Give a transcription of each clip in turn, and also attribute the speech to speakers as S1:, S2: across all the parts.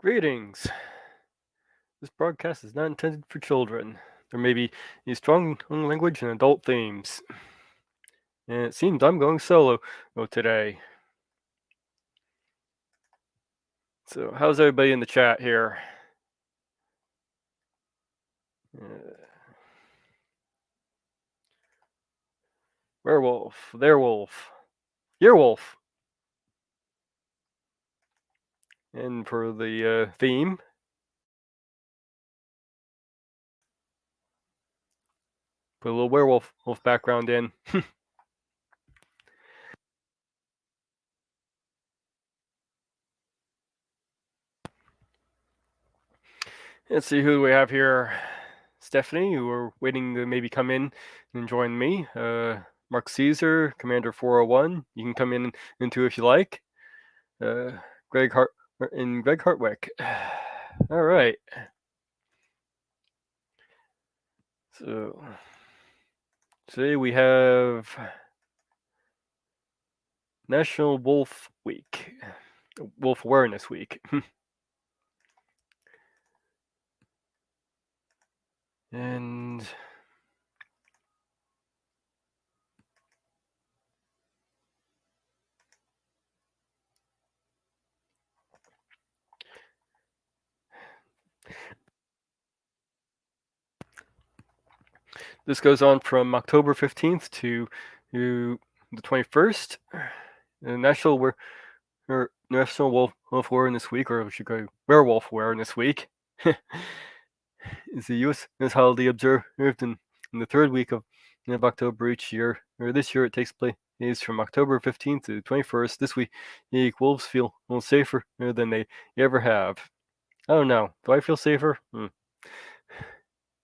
S1: Greetings. This broadcast is not intended for children. There may be a strong language and adult themes. And it seems I'm going solo today. So, how's everybody in the chat here? Werewolf, theirwolf, yearwolf. And for the theme, put a little werewolf background in. Let's see who we have here. Stephanie, who are waiting to maybe come in and join me. Mark Caesar, Commander 401. You can come in too if you like. Greg Hartwick. All right. So today we have National Wolf Week, Wolf Awareness Week. And this goes on from October 15th to the 21st. National Wolf Awareness Week, or we should go Werewolf Awareness Week, is the U.S. holiday observed in the third week of October each year. Or this year, it takes place from October 15th to 21st. This week, wolves feel a little safer than they ever have. I don't know. Do I feel safer?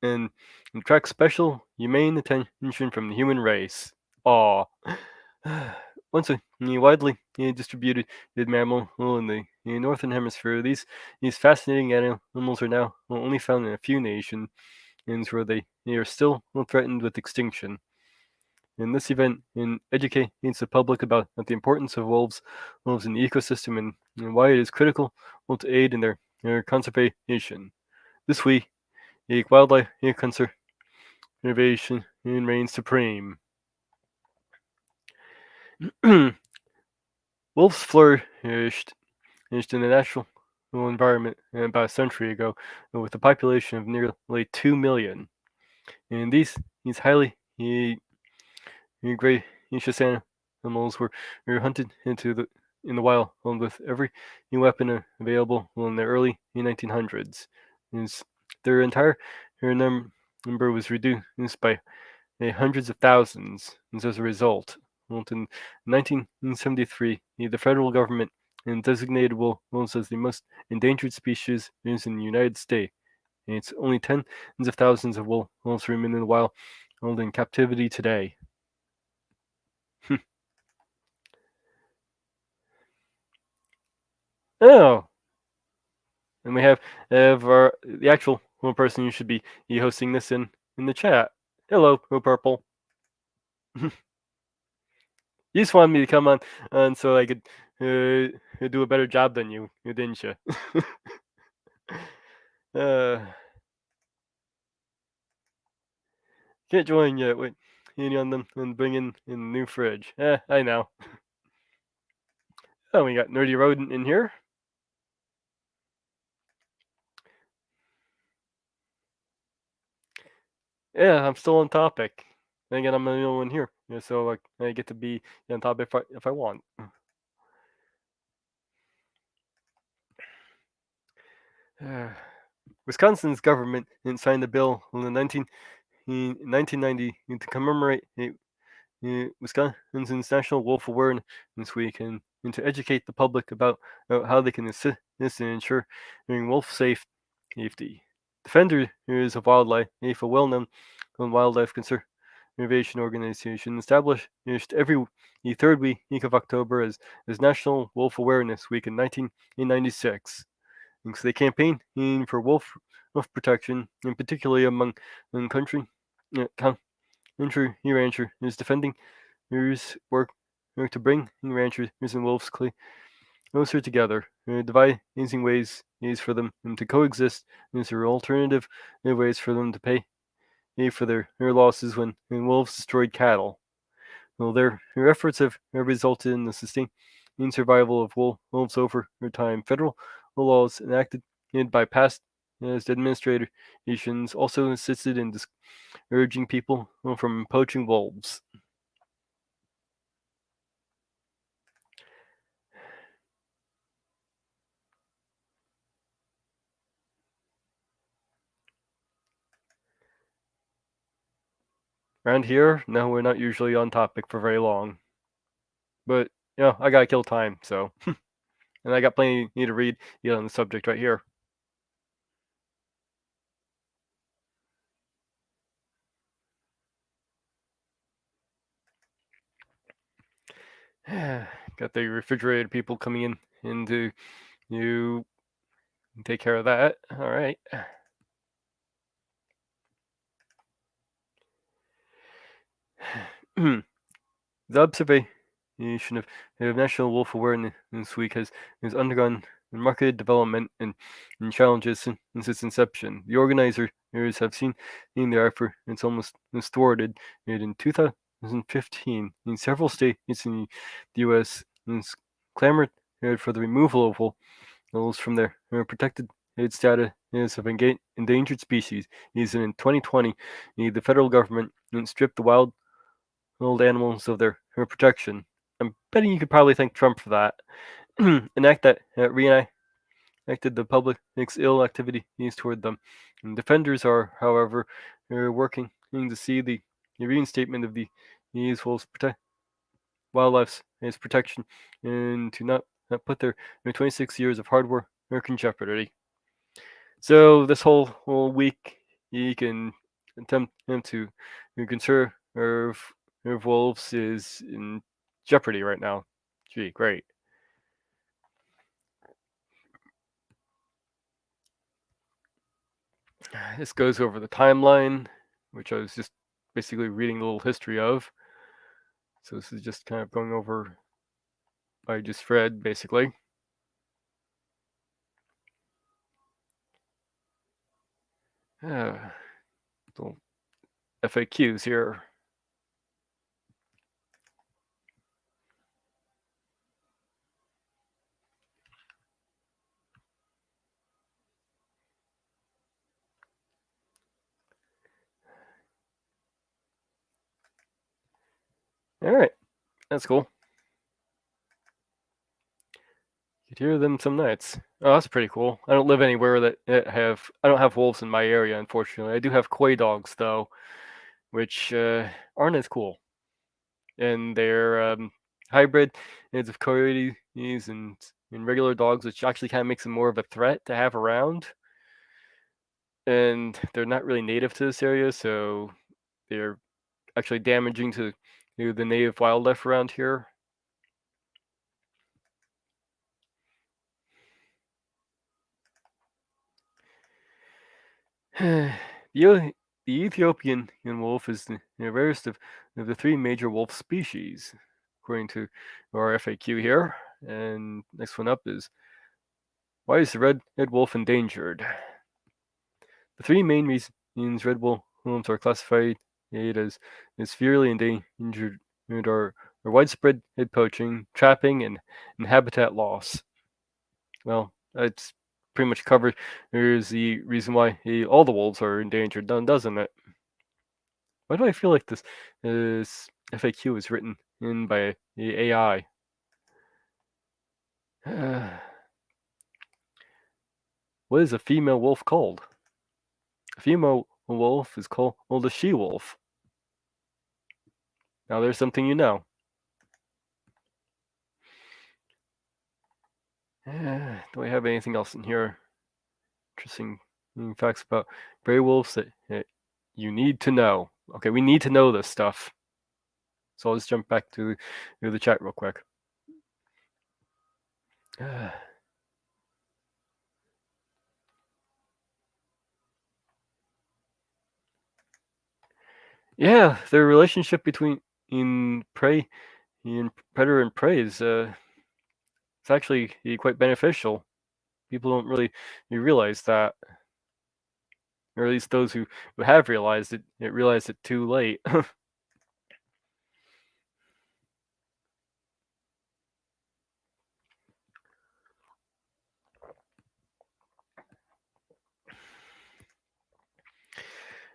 S1: And attract special, humane attention from the human race. Aw. Once a widely distributed mammal in the northern hemisphere, these fascinating animals are now only found in a few nations where they are still threatened with extinction. And this event educates the public about the importance of wolves in the ecosystem and why it is critical to aid in their conservation. This week, wildlife conservation reigns supreme. Wolves flourished in the natural environment about a century ago with a population of nearly 2 million. And these highly gracious animals were hunted in the wild with every weapon available in the early 1900s. Their entire number was reduced by hundreds of thousands as a result. In 1973, the federal government designated wolves as the most endangered species in the United States. And it's only tens of thousands of wolves remain in the wild in captivity today. Oh, and we have the actual person who should be hosting this in the chat. Hello, Purple. You just wanted me to come on so I could do a better job than you, didn't you? Can't join yet. Wait, on them and bring in the new fridge. I know. Oh, we got Nerdy Rodent in here. Yeah, I'm still on topic. And again, I'm the only one here, so like I get to be on topic if I want. Wisconsin's government signed a bill in 1990 to commemorate Wisconsin's National Wolf Awareness Week and to educate the public about how they can assist in ensuring wolf safety. Defenders of Wildlife, a well-known wildlife conservation organization, established every third week of October as National Wolf Awareness Week in 1996. And so they campaign for wolf protection, and particularly among country ranchers defending work to bring ranchers and wolves closer together, devising ways for them to coexist. Is there alternative ways for them to pay for their losses when wolves destroyed cattle? Well, their efforts have resulted in the sustained survival of wolves over time. Federal laws enacted by past administrations also assisted in discouraging people from poaching wolves. Around here, no, we're not usually on topic for very long. But, I gotta kill time, so. And I got plenty to read on the subject right here. Got the refrigerated people coming in to you take care of that. All right. The observation of National Wolf Awareness Week has undergone marked development and challenges since its inception. The organizers have seen their efforts almost thwarted. In 2015, in several states in the U.S., clamored for the removal of wolves from their protected status of endangered species. In 2020, the federal government stripped the wild animals of their protection. I'm betting you could probably thank Trump for that. An act that reenacted the public's ill activities toward them. And defenders are, however, working to see the reinstatement of these wolves wildlife's protection and to not put their 26 years of hard work in jeopardy. So this whole week, you can attempt to conserve wolves is in jeopardy right now. Gee, great. This goes over the timeline, which I was just basically reading a little history of. So this is just kind of going over what I just read, basically. Little FAQs here. All right, that's cool. You could hear them some nights. Oh, that's pretty cool. I don't live anywhere that I don't have wolves in my area, unfortunately. I do have coy dogs though, which aren't as cool, and they're hybrid of coyotes and regular dogs, which actually kind of makes them more of a threat to have around. And they're not really native to this area, so they're actually damaging to the native wildlife around here. The Ethiopian wolf is the rarest of the three major wolf species, according to our FAQ here. And next one up is, why is the red wolf endangered? The three main reasons red wolves are classified as severely endangered are widespread poaching, trapping, and habitat loss. Well, it's pretty much covers the reason why all the wolves are endangered, doesn't it? Why do I feel like this FAQ is written in by the AI? What is a female wolf called? A female wolf is called a she-wolf. Now there's something you know. Do I have anything else in here? Interesting facts about gray wolves that you need to know. Okay, we need to know this stuff. So I'll just jump back to the chat real quick. Yeah, the relationship between in prey in predator and prey is it's actually quite beneficial. People don't really realize that, or at least those who have realized it realized it too late.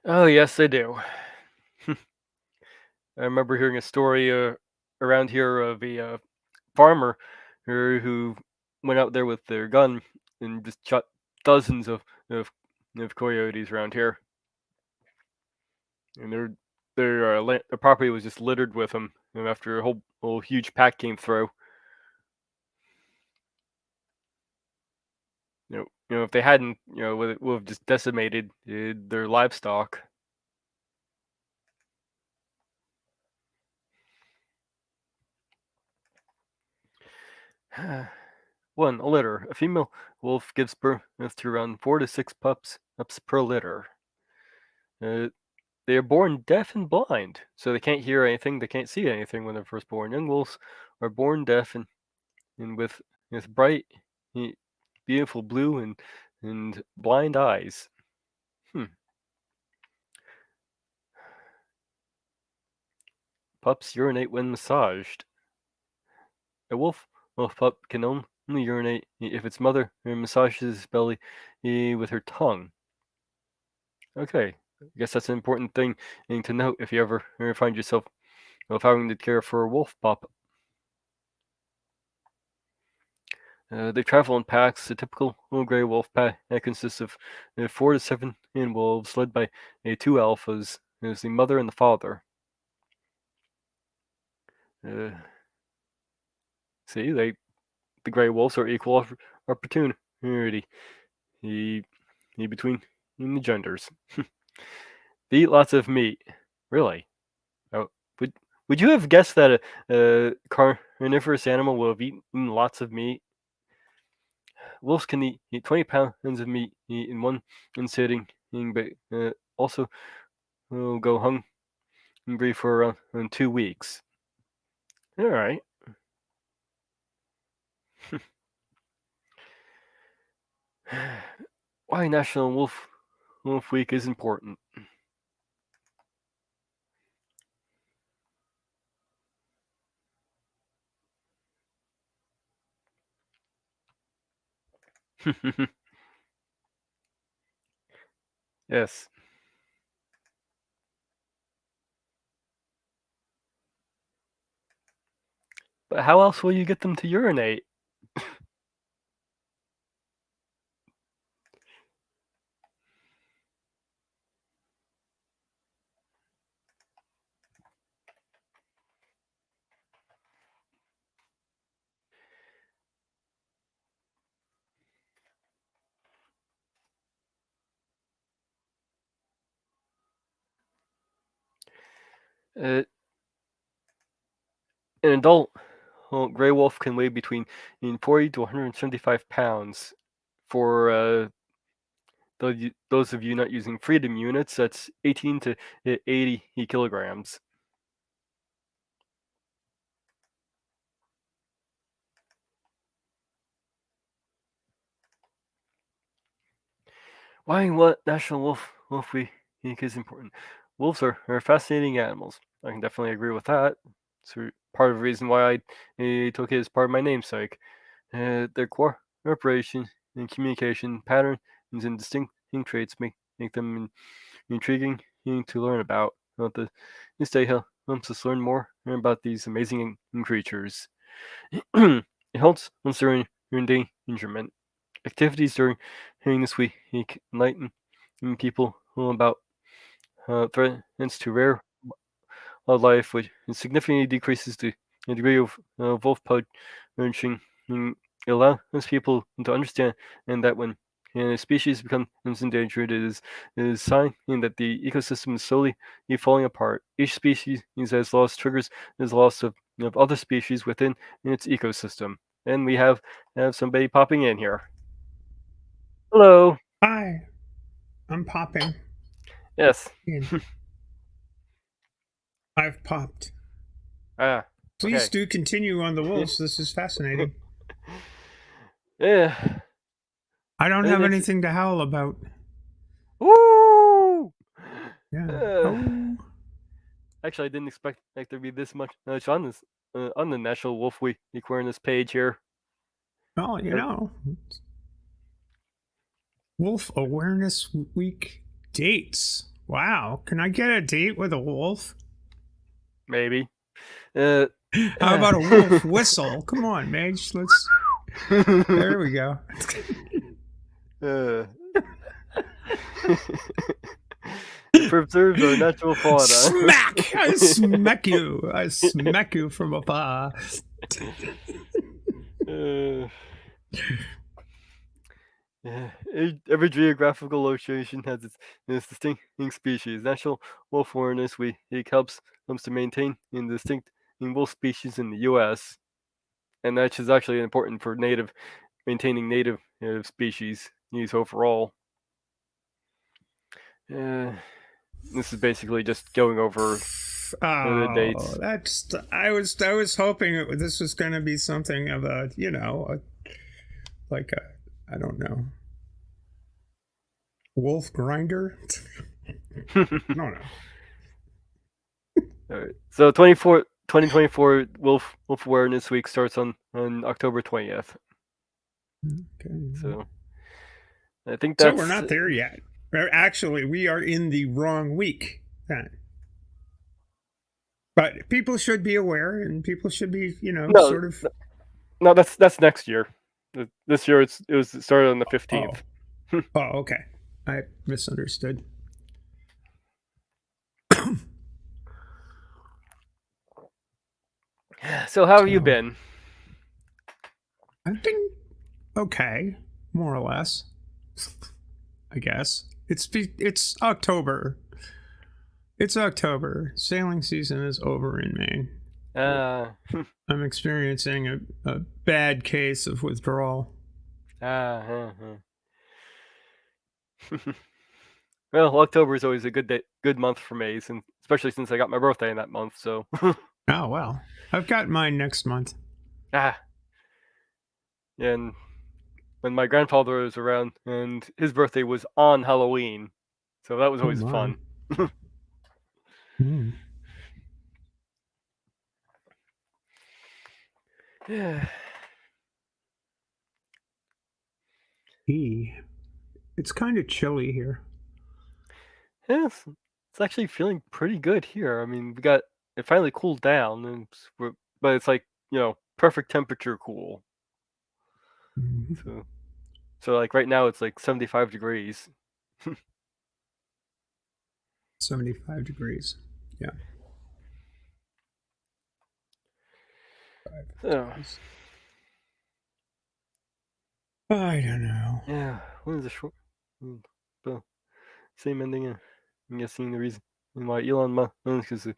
S1: Oh yes, they do. I remember hearing a story around here of a farmer who went out there with their gun and just shot dozens of, of coyotes around here, and their property was just littered with them. And after a whole huge pack came through, if they hadn't, would have just decimated their livestock. One, a litter. A female wolf gives birth to around 4 to 6 pups per litter. Uh, they are born deaf and blind, so they can't hear anything, they can't see anything when they're first born. Young wolves are born deaf and with bright, beautiful blue and blind eyes. Pups urinate when massaged. A wolf pup can only urinate if its mother massages its belly with her tongue. Okay, I guess that's an important thing to note if you ever find yourself having to care for a wolf pup. They travel in packs. A typical little gray wolf pack consists of 4 to 7 wolves, led by 2 alphas, as the mother and the father. See, the gray wolves are equal opportunity between the genders. They eat lots of meat. Really? Oh, would you have guessed that a carnivorous animal will have eaten lots of meat? Wolves can eat 20 pounds of meat in one sitting, but also will go hungry for around 2 weeks. All right. Why National Wolf Week is important. Yes. But how else will you get them to urinate? Uh, an adult gray wolf can weigh between 40 to 175 pounds. For those of you not using freedom units, that's 18 to 80 kilograms. Why what National Wolf Week is important? Wolves are fascinating animals. I can definitely agree with that. It's part of the reason why I took it as part of my namesake. Their cooperation and communication patterns and distinct traits make them intriguing to learn about. This day helps us learn more about these amazing creatures. It helps once they're in endangerment. Activities during this week enlighten people about threats to rare wildlife, which significantly decreases the degree of wolf poaching. It allows people to understand and that when a species becomes endangered, it is a sign that the ecosystem is slowly falling apart. Each species has lost triggers is loss of other species within its ecosystem. And we have somebody popping in here. Hello.
S2: Hi, I'm popping.
S1: Yes.
S2: I've popped.
S1: Ah.
S2: Please
S1: Okay.
S2: do continue on the wolves. This is fascinating.
S1: Yeah.
S2: I don't
S1: And
S2: have
S1: it's
S2: anything to howl about.
S1: woo.
S2: Yeah.
S1: Uh,
S2: Oh.
S1: Actually, I didn't expect like there to be this much on this on the National Wolf Week Awareness page here.
S2: Well, Wolf Awareness Week dates. Wow. Can I get a date with a wolf?
S1: Maybe. Uh,
S2: How about a wolf whistle? Come on, Mage. Let's. There we go.
S1: Preserves our natural fauna.
S2: Smack! I smack you. I smack you from afar.
S1: Every geographical location has its distinct species. National Wolf Awareness Week helps to maintain distinct wolf species in the U.S., and that is actually important for maintaining native species use overall. This is basically just going over the dates.
S2: That's. I was hoping this was going to be something of a I don't know, wolf grinder. No.
S1: All right. So 2024 Wolf Awareness Week starts on October 20th.
S2: Okay.
S1: So I think that's.
S2: So we're not there yet. Actually, we are in the wrong week then. But people should be aware, and people should be, sort of.
S1: No, that's next year. This year it started on the 15th.
S2: Oh, okay. I misunderstood.
S1: So how have you been?
S2: I've been okay, more or less. I guess it's October. It's October. Sailing season is over in Maine. I'm experiencing a bad case of withdrawal.
S1: Well, October is always a good month for me, especially since I got my birthday in that month. So.
S2: Oh well, I've got mine next month.
S1: And when my grandfather was around, and his birthday was on Halloween, so that was always fun. Yeah.
S2: It's kind of chilly here.
S1: Yes, it's actually feeling pretty good here. I mean, it finally cooled down, but it's like perfect temperature cool.
S2: Mm-hmm.
S1: So like right now it's like 75 degrees.
S2: 75 degrees. Yeah. I don't know.
S1: Yeah, what is the short? Same ending. I'm guessing the reason why Elon Musk is a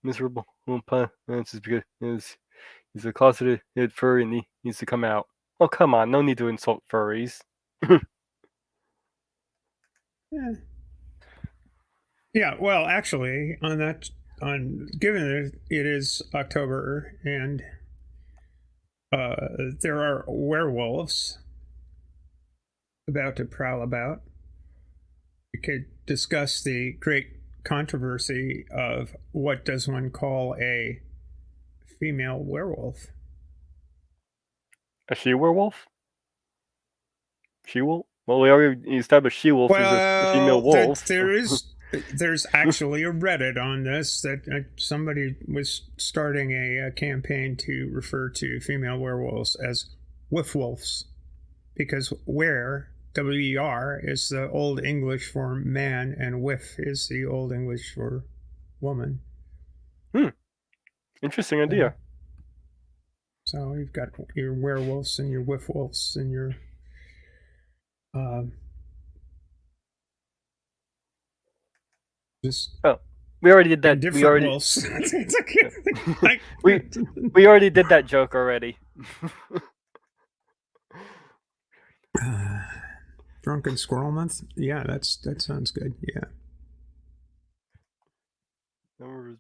S1: miserable pun. It's just because he's a closeted furry and he needs to come out. Oh come on, no need to insult furries.
S2: Yeah. Yeah. Well, actually, given it is October and there are werewolves about to prowl about, we could discuss the great controversy of what does one call a female werewolf.
S1: A she-werewolf? She-wolf? Well, we already established she-wolf is a female wolf.
S2: There's actually a Reddit on this that somebody was starting a campaign to refer to female werewolves as wolves, because WER is the Old English for man, and whiff is the Old English for woman.
S1: Interesting idea.
S2: So you've got your werewolves and your wolves and your
S1: we already did that.
S2: Different wolves.
S1: we already did that joke already.
S2: Drunken Squirrel Month? Yeah, that sounds good. Yeah.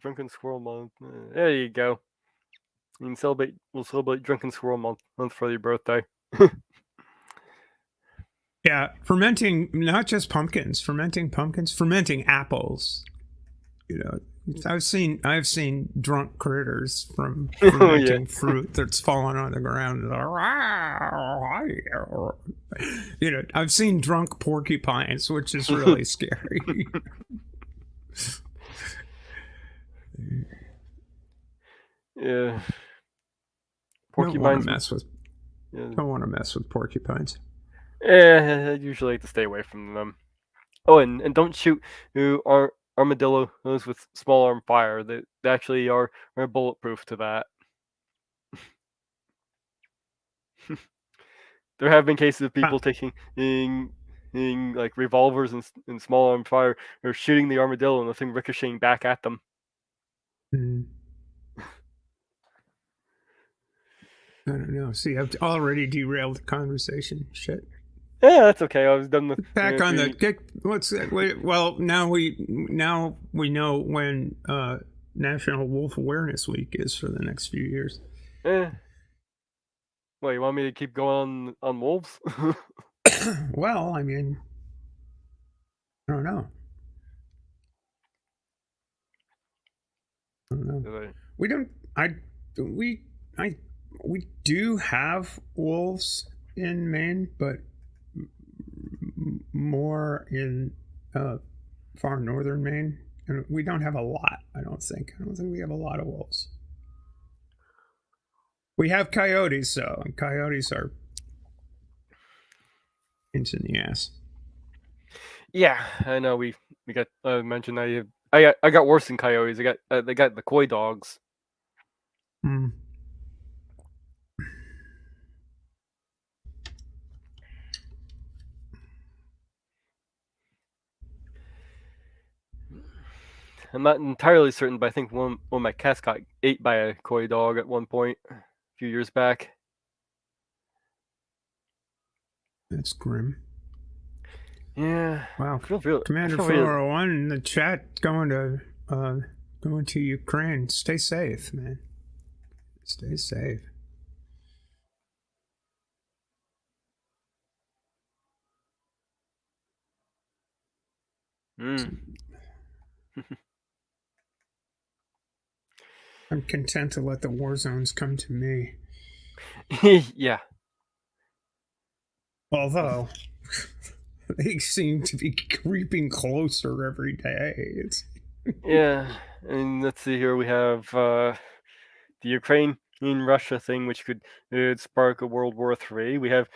S1: Drunken Squirrel Month. There you go. We'll celebrate Drunken Squirrel Month for your birthday.
S2: Yeah, fermenting not just pumpkins, fermenting apples. You know, I've seen drunk critters from
S1: Oh yeah.
S2: fermenting fruit that's fallen on the ground. You know, I've seen drunk porcupines, which is really scary.
S1: Yeah.
S2: Don't want to
S1: Porcupines.
S2: mess with
S1: Yeah.
S2: don't want to mess with porcupines.
S1: I usually like to stay away from them. Oh, and don't shoot armadillos with small arm fire. They actually are bulletproof to that. There have been cases of
S2: Ah,
S1: people taking like revolvers and small arm fire or shooting the armadillo and the thing ricocheting back at them.
S2: mm, I don't know. See, I've already derailed the conversation. Shit.
S1: Yeah, that's okay. I was done with
S2: Back on the
S1: three.
S2: get. What's that? Wait, well, now we know when National Wolf Awareness Week is for the next few years.
S1: Eh. What, you want me to keep going on wolves?
S2: Well, I mean, I don't know. I don't know. We don't. I. We. I. We do have wolves in Maine, but more in far northern Maine, and we don't have a lot. I don't think. I don't think we have a lot of wolves. We have coyotes, though, and coyotes are pains in the ass.
S1: Yeah, I know. We got mentioned. I got worse than coyotes. They got the koi dogs.
S2: Hmm.
S1: I'm not entirely certain, but I think one of my cats got ate by a koi dog at one point a few years back.
S2: That's grim.
S1: Yeah.
S2: Wow.
S1: I
S2: Commander
S1: feel really.
S2: 401 in the chat going to Ukraine. Stay safe, man. Stay safe.
S1: Mm.
S2: I'm content to let the war zones come to me.
S1: Yeah.
S2: Although they seem to be creeping closer every day.
S1: Yeah. And let's see here. We have the Ukraine and Russia thing, which could spark a World War III. We have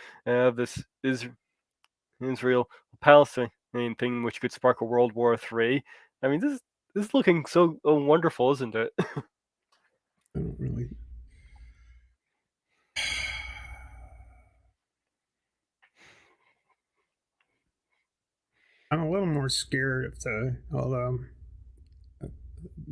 S1: this Israel Palestine thing, which could spark a World War III. I mean, this is looking so wonderful, isn't it?
S2: I don't really. I'm a little more scared of although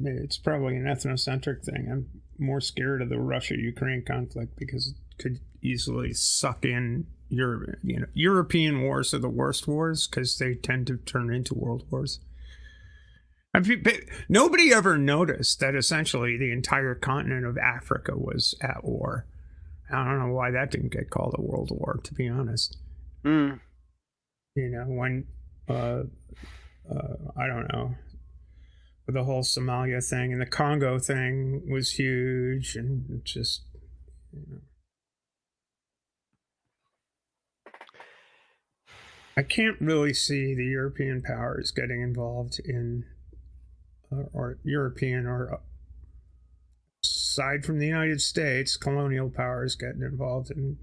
S2: it's probably an ethnocentric thing. I'm more scared of the Russia-Ukraine conflict because it could easily suck in European wars are the worst wars because they tend to turn into world wars. I mean, nobody ever noticed that essentially the entire continent of Africa was at war. I don't know why that didn't get called a world war, to be honest.
S1: Mm.
S2: When I don't know, the whole Somalia thing and the Congo thing was huge, and just I can't really see the European powers getting involved in or European or aside from the United States, colonial powers getting involved in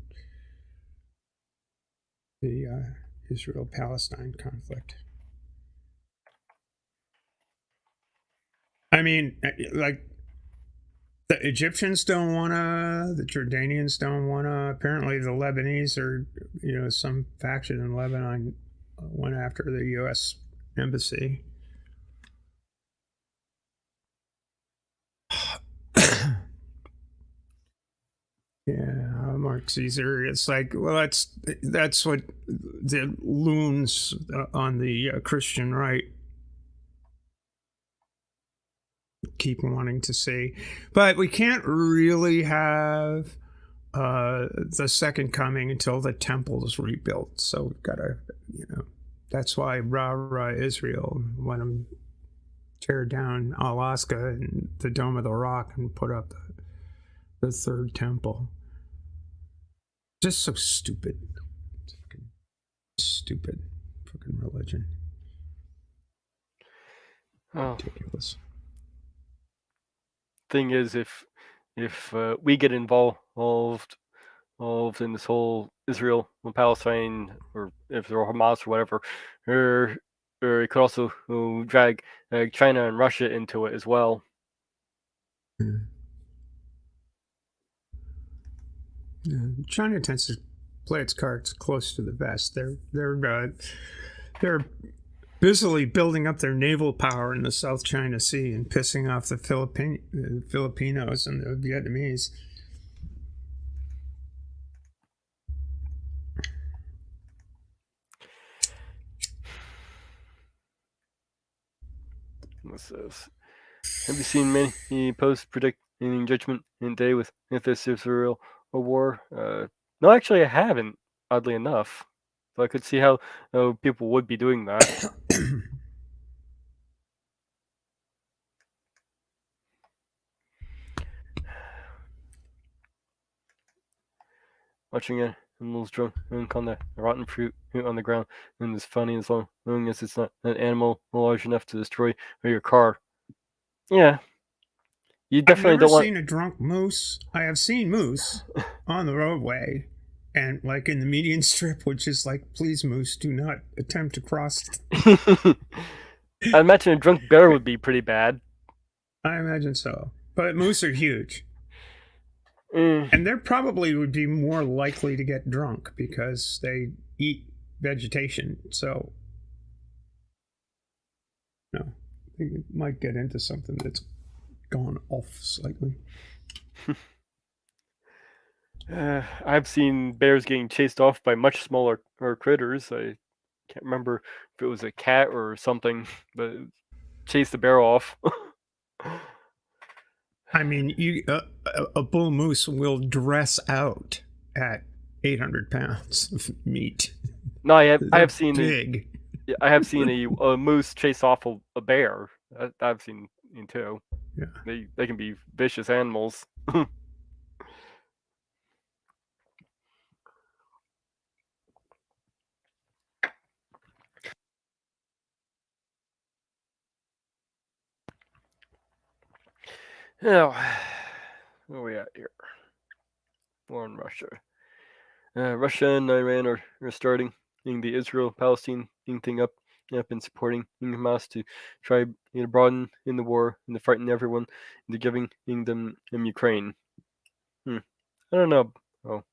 S2: the Israel-Palestine conflict. I mean, like the Egyptians don't wanna, the Jordanians don't wanna. Apparently, the Lebanese are, some faction in Lebanon went after the U.S. embassy. Yeah, Mark Caesar. It's like, well, that's what the loons on the Christian right keep wanting to see, but we can't really have the second coming until the temple is rebuilt. So we've got to, that's why rah rah Israel want to tear down Alaska and the Dome of the Rock and put up the third temple. Just so stupid. Stupid fucking religion.
S1: Oh.
S2: Ridiculous.
S1: Thing is, if we get involved in this whole Israel and Palestine, or if they're Hamas or whatever, or it could also drag China and Russia into it as well.
S2: Yeah. China tends to play its cards close to the vest. They're busily building up their naval power in the South China Sea and pissing off the Filipinos and the Vietnamese.
S1: Have you seen many posts predicting Judgment Day with this Israel war? No, actually, I haven't. Oddly enough, so I could see how people would be doing that. Watching animals drunk on the rotten fruit on the ground and it's funny as long as it's not an animal large enough to destroy your car. Yeah, you definitely
S2: I've never
S1: don't want.
S2: seen a drunk moose. I have seen moose on the roadway, and like in the median strip, which is like, please, moose, do not attempt to cross.
S1: I imagine a drunk bear would be pretty bad.
S2: I imagine so, but moose are huge.
S1: Mm.
S2: And they probably would be more likely to get drunk because they eat vegetation. So, no, they might get into something that's gone off slightly.
S1: I've seen bears getting chased off by much smaller critters. I can't remember if it was a cat or something, but chased the bear off.
S2: I mean, a bull moose will dress out at 800 pounds of meat.
S1: No, I have seen
S2: big.
S1: I have seen a moose chase off a bear. I've seen too.
S2: Yeah.
S1: They can be vicious animals. Now, where are we at here? War in Russia. Russia and Iran are starting the Israel-Palestine thing up and supporting Hamas to try to broaden in the war and to frighten everyone into giving them Ukraine. I don't know. Oh.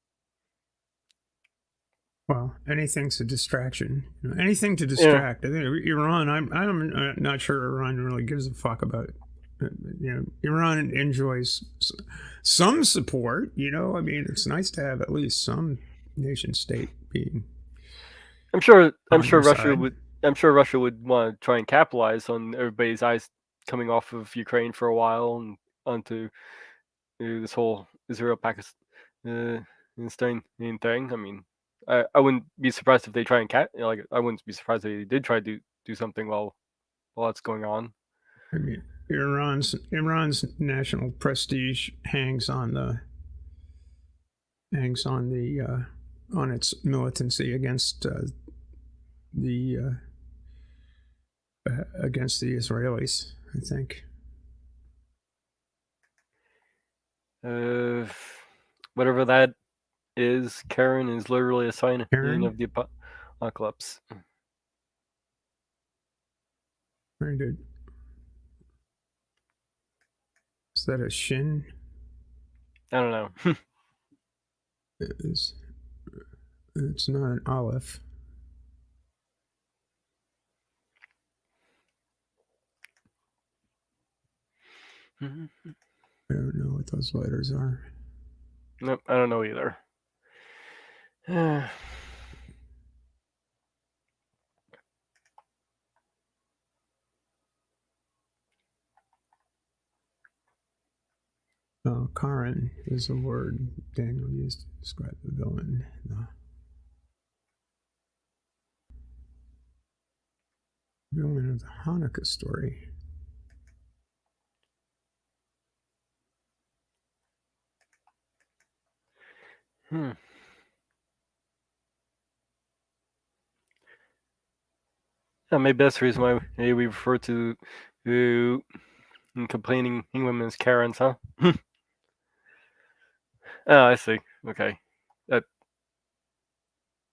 S2: Well, anything's a distraction. Anything to distract. Yeah. I think Iran. I'm not sure Iran really gives a fuck about it. Iran enjoys some support. I mean, it's nice to have at least some nation state being.
S1: I'm sure Russia would. I'm sure Russia would want to try and capitalize on everybody's eyes coming off of Ukraine for a while and onto this whole Israel-Pakistan thing. I mean, I wouldn't be surprised if they try and I wouldn't be surprised if they did try to do something while that's going on.
S2: I mean, Iran's national prestige hangs on its militancy against the Israelis, I think.
S1: Whatever that is, Karen is literally a sign of the apocalypse.
S2: Very good. Is that a shin?
S1: I don't know.
S2: It's not an aleph. I don't know what those letters are.
S1: Nope, I don't know either.
S2: Oh, Karen is a word Daniel used to describe the villain. The villain of the Hanukkah story.
S1: Hmm. Yeah, maybe that's the reason why we refer to complaining women as Karens, huh? Oh, I see. Okay. That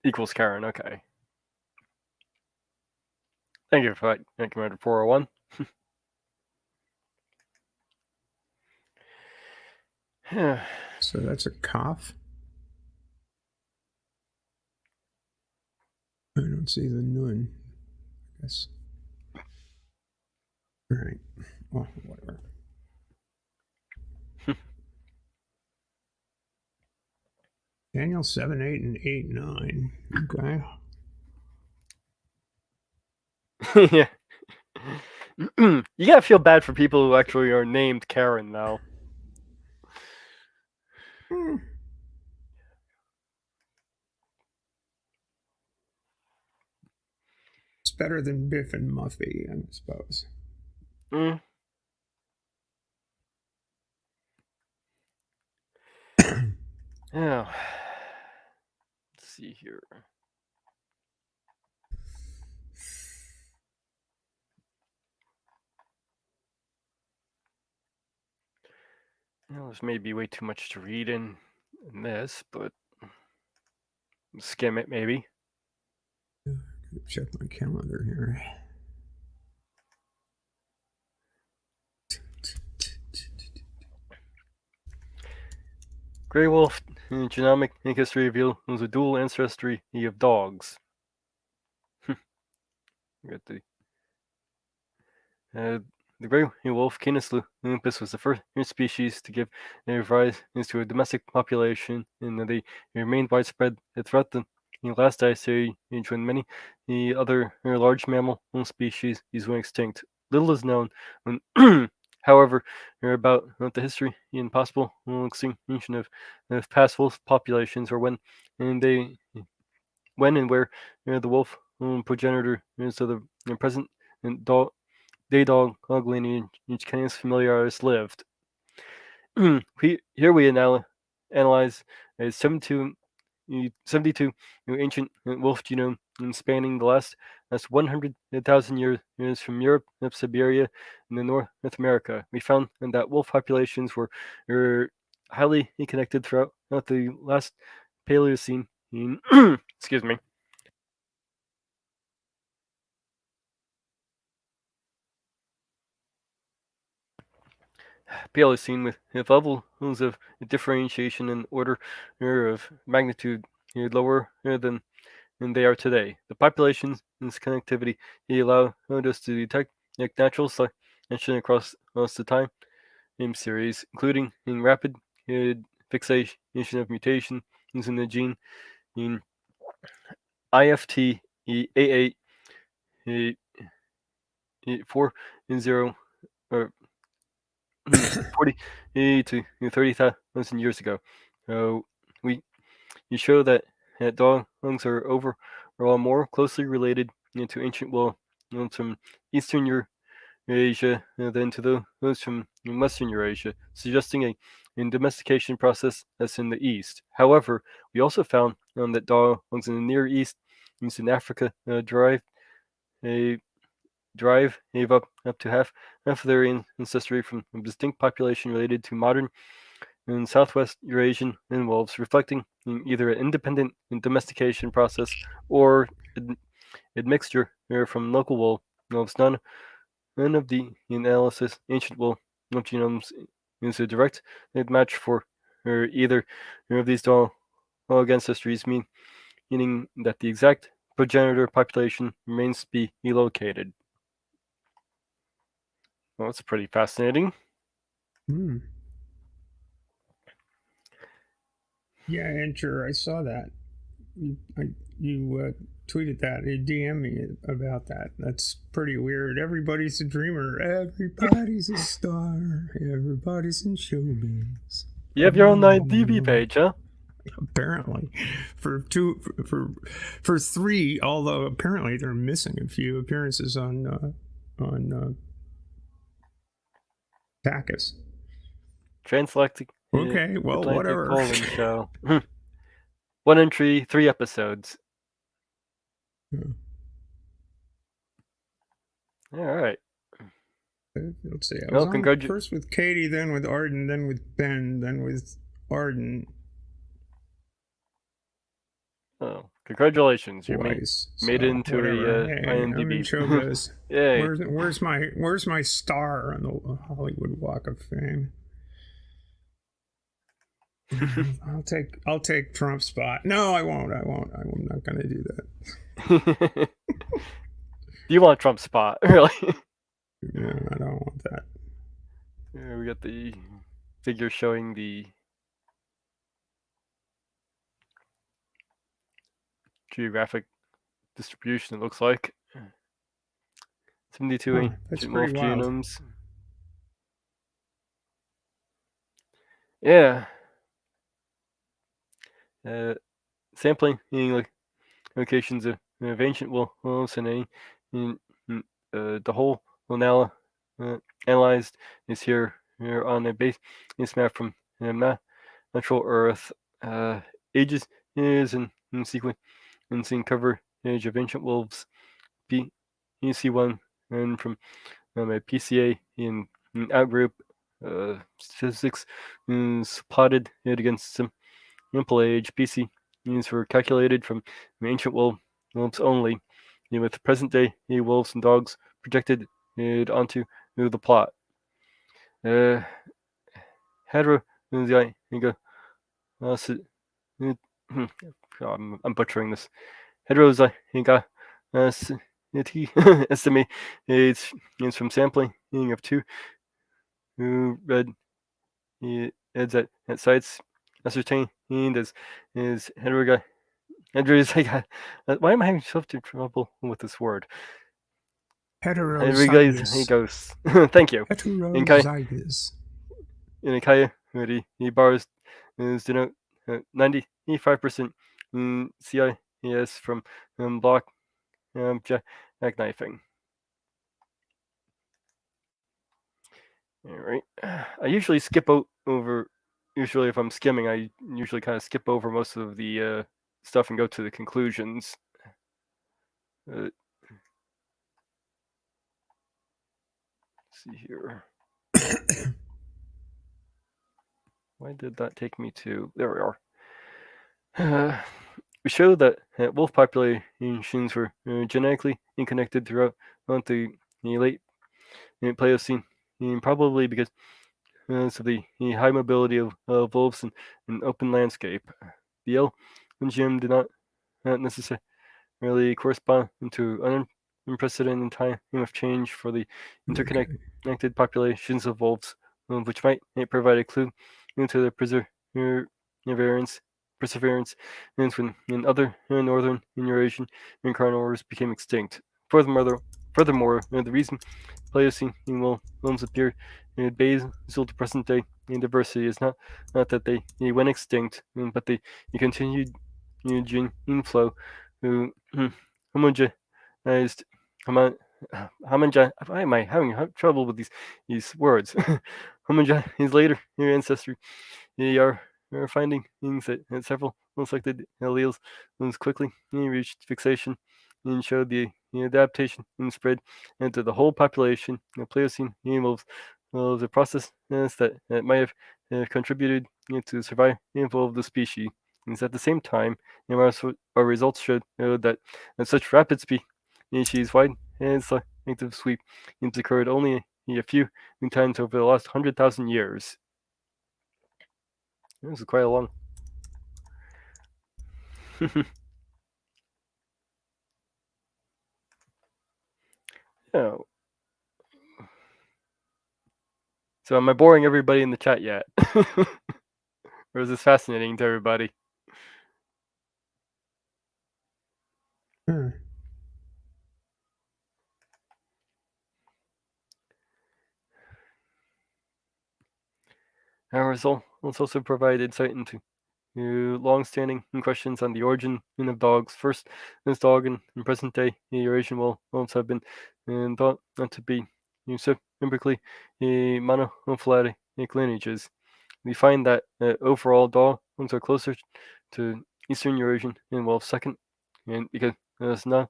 S1: equals Karen. Okay. Thank you for that, Commander 401. Yeah.
S2: So that's a cough. I don't see the nun. I guess. All right. Well, whatever. Daniel 7, 8, and 8, 9.
S1: Yeah. You gotta feel bad for people who actually are named Karen now.
S2: It's better than Biff and Muffy, I suppose.
S1: Mm. Yeah. Let's see here. Well, there's maybe way too much to read in this, but skim it maybe.
S2: Check my calendar here.
S1: Grey wolf genomic history reveal was a dual ancestry of dogs. Got the grey wolf, Canis lupus, was the first species to give rise to a domestic population, and they remained widespread throughout the last ice age when many other large mammal species went extinct. Little is known, however, about the history and possible extinction of past wolf populations, or when and where the wolf progenitor is of the present dog dog lineage Canis familiaris lived. Here we analyze a 72 ancient wolf genome spanning the last 100,000 years from Europe, Siberia, and North America. We found that wolf populations were highly connected throughout the last Paleocene. Excuse me. Paleocene with levels of differentiation and order of magnitude lower than they are today. The population's connectivity allowed us to detect natural selection across the time series, including in rapid fixation of mutation in the gene in IFT A8 40 or 40 to 30,000 years ago. We you show that dogs are overall more closely related to ancient wolves from Eastern Eurasia than to those from Western Eurasia, suggesting a domestication process that's in the East. However, we also found that dogs in the Near East, in Africa, derive up to half of their ancestry from a distinct population related to modern and Southwest Eurasian wolves, reflecting either an independent domestication process or a mixture from local wolves. None of the analysis ancient wolf genomes is a direct match for either of these dog ancestries, meaning that the exact progenitor population remains to be located. Well, that's pretty fascinating.
S2: Yeah, Enter, I saw that. You tweeted that. You DM'd me about that. That's pretty weird. Everybody's a dreamer. Everybody's a star. Everybody's in showbiz.
S1: You have your own IMDb page, huh?
S2: Apparently, for 3. Although apparently they're missing a few appearances on Takis.
S1: Transgalactic.
S2: Okay, well,
S1: Atlantic
S2: whatever.
S1: Call-In show. 1 entry, 3 episodes. All right.
S2: Let's see. I
S1: Well,
S2: was on first with Katie, then with Arden, then with Ben, then with Arden.
S1: Oh, congratulations! You
S2: Twice.
S1: made it into
S2: whatever.
S1: a
S2: Hey,
S1: IMDb.
S2: I'm in showbiz.
S1: Yay.
S2: Where's my star on the Hollywood Walk of Fame? I'll take Trump's spot. No, I won't. I'm not going to do that.
S1: You want Trump's spot, really?
S2: No, I don't want that.
S1: Yeah, we got the figure showing the geographic distribution, it looks like. 72 ancient wolf genomes. Yeah. Sampling locations of ancient wolves and the whole now analyzed is here on a base map from natural Earth. Ages is in sequencing coverage of ancient wolves. PC1 and from a PCA in outgroup statistics is plotted against some ample age. PCs were calculated from ancient wolves only, with present day wolves and dogs projected onto the plot. Hetero I'm butchering this. Heterozygote estimate it's from sampling of 2 red heads at sites ascertained as heterozygote. Why am I having such trouble with this word?
S2: Heterozygous.
S1: Thank you.
S2: Heterozygous.
S1: In Ikaya, he bars denote 95% CIS from block jackknifing. All right. I usually skip over. Usually, if I'm skimming, I usually kind of skip over most of the stuff and go to the conclusions. Let's see here. Why did that take me to? There we are. We show that wolf populations were genetically connected throughout the late Pliocene, probably because of the high mobility of wolves in an open landscape. The L genome did not necessarily correspond to an unprecedented time of change for the interconnected populations of wolves, which might provide a clue into the perseverance when other northern Eurasian carnivores became extinct. Furthermore, the reason Pliocene wolves appear basal to present day diversity is not that they went extinct, but they continued gene flow homogenized. Why am I having trouble with these words? Homogenized later ancestry. They are finding things that several selected alleles quickly reached fixation and showed the adaptation and spread into the whole population. The Pliocene wolves was a process that might have contributed to the survival of the species. And at the same time, our results showed that such rapid species-wide and selective sweep occurred only a few times over the last 100,000 years. This is quite a long. Oh. So am I boring everybody in the chat yet? Or is this fascinating to everybody? Our let's also provide insight into long-standing questions on the origin of dogs. First, this dog in present-day Eurasian wolves have been thought not to be typically monophyletic lineages. We find that overall dogs are closer to Eastern Eurasian wolves second, and because it's not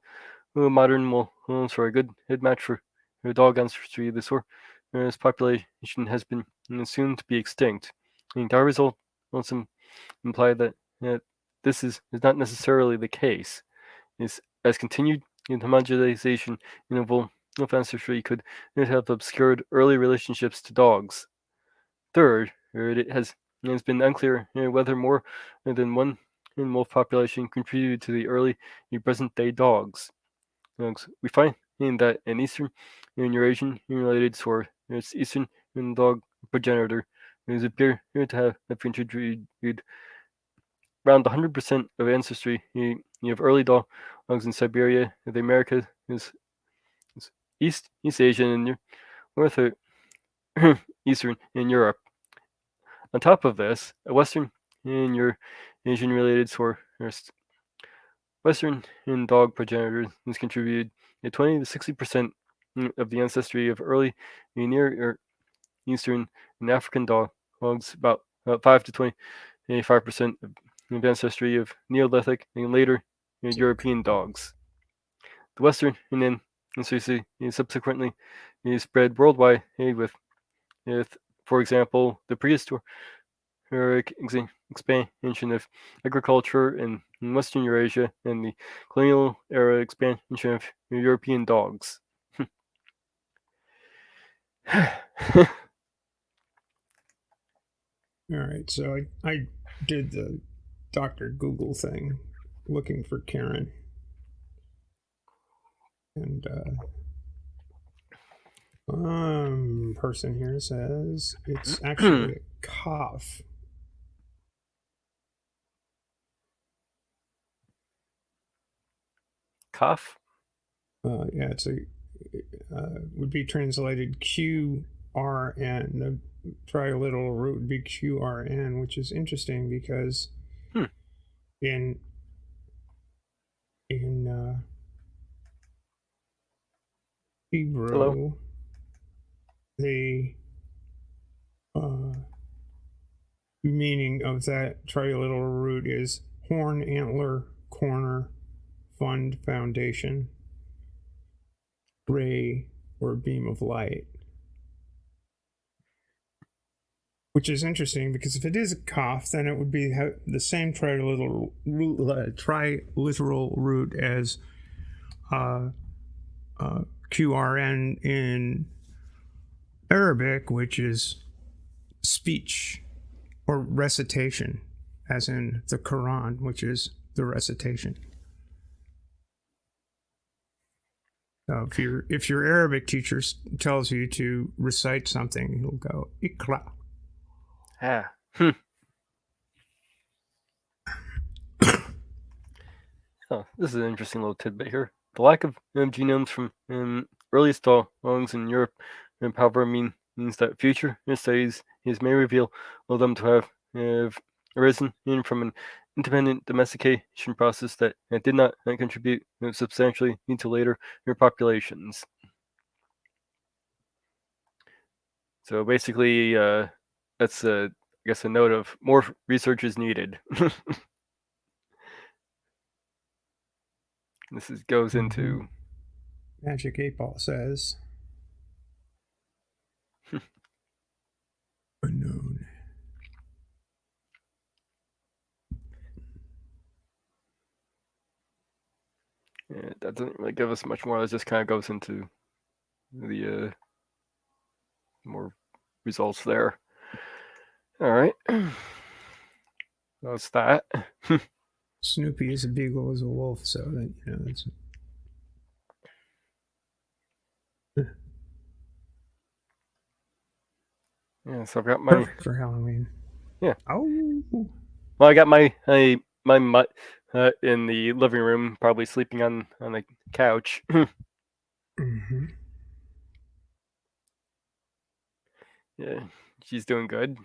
S1: modern wolves are a good match for dog ancestry. This population has been assumed to be extinct. And our result also imply that this is not necessarily the case. As continued homogenization in wolf ancestry could have obscured early relationships to dogs. Third, it has been unclear whether more than one wolf population contributed to the early present-day dogs. We find that an Eastern Eurasian related to its Eastern dog progenitor appear to have contributed around 100% of ancestry of early dogs in Siberia, the Americas, East Asia, and North Eastern in Europe. On top of this, a Western Asian related source, Western dog progenitors has contributed 20 to 60% of the ancestry of early Near Eastern and African dogs, about 5 to 25% of ancestry of Neolithic and later European dogs. The Western ancestry subsequently spread worldwide with, for example, the prehistoric expansion of agriculture in Western Eurasia and the colonial era expansion of European dogs.
S2: All right, so I did the Dr. Google thing looking for Karen. And person here says it's actually a cough.
S1: Cough?
S2: Yeah, it's would be translated QRN. The triliteral root would be QRN, which is interesting because in Hebrew,
S1: hello?
S2: The meaning of that triliteral root is horn, antler, corner, fund, foundation, ray, or beam of light. Which is interesting because if it is a cough, then it would be the same triliteral root as QRN in Arabic, which is speech or recitation, as in the Quran, which is the recitation. So if your Arabic teacher tells you to recite something, he'll go Iqra.
S1: Oh, this is an interesting little tidbit here. The lack of genomes from earliest dogs in Europe, however, means that future studies may reveal them to have arisen from an independent domestication process that did not contribute substantially to later populations. So basically, that's I guess a note of more research is needed. This goes into
S2: Magic 8-Ball says unknown.
S1: Yeah, that doesn't really give us much more. It just kind of goes into the more results there. All right, that's that.
S2: Snoopy is a beagle is a wolf, so that that's.
S1: Yeah, so I've got my
S2: Perfect for Halloween.
S1: Yeah.
S2: Oh.
S1: Well, I got my mutt in the living room, probably sleeping on the couch.
S2: Mm-hmm.
S1: Yeah, she's doing good.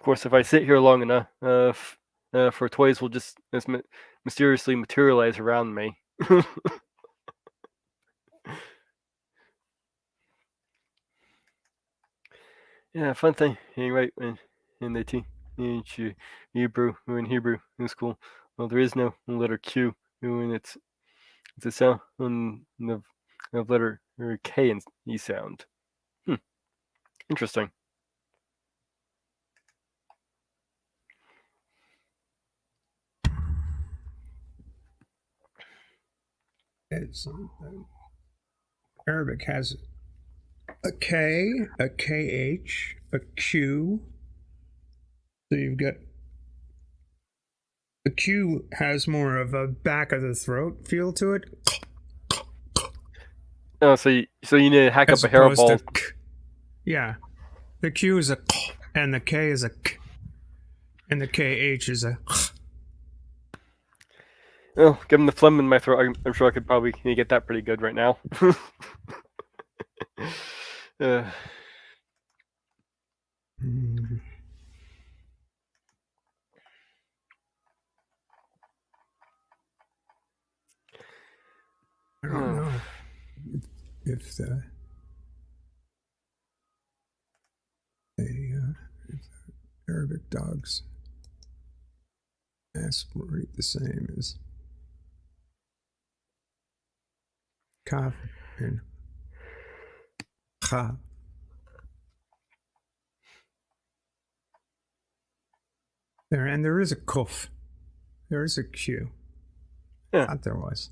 S1: course, if I sit here long enough, for toys will just mysteriously materialize around me. Yeah, fun thing. You right when they teach you Hebrew in Hebrew in school. Well, there is no letter Q when it's a sound of letter or K and E sound. Interesting.
S2: It's Arabic has a K, a KH, a Q. So you've got the Q has more of a back of the throat feel to it.
S1: Oh, so you need to hack
S2: As
S1: up a
S2: opposed
S1: hairball.
S2: to K. Yeah. The Q is a K, and the K is a K, and the KH is a K.
S1: Well, given the phlegm in my throat, I'm sure I could probably get that pretty good right now. uh,
S2: Mm. I don't know if the Arabic dogs aspirate the same as kaf and kha. There is a kuf. There is a q.
S1: yeah,
S2: Thought there was.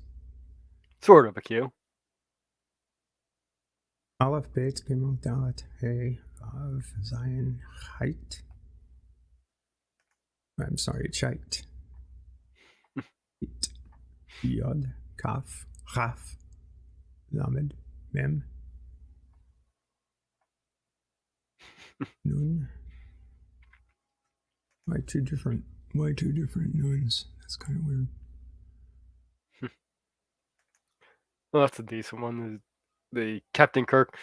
S1: sort of a Q.
S2: Aleph, Bet, Gimel, Dalet, Hey, Vav, Zayin, Chait. I'm sorry, Chait. It, Yod, Kaf, Chaf, Lamed, Mem, Nun. Why two different nuns? That's kind of weird.
S1: Well, that's a decent one. The Captain Kirk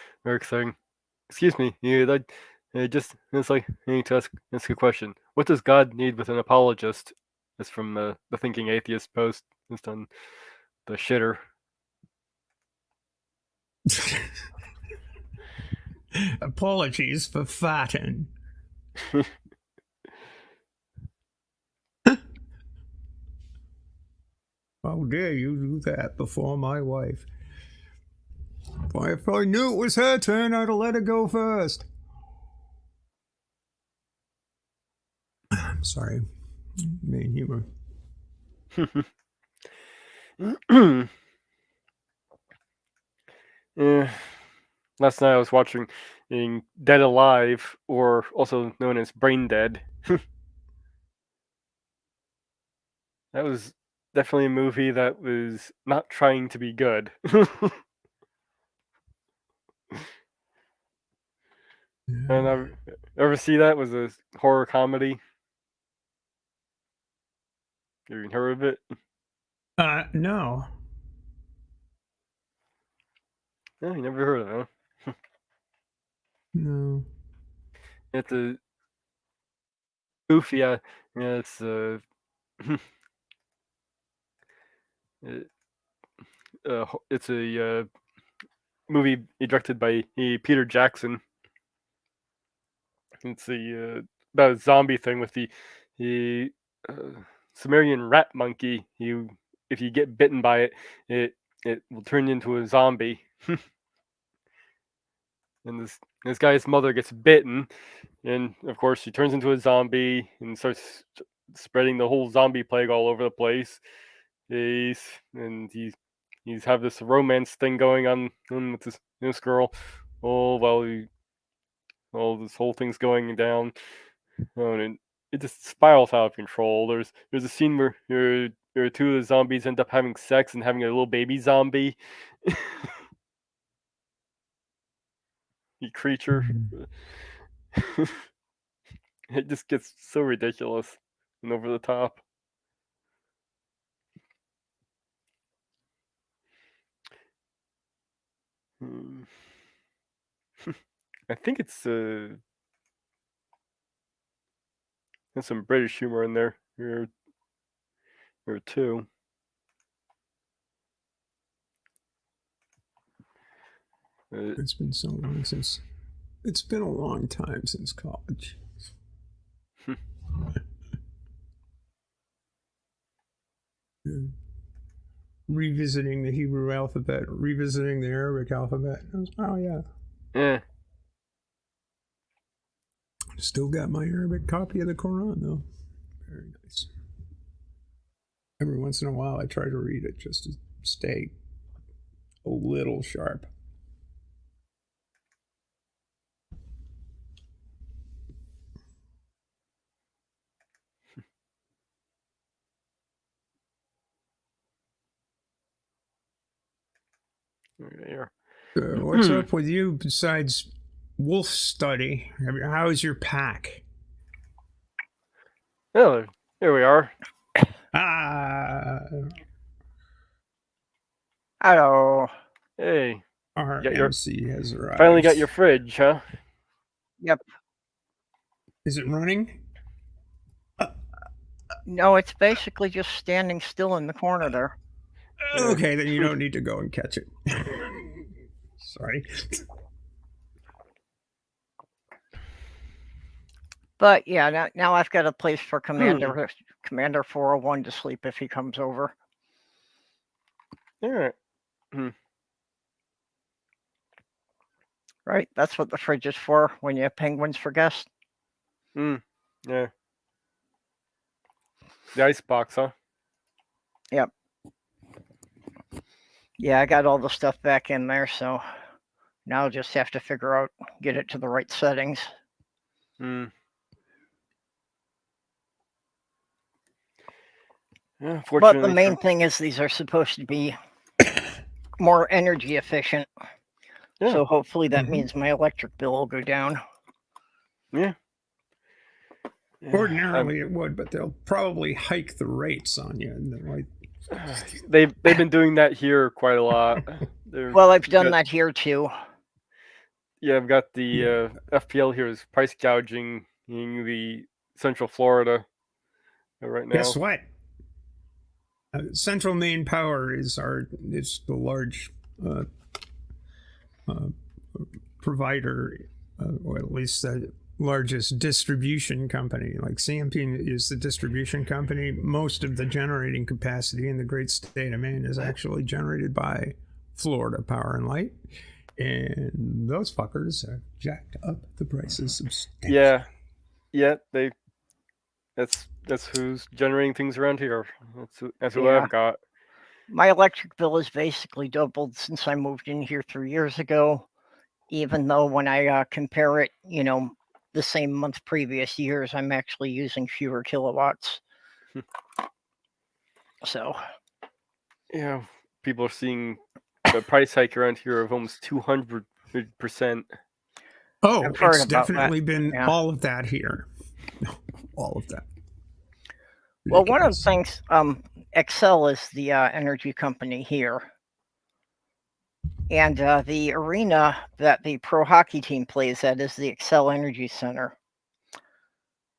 S1: thing. Excuse me, it's like I need to ask a question. What does God need with an apologist? It's from the Thinking Atheist post. It's on the shitter.
S2: Apologies for farting. How dare you do that before my wife? Why, if I knew it was her turn, I'd have let her go first. I'm sorry. Main humor.
S1: Yeah. Last night I was watching Dead Alive, or also known as Brain Dead. That was definitely a movie that was not trying to be good. And I ever see that was a horror comedy. You heard of it?
S2: No.
S1: No, you never heard of it. Huh?
S2: No.
S1: It's a goofy. Yeah, it's a movie directed by Peter Jackson. It's about a zombie thing with the Sumerian rat monkey. If you get bitten by it, it it will turn into a zombie. And this guy's mother gets bitten, and of course she turns into a zombie and starts spreading the whole zombie plague all over the place. He's and he's have this romance thing going on with this girl. Oh, while this whole thing's going down, and it just spirals out of control. There's a scene where two of the zombies end up having sex and having a little baby zombie creature. It just gets so ridiculous and over the top. Hmm. I think it's There's some British humor in there. Here too.
S2: It's been so long since. It's been a long time since college. Revisiting the Hebrew alphabet, revisiting the Arabic alphabet. Oh yeah.
S1: Yeah.
S2: Still got my Arabic copy of the Quran though. Very nice. Every once in a while I try to read it just to stay a little sharp.
S1: There.
S2: What's up with you besides wolf study? How's your pack?
S1: Oh, here we are.
S3: Hello.
S1: Hey.
S2: RMC has arrived.
S1: Finally got your fridge, huh?
S3: Yep.
S2: Is it running?
S3: No, it's basically just standing still in the corner there.
S2: Okay, then you don't need to go and catch it. Sorry.
S3: But yeah, now I've got a place for Commander 401 to sleep if he comes over.
S1: All right.
S3: Right? That's what the fridge is for when you have penguins for guests.
S1: Yeah. The ice box, huh?
S3: Yep. Yeah, I got all the stuff back in there, so now I'll just have to get it to the right settings.
S1: Yeah,
S3: but the main thing is these are supposed to be more energy efficient. Yeah. So hopefully that means my electric bill will go down.
S1: Yeah.
S2: Ordinarily it would, but they'll probably hike the rates on you.
S1: They've been doing that here quite a lot.
S3: Well, I've done that here too.
S1: Yeah, I've got the FPL here is price gouging in the Central Florida right now.
S2: Guess what? Central Maine Power is the large provider, or at least the largest distribution company. Like CMP is the distribution company. Most of the generating capacity in the great state of Maine is actually generated by Florida Power and Light, and those fuckers have jacked up the prices substantially.
S1: Yeah, that's who's generating things around here. That's what I've got.
S3: My electric bill has basically doubled since I moved in here 3 years ago, even though when I compare it, the same month previous years, I'm actually using fewer kilowatts. So.
S1: Yeah, people are seeing the price hike around here of almost 200%.
S2: Oh, it's definitely been all of that here. All of that. Ridiculous.
S3: Well, one of the things, Excel is the energy company here. And the arena that the pro hockey team plays at is the Excel Energy Center.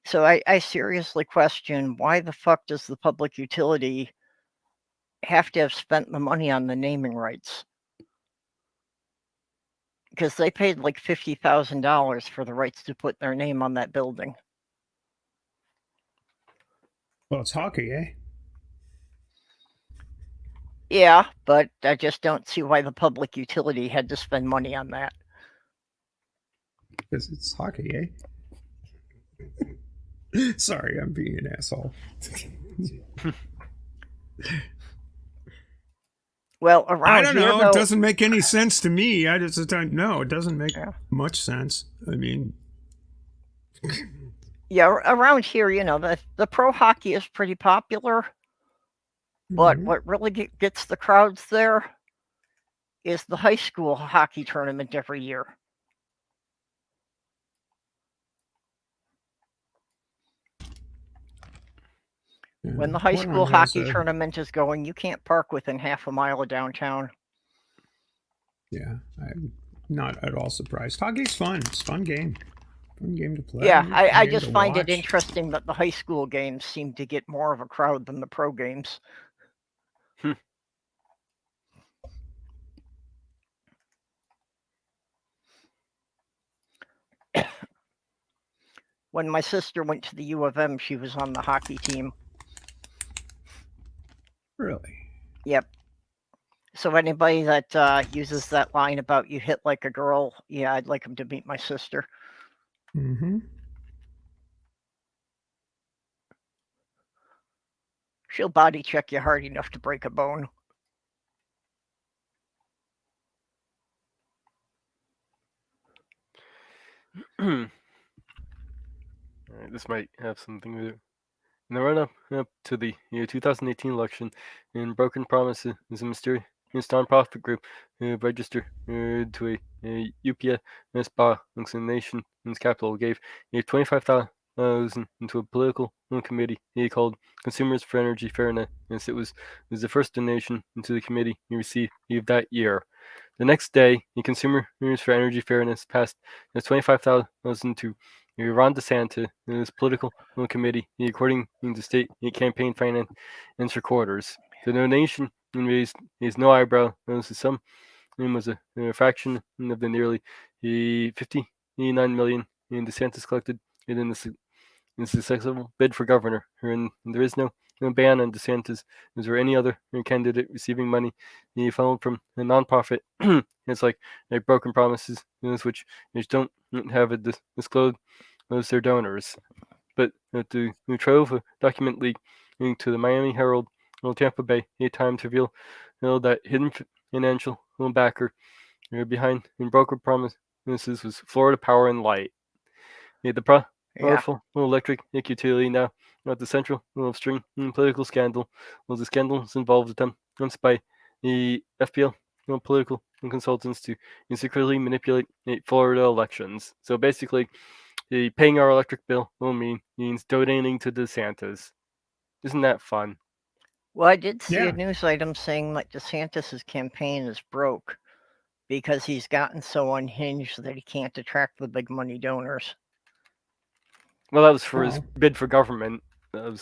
S3: So I seriously question, why the fuck does the public utility have to have spent the money on the naming rights? Because they paid like $50,000 for the rights to put their name on that building.
S2: Well, it's hockey, eh?
S3: Yeah, but I just don't see why the public utility had to spend money on that.
S2: Because it's hockey, eh? Sorry, I'm being an asshole.
S3: Well, around
S2: I don't know.
S3: Here, though,
S2: it doesn't make any sense to me. I just don't know. It doesn't make much sense. I mean,
S3: yeah, around here, the pro hockey is pretty popular. But what really gets the crowds there is the high school hockey tournament every year. When the high school hockey tournament is going, you can't park within half a mile of downtown.
S2: Yeah, I'm not at all surprised. Hockey's fun. It's a fun game. Fun game to play.
S3: Yeah,
S2: fun
S3: I
S2: game
S3: just
S2: to
S3: find it
S2: watch.
S3: interesting that the high school games seem to get more of a crowd than the pro games. When my sister went to the U of M, she was on the hockey team.
S2: Really?
S3: Yep. So anybody that uses that line about you hit like a girl, yeah, I'd like them to meet my sister.
S2: Mm-hmm.
S3: She'll body check you hard enough to break a bone.
S1: Alright, this might have something to do. In the run-up to the 2018 election, Broken Promise is a mysterious non-profit group registered to a UPS box in the nation's capital, gave 25,000 into a political committee called Consumers for Energy Fairness. It was the first donation into the committee he received that year. The next day, the Consumers for Energy Fairness passed 25,000 to Ron DeSantis' political committee, according to state campaign finance recorders. The donation raised no eyebrow. The sum was a fraction of the nearly 59 million DeSantis collected in the successful bid for governor. And there is no ban on DeSantis. Is there any other candidate receiving money funneled from a nonprofit? It's like Broken Promises, which don't have a disclosed their donors. But the Trove document leak to the Miami Herald, Tampa Bay Times reveal that hidden financial backer behind Broken Promises was Florida Power and Light. The powerful electric utility now at the central string political scandal. The scandals involved attempts by the FPL political consultants to secretly manipulate Florida elections. So basically, paying our electric bill means donating to DeSantis. Isn't that fun?
S3: Well, I did see
S2: Yeah.
S3: a news item saying that DeSantis' campaign is broke because he's gotten so unhinged that he can't attract the big money donors.
S1: Well, that was for his bid for government. But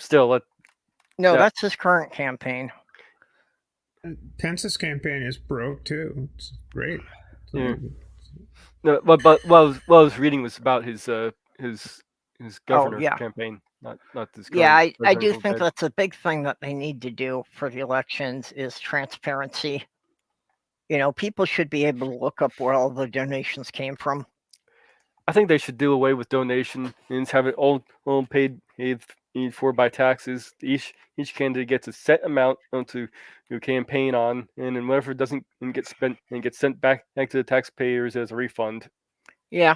S1: still,
S3: no, that's his current campaign.
S2: Pence's campaign is broke too. It's great.
S1: Yeah. No, but what I was reading was about his governor campaign, not this.
S3: Yeah, I do think that's a big thing that they need to do for the elections is transparency. People should be able to look up where all the donations came from.
S1: I think they should do away with donations and have it all paid for by taxes. Each candidate gets a set amount to campaign on, and then whatever doesn't get spent and gets sent back to the taxpayers as a refund.
S3: Yeah.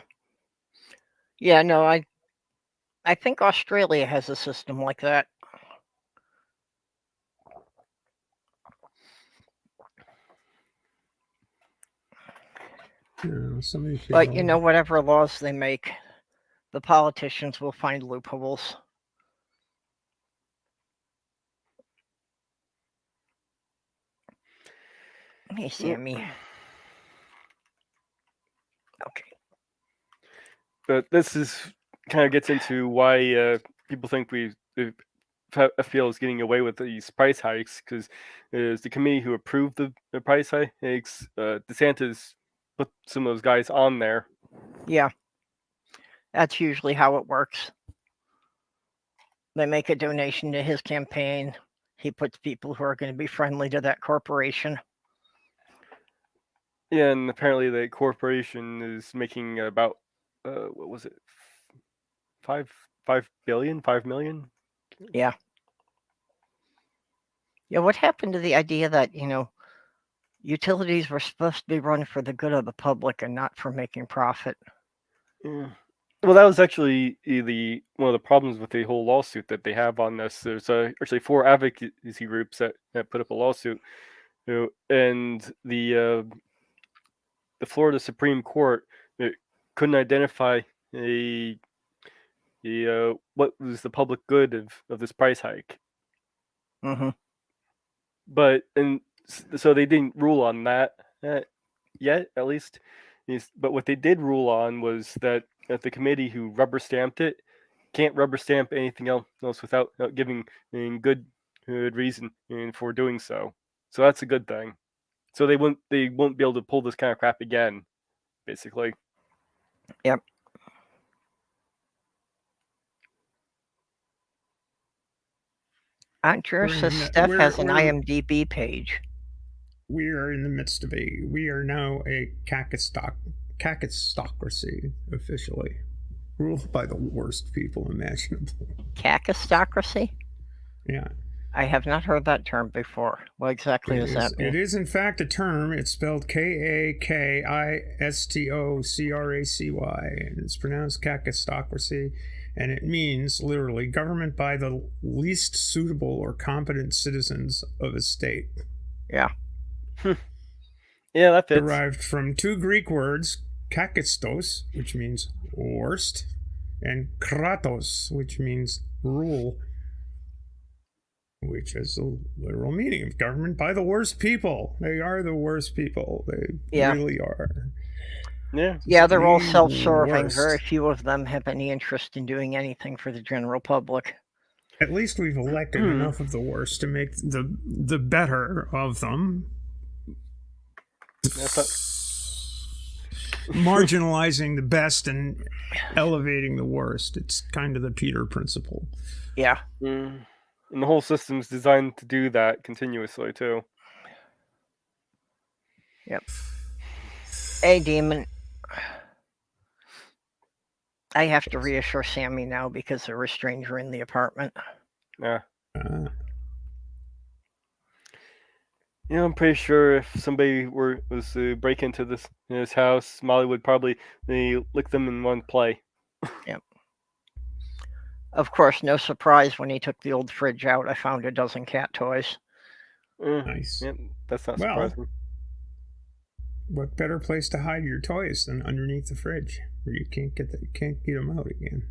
S3: Yeah, no, I think Australia has a system like that. But whatever laws they make, the politicians will find loopholes. Let me see me. Okay.
S1: But this kind of gets into why people think FPL is getting away with these price hikes, because it's the committee who approved the price hikes. DeSantis put some of those guys on there.
S3: Yeah. That's usually how it works. They make a donation to his campaign. He puts people who are going to be friendly to that corporation.
S1: Yeah, and apparently the corporation is making about, what was it? 5 million?
S3: Yeah. Yeah, what happened to the idea that, utilities were supposed to be run for the good of the public and not for making profit?
S1: Yeah. Well, that was actually one of the problems with the whole lawsuit that they have on this. There's actually 4 advocacy groups that put up a lawsuit, and the Florida Supreme Court couldn't identify what was the public good of this price hike.
S3: Mm-hmm.
S1: But so they didn't rule on that yet, at least. But what they did rule on was that the committee who rubber stamped it can't rubber stamp anything else without giving good reason for doing so. So that's a good thing. So they won't be able to pull this kind of crap again, basically.
S3: Yep. Aunt Drew says Steph has an IMDb page.
S2: We are in the midst of we are now a cacistocracy officially, ruled by the worst people imaginable.
S3: Cacistocracy?
S2: Yeah.
S3: I have not heard that term before. What exactly does that mean?
S2: It is, in fact, a term. It's spelled Kakistocracy, and it's pronounced cacistocracy, and it means, literally, government by the least suitable or competent citizens of a state.
S3: Yeah.
S1: Yeah, that fits.
S2: Derived from two Greek words, kakistos, which means worst, and kratos, which means rule, which is the literal meaning of government by the worst people. They are the worst people. They really are.
S3: Yeah, they're all self-serving. Very few of them have any interest in doing anything for the general public.
S2: At least we've elected enough of the worst to make the better of them. Marginalizing the best and elevating the worst. It's kind of the Peter principle.
S3: Yeah.
S1: And the whole system's designed to do that continuously, too.
S3: Yep. Hey, Demon. I have to reassure Sammy now because there was a stranger in the apartment.
S1: Yeah. I'm pretty sure if somebody was to break into this house, Molly would probably lick them in one play.
S3: Yep. Of course, no surprise when he took the old fridge out, I found a dozen cat toys.
S2: Nice.
S1: Yeah, that's not surprising.
S2: What better place to hide your toys than underneath the fridge, where you can't get them out again?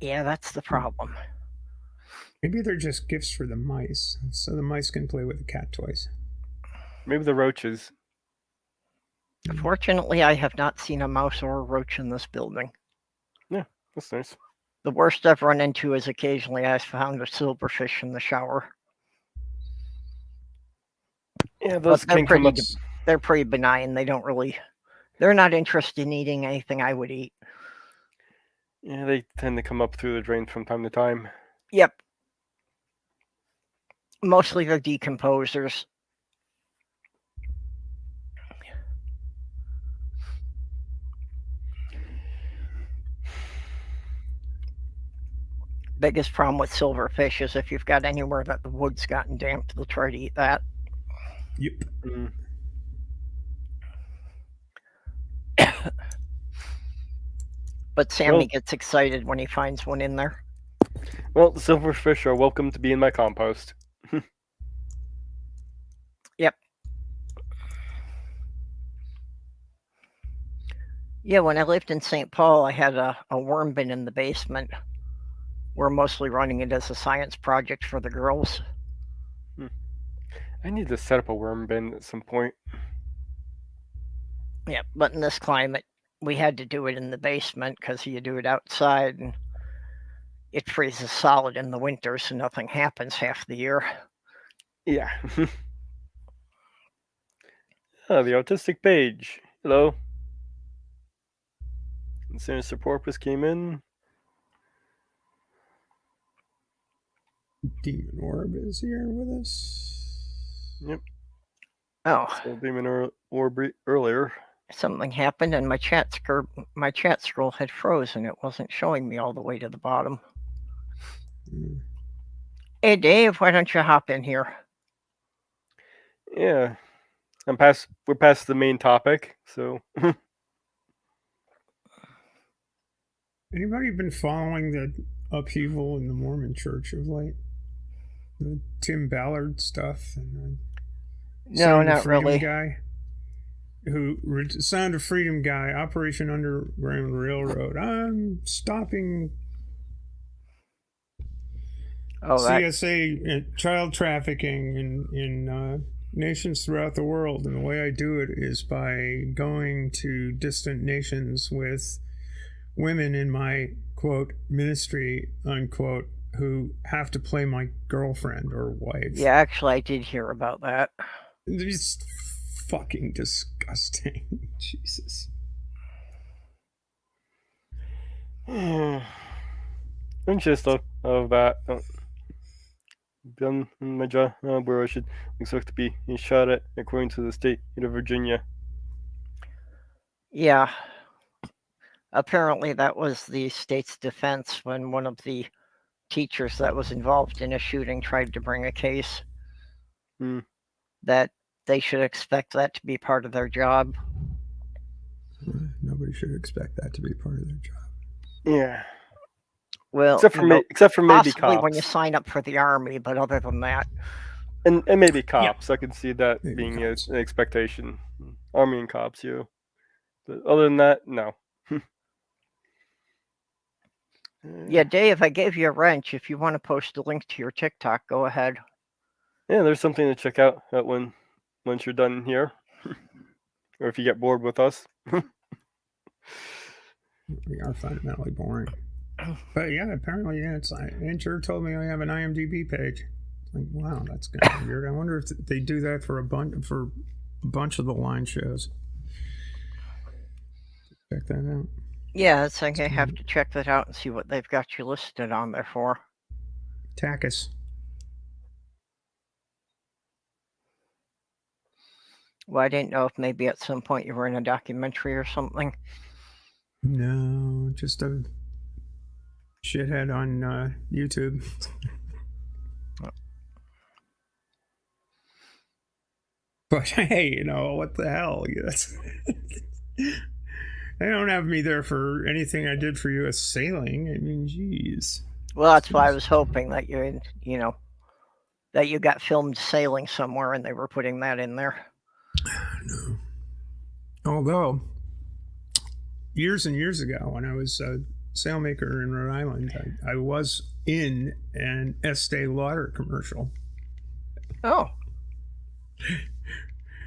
S3: Yeah, that's the problem.
S2: Maybe they're just gifts for the mice, so the mice can play with the cat toys.
S1: Maybe the roaches.
S3: Fortunately, I have not seen a mouse or a roach in this building.
S1: Yeah, that's nice.
S3: The worst I've run into is occasionally I found a silverfish in the shower.
S1: Yeah, those can come up.
S3: They're pretty benign. They're not interested in eating anything I would eat.
S1: Yeah, they tend to come up through the drain from time to time.
S3: Yep. Mostly they're decomposers. Biggest problem with silverfish is if you've got anywhere that the wood's gotten damp, they'll try to eat that.
S2: Yep.
S3: But Sammy gets excited when he finds one in there.
S1: Well, the silverfish are welcome to be in my compost.
S3: Yep. Yeah, when I lived in St. Paul, I had a worm bin in the basement. We're mostly running it as a science project for the girls.
S1: I need to set up a worm bin at some point.
S3: Yeah, but in this climate, we had to do it in the basement because you do it outside and it freezes solid in the winter, so nothing happens half the year.
S1: Yeah. The autistic page. Hello. And Sinister Porpoise came in.
S2: Demon Orb is here with us.
S1: Yep.
S3: Oh.
S1: So Demon Orb earlier.
S3: Something happened and my chat scroll had frozen. It wasn't showing me all the way to the bottom. Hey Dave, why don't you hop in here?
S1: Yeah. We're past the main topic, so
S2: Anybody been following the upheaval in the Mormon Church of late? The Tim Ballard stuff and
S3: no, not really.
S2: Guy Sound of Freedom guy, Operation Underground Railroad. I'm stopping CSA child trafficking in nations throughout the world, and the way I do it is by going to distant nations with women in my, quote, ministry, unquote, who have to play my girlfriend or wife.
S3: Yeah, actually, I did hear about that.
S2: It's fucking disgusting. Jesus.
S1: And just of that, done in my job where I should expect to be shot at according to the state of Virginia.
S3: Yeah. Apparently, that was the state's defense when one of the teachers that was involved in a shooting tried to bring a case. That they should expect that to be part of their job.
S2: Nobody should expect that to be part of their job.
S1: Yeah.
S3: Well,
S1: except for maybe cops.
S3: when you sign up for the army, but other than that,
S1: and maybe cops.
S2: Yeah.
S1: I can see that
S2: Maybe
S1: being
S2: cops.
S1: an expectation. Army and cops, but other than that, no.
S3: Yeah, Dave, I gave you a wrench. If you want to post a link to your TikTok, go ahead.
S1: Yeah, there's something to check out once you're done here, or if you get bored with us.
S2: We are fundamentally boring. But yeah, apparently, yeah, it's like Andrew told me I have an IMDb page. Like, wow, that's kind of weird. I wonder if they do that for a bunch of the line shows. Check that out.
S3: Yeah, it's like I have to check that out and see what they've got you listed on there for.
S2: Takis.
S3: Well, I didn't know if maybe at some point you were in a documentary or something.
S2: No, just a shithead on YouTube. But hey, what the hell? They don't have me there for anything I did for U.S. sailing. I mean, jeez.
S3: Well, that's why I was hoping that that you got filmed sailing somewhere and they were putting that in there.
S2: No. Although, years and years ago, when I was a sailmaker in Rhode Island, I was in an Estee Lauder commercial.
S3: Oh.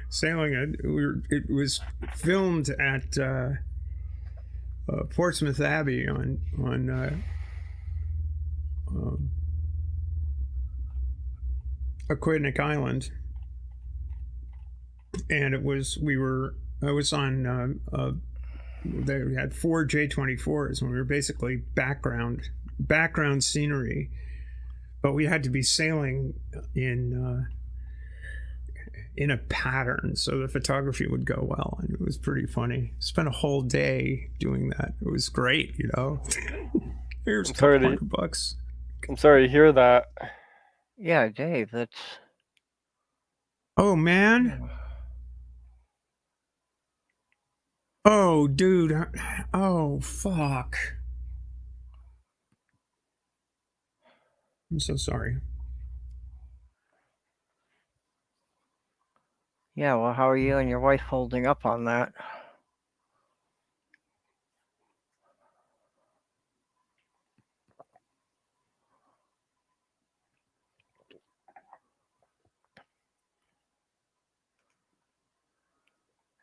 S2: Sailing it was filmed at Portsmouth Abbey on Aquidneck Island, and I was on they had 4 J24s, and we were basically background scenery, but we had to be sailing in a pattern so the photography would go well, and it was pretty funny. Spent a whole day doing that. It was great, Here's $200.
S1: I'm sorry to hear that.
S3: Yeah, Dave, that's...
S2: Oh, man. Oh, dude. Oh, fuck. I'm so sorry.
S3: Yeah, well, how are you and your wife holding up on that?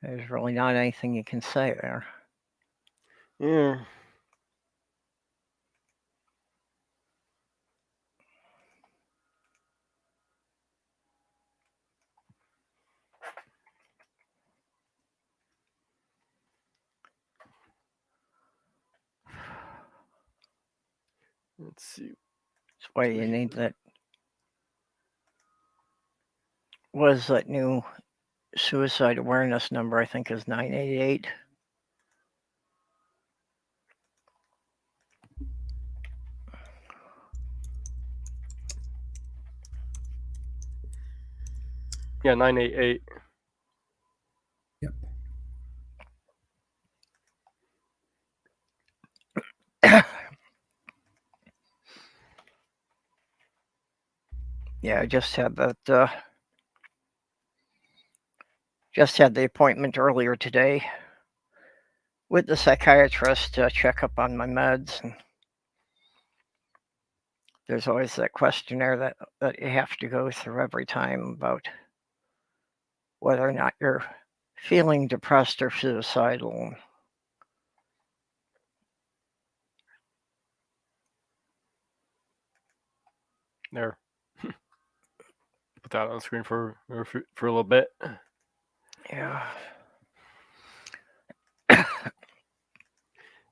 S3: There's really not anything you can say there.
S1: Yeah. Let's see.
S3: That's why you need that. What is that new suicide awareness number? I think is 988.
S1: Yeah, 988.
S2: Yep.
S3: Yeah, I just had that. Just had the appointment earlier today with the psychiatrist to check up on my meds. And there's always that questionnaire that you have to go through every time about whether or not you're feeling depressed or suicidal.
S1: There. Put that on the screen for a little bit.
S3: Yeah.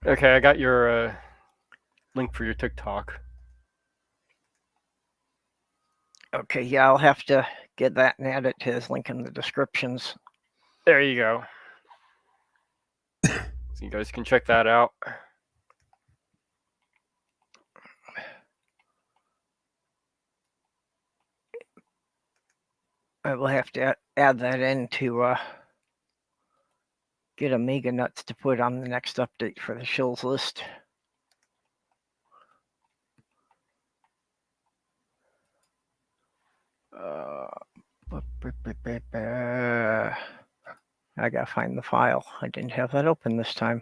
S1: Okay, I got your link for your TikTok.
S3: Okay, yeah, I'll have to get that and add it to his link in the descriptions.
S1: There you go. So you guys can check that out.
S3: I will have to add that in to get Omega Nuts to put on the next update for the shills list. I gotta find the file. I didn't have that open this time.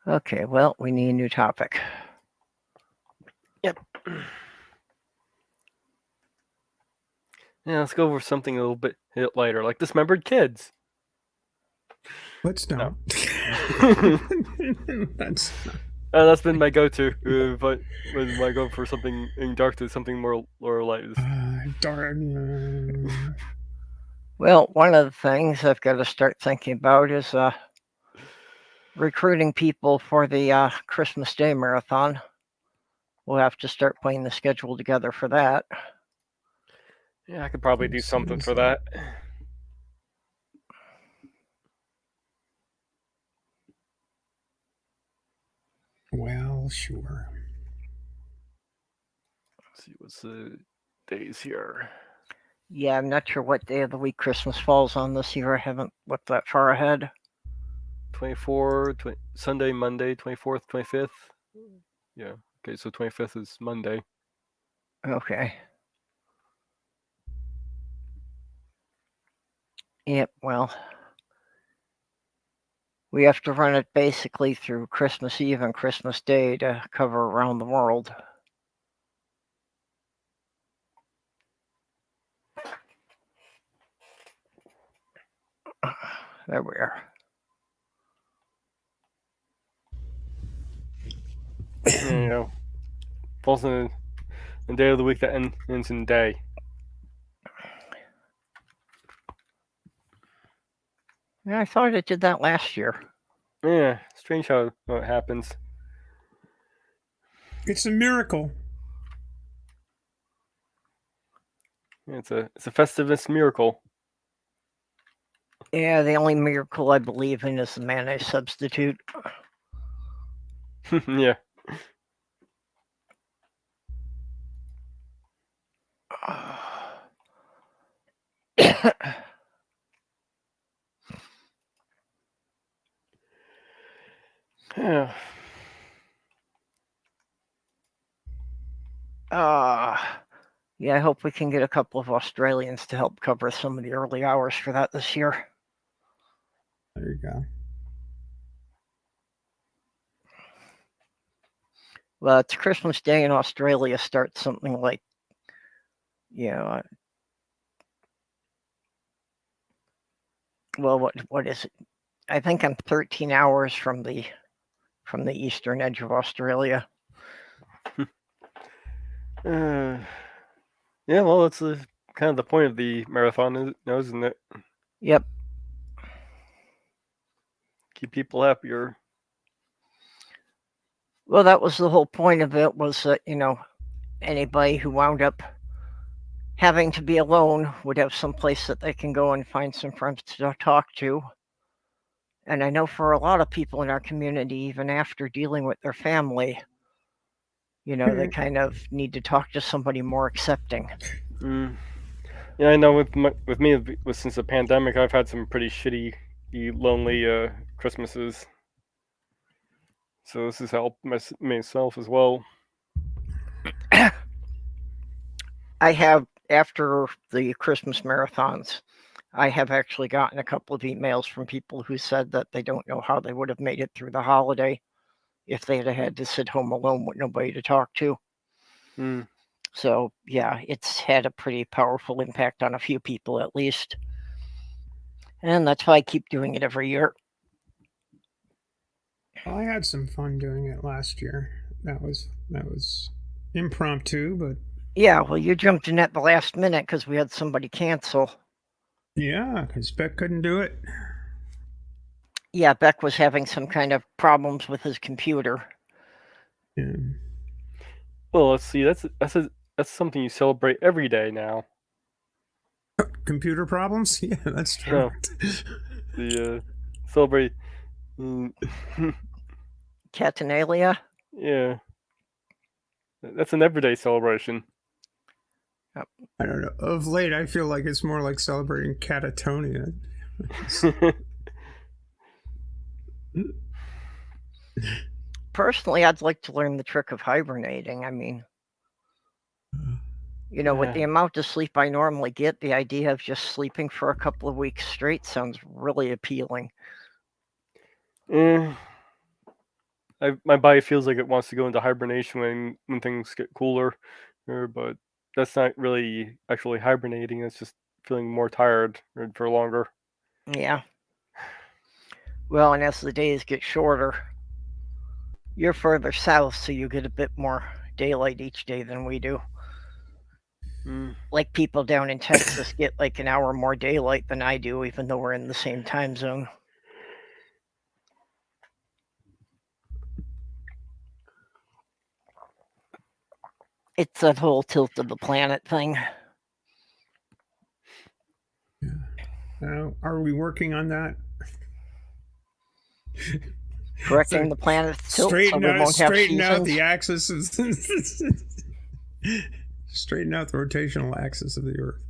S3: Okay, well, we need a new topic.
S1: Yep. Yeah, let's go over something a little bit lighter, like dismembered kids.
S2: Let's don't.
S1: That's been my go-to. But when I go for something dark to something more light.
S2: Darn.
S3: Well, one of the things I've got to start thinking about is recruiting people for the Christmas Day Marathon. We'll have to start putting the schedule together for that.
S1: Yeah, I could probably do something for that.
S2: Well, sure.
S1: Let's see what's the days here.
S3: Yeah, I'm not sure what day of the week Christmas falls on this year. I haven't looked that far ahead.
S1: 24, Sunday, Monday, 24th, 25th. Yeah. Okay, so 25th is Monday.
S3: Okay. Yep, well, we have to run it basically through Christmas Eve and Christmas Day to cover around the world. There we are.
S1: You know, falls in the day of the week that ends in day.
S3: Yeah, I thought it did that last year.
S1: Yeah, strange how it happens.
S2: It's a miracle.
S1: It's a Festivus miracle.
S3: Yeah, the only miracle I believe in is the mayonnaise substitute.
S1: Yeah. Yeah.
S3: Yeah, I hope we can get a couple of Australians to help cover some of the early hours for that this year.
S2: There you go.
S3: Well, it's Christmas Day in Australia starts something like, well, what is it? I think I'm 13 hours from the eastern edge of Australia.
S1: Yeah, well, that's kind of the point of the marathon, isn't it?
S3: Yep.
S1: Keep people happier.
S3: Well, that was the whole point of it, was that, anybody who wound up having to be alone would have some place that they can go and find some friends to talk to. And I know for a lot of people in our community, even after dealing with their family, they kind of need to talk to somebody more accepting.
S1: Yeah, I know with me, since the pandemic, I've had some pretty shitty, lonely Christmases. So this has helped myself as well.
S3: I have, after the Christmas marathons, I have actually gotten a couple of emails from people who said that they don't know how they would have made it through the holiday if they had to sit home alone with nobody to talk to.
S1: Mm.
S3: So, yeah, it's had a pretty powerful impact on a few people at least. And that's why I keep doing it every year.
S2: Well, I had some fun doing it last year. That was impromptu, but
S3: yeah, well, you jumped in at the last minute because we had somebody cancel.
S2: Yeah, because Beck couldn't do it.
S3: Yeah, Beck was having some kind of problems with his computer.
S2: Yeah.
S1: Well, let's see. That's something you celebrate every day now.
S2: Computer problems? Yeah, that's true.
S1: The celebrate.
S3: Catanalia?
S1: Yeah. That's an everyday celebration.
S2: I don't know. Of late, I feel like it's more like celebrating catatonia.
S3: Personally, I'd like to learn the trick of hibernating. I mean, with the amount of sleep I normally get, the idea of just sleeping for a couple of weeks straight sounds really appealing.
S1: My body feels like it wants to go into hibernation when things get cooler, but that's not really actually hibernating. It's just feeling more tired for longer.
S3: Yeah. Well, and as the days get shorter, you're further south, so you get a bit more daylight each day than we do. Like people down in Texas get like an hour more daylight than I do, even though we're in the same time zone. It's that whole tilt of the planet thing.
S2: Yeah. Are we working on that?
S3: Correcting the planet's tilt so we won't have
S2: straighten out
S3: seasons?
S2: the axis of straighten out the rotational axis of the Earth.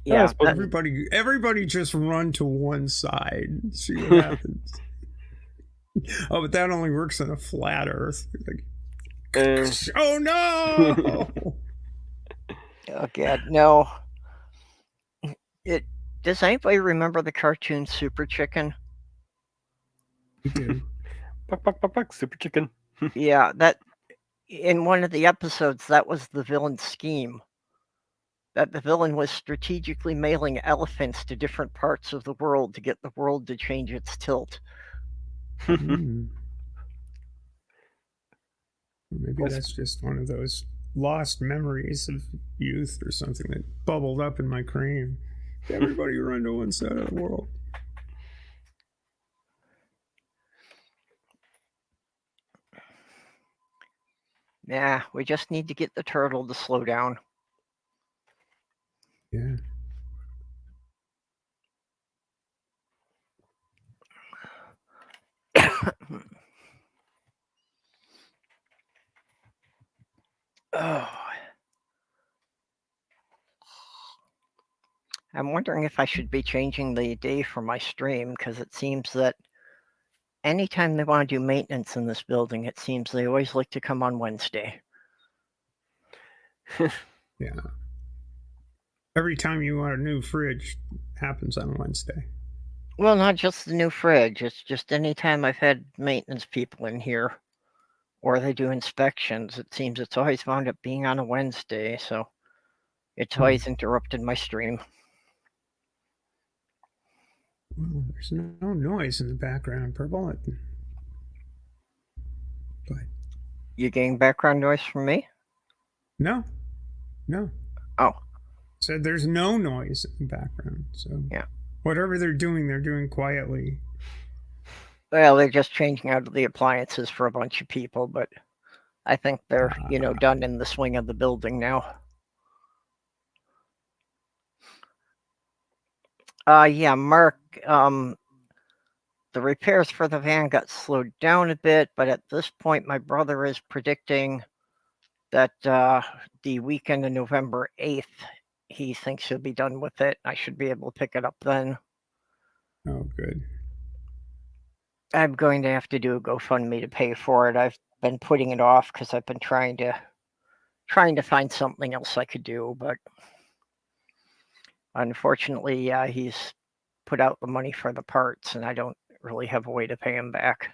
S3: Yeah,
S2: everybody just run to one side and see what happens. Oh, but that only works on a flat Earth. Oh no!
S3: Oh God, no. Does anybody remember the cartoon Super Chicken?
S2: We do.
S1: Buck, buck, buck, buck, Super Chicken.
S3: Yeah, that in one of the episodes, that was the villain's scheme. That the villain was strategically mailing elephants to different parts of the world to get the world to change its tilt.
S2: Maybe that's just one of those lost memories of youth or something that bubbled up in my cranium. Everybody run to one side of the world.
S3: Nah, we just need to get the turtle to slow down.
S2: Yeah.
S3: Oh. I'm wondering if I should be changing the day for my stream, because it seems that anytime they want to do maintenance in this building, it seems they always like to come on Wednesday.
S2: Yeah. Every time you want a new fridge, happens on Wednesday.
S3: Well, not just the new fridge. It's just anytime I've had maintenance people in here or they do inspections, it seems it's always wound up being on a Wednesday, so it's always interrupted my stream.
S2: Well, there's no noise in the background, Purple. But
S3: You getting background noise from me?
S2: No.
S3: Oh.
S2: Said there's no noise in the background. So
S3: yeah,
S2: whatever they're doing quietly.
S3: Well, they're just changing out the appliances for a bunch of people, but I think they're, done in the swing of the building now. Yeah, Mark, the repairs for the van got slowed down a bit, but at this point, my brother is predicting that the weekend of November 8th, he thinks he'll be done with it. I should be able to pick it up then.
S2: Oh, good.
S3: I'm going to have to do a GoFundMe to pay for it. I've been putting it off because I've been trying to trying to find something else I could do, but unfortunately, he's put out the money for the parts, and I don't really have a way to pay him back.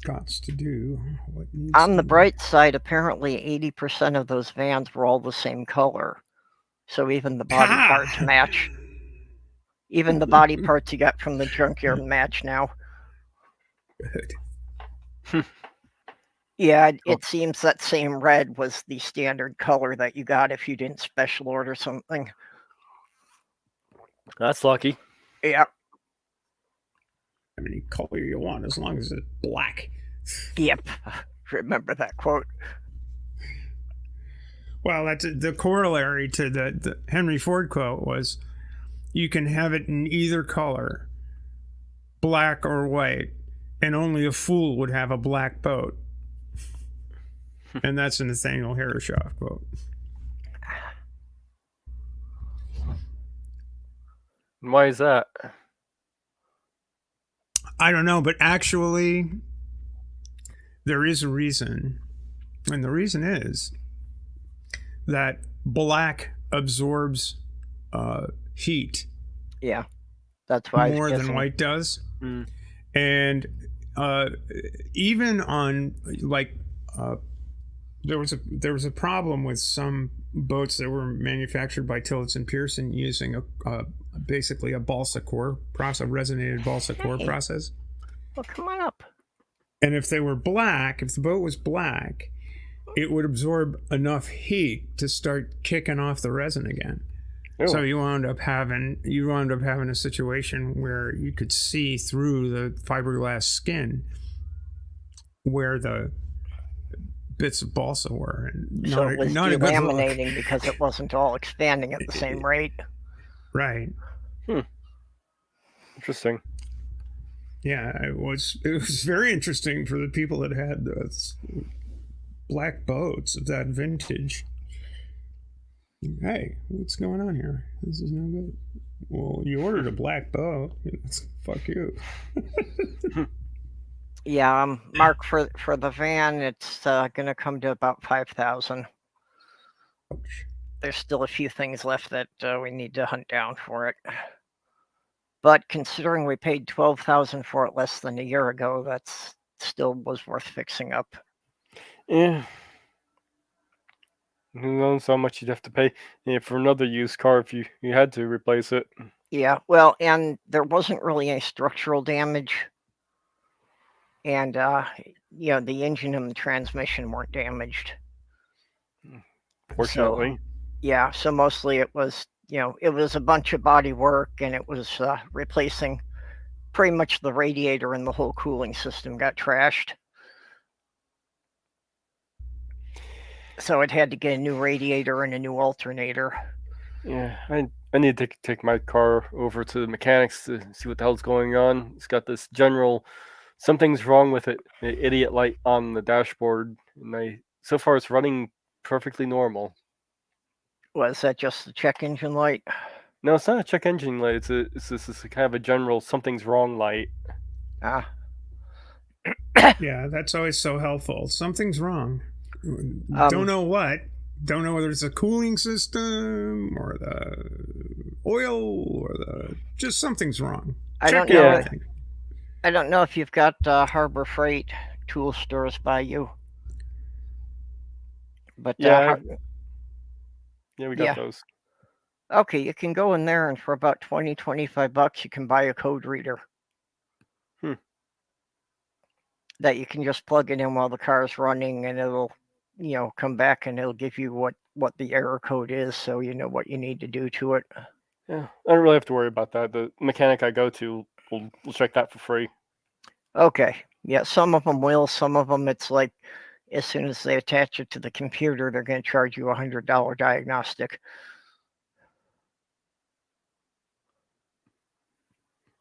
S2: Gots to do what needs
S3: On the
S2: to be.
S3: bright side, apparently 80% of those vans were all the same color. So even the body parts match. Even the body parts you got from the junkyard match now.
S2: Good.
S3: Yeah, it seems that same red was the standard color that you got if you didn't special order something.
S1: That's lucky.
S3: Yeah.
S2: Any color you want as long as it's black.
S3: Yep. Remember that quote.
S2: Well, that's the corollary to the Henry Ford quote was, you can have it in either color, black or white, and only a fool would have a black boat. And that's a Nathaniel Herreshoff quote.
S1: Why is that?
S2: I don't know, but actually, there is a reason. And the reason is that black absorbs heat.
S3: Yeah. That's why
S2: more than white does.
S1: Mm.
S2: And even on like there was a problem with some boats that were manufactured by Tillotson and Pearson using basically a balsa core process, a resonated balsa core process.
S3: Well, come on up.
S2: And if they were black, if the boat was black, it would absorb enough heat to start kicking off the resin again. Oh. So you wound up having a situation where you could see through the fiberglass skin where the bits of balsa were. And
S3: so it was delaminating because it wasn't all expanding at the same rate.
S2: Right.
S1: Interesting.
S2: Yeah, it was very interesting for the people that had those black boats of that vintage. Hey, what's going on here? This is no good. Well, you ordered a black boat. Fuck you.
S3: Yeah, Mark, for the van, it's going to come to about $5,000. There's still a few things left that we need to hunt down for it. But considering we paid $12,000 for it less than a year ago, that's still was worth fixing up.
S1: Yeah. Who knows how much you'd have to pay for another used car if you had to replace it.
S3: Yeah, well, and there wasn't really any structural damage. And, the engine and the transmission weren't damaged.
S1: Fortunately.
S3: So, so mostly it was, it was a bunch of body work, and it was replacing pretty much the radiator, and the whole cooling system got trashed. So it had to get a new radiator and a new alternator.
S1: Yeah, I need to take my car over to the mechanics to see what the hell's going on. It's got this general, something's wrong with it, the idiot light on the dashboard, and so far it's running perfectly normal.
S3: Was that just the check engine light?
S1: No, it's not a check engine light. It's this kind of a general something's wrong light.
S2: Yeah, that's always so helpful. Something's wrong. Don't know what. Don't know whether it's a cooling system or the oil or just something's wrong.
S3: I don't know if you've got Harbor Freight tool stores by you. But
S1: yeah, we got those.
S3: Okay, you can go in there, and for about $20-$25 you can buy a code reader. That you can just plug it in while the car is running, and it'll come back and it'll give you what the error code is, so you know what you need to do to it.
S1: Yeah, I don't really have to worry about that. The mechanic I go to will check that for free.
S3: Okay. Yeah, some of them will. Some of them, it's like as soon as they attach it to the computer, they're going to charge you $100 diagnostic.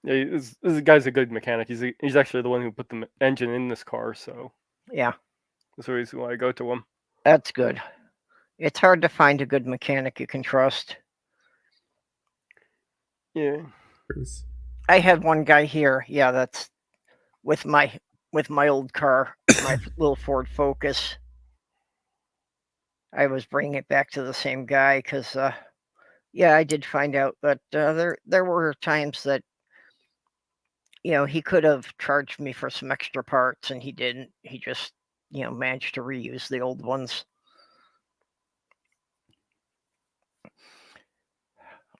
S1: Yeah, this guy's a good mechanic. He's actually the one who put the engine in this car, so
S3: yeah,
S1: that's the reason why I go to him.
S3: That's good. It's hard to find a good mechanic you can trust.
S1: Yeah.
S3: I had one guy here. Yeah, with my old car, my little Ford Focus. I was bringing it back to the same guy because, yeah, I did find out that there were times that, you know, he could have charged me for some extra parts, and he didn't. He just, you know, managed to reuse the old ones.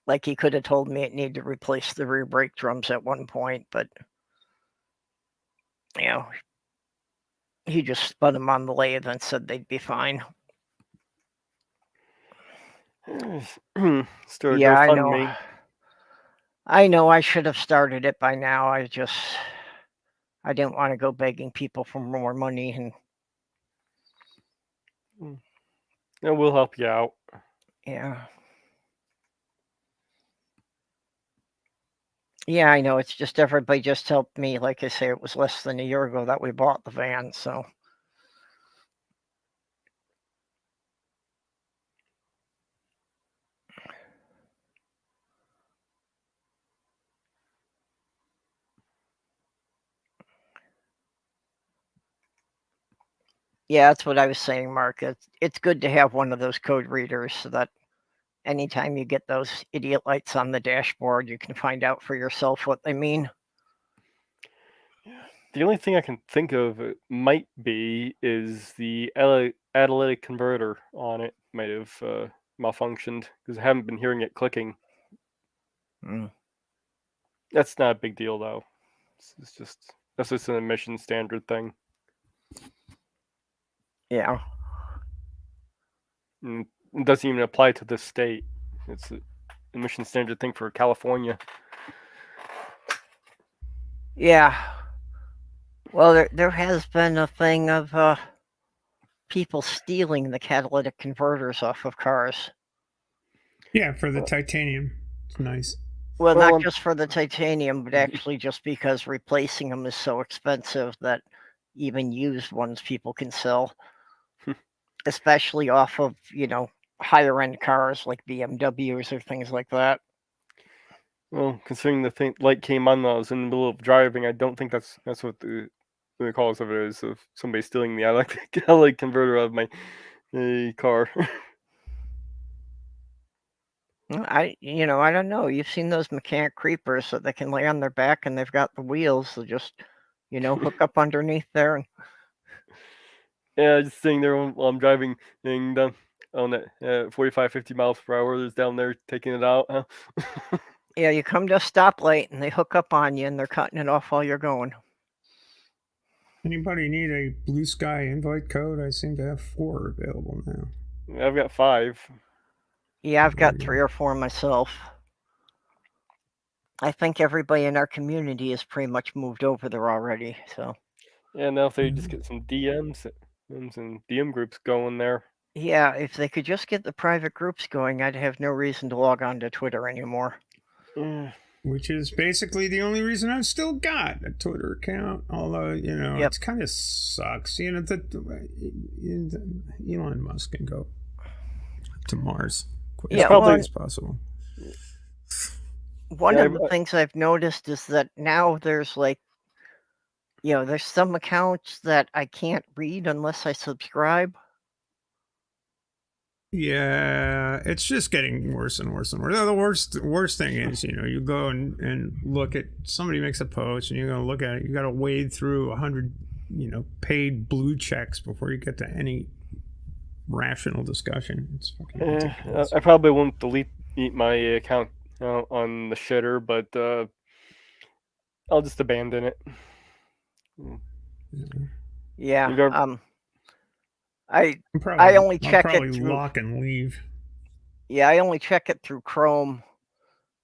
S3: Like, he could have told me it needed to replace the rear brake drums at one point, but, you know, he just spun them on the lathe and said they'd be fine.
S1: Start
S3: Yeah, I
S1: GoFundMe.
S3: know. I know I should have started it by now. I didn't want to go begging people for more money, and
S1: And we'll help you out.
S3: yeah. Yeah, I know. It's just everybody just helped me. Like I say, it was less than a year ago that we bought the van, so. Yeah, that's what I was saying, Mark. It's good to have one of those code readers so that anytime you get those idiot lights on the dashboard, you can find out for yourself what they mean.
S1: The only thing I can think of it might be is the catalytic converter on it might have malfunctioned because I haven't been hearing it clicking. That's not a big deal though. That's just an emission standard thing.
S3: Yeah.
S1: And it doesn't even apply to this state. It's an emission standard thing for California.
S3: Yeah. Well, there has been a thing of people stealing the catalytic converters off of cars.
S2: Yeah, for the titanium. It's nice.
S3: Well, not just for the titanium, but actually just because replacing them is so expensive that even used ones people can sell, especially off of, you know, higher end cars like BMWs or things like that.
S1: Well, considering the light came on while I was in the middle of driving, I don't think that's what the cause of it is, of somebody stealing the catalytic converter out of my car.
S3: I don't know. You've seen those mechanic creepers that they can lay on their back and they've got the wheels, so just, you know, hook up underneath there. And
S1: yeah, just sitting there while I'm driving down on that 45, 50 miles per hour. There's down there taking it out. Huh?
S3: Yeah, you come to a stoplight and they hook up on you and they're cutting it off while you're going.
S2: Anybody need a Blue Sky invite code? I seem to have 4 available now.
S1: I've got 5.
S3: Yeah, I've got 3 or 4 myself. I think everybody in our community has pretty much moved over there already. So.
S1: Yeah, now if they just get some DMs and DM groups going there.
S3: Yeah, if they could just get the private groups going, I'd have no reason to log on to Twitter anymore.
S2: Which is basically the only reason I've still got a Twitter account. Although, you know, It kind of sucks. You know, Elon Musk can go to Mars as quickly as possible.
S3: One of the things I've noticed is that now there's like, you know, there's some accounts that I can't read unless I subscribe.
S2: Yeah, it's just getting worse and worse and worse. The worst thing is, you know, you go and look at, somebody makes a post and you're going to look at it. You got to wade through 100, you know, paid blue checks before you get to any rational discussion. It's fucking ridiculous.
S1: I probably won't delete my account on the shitter, but I'll just abandon it.
S3: Yeah. I only check it through
S2: lock and leave.
S3: Yeah, I only check it through Chrome,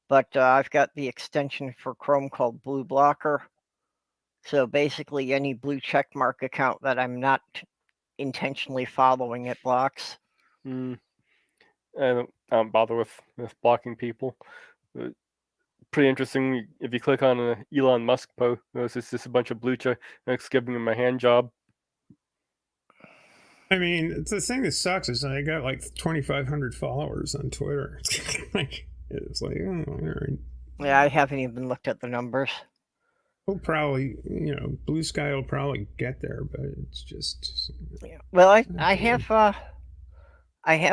S3: but I've got the extension for Chrome called Blue Blocker. So basically, any blue checkmark account that I'm not intentionally following, it blocks.
S1: I don't bother with blocking people. Pretty interesting. If you click on an Elon Musk post, it's just a bunch of blue checks giving him a hand job.
S2: I mean, the thing that sucks is I got like 2,500 followers on Twitter. It's like, oh, all right.
S3: Yeah, I haven't even looked at the numbers.
S2: We'll probably, Blue Sky will probably get there, but it's just.
S3: Yeah. Well, I have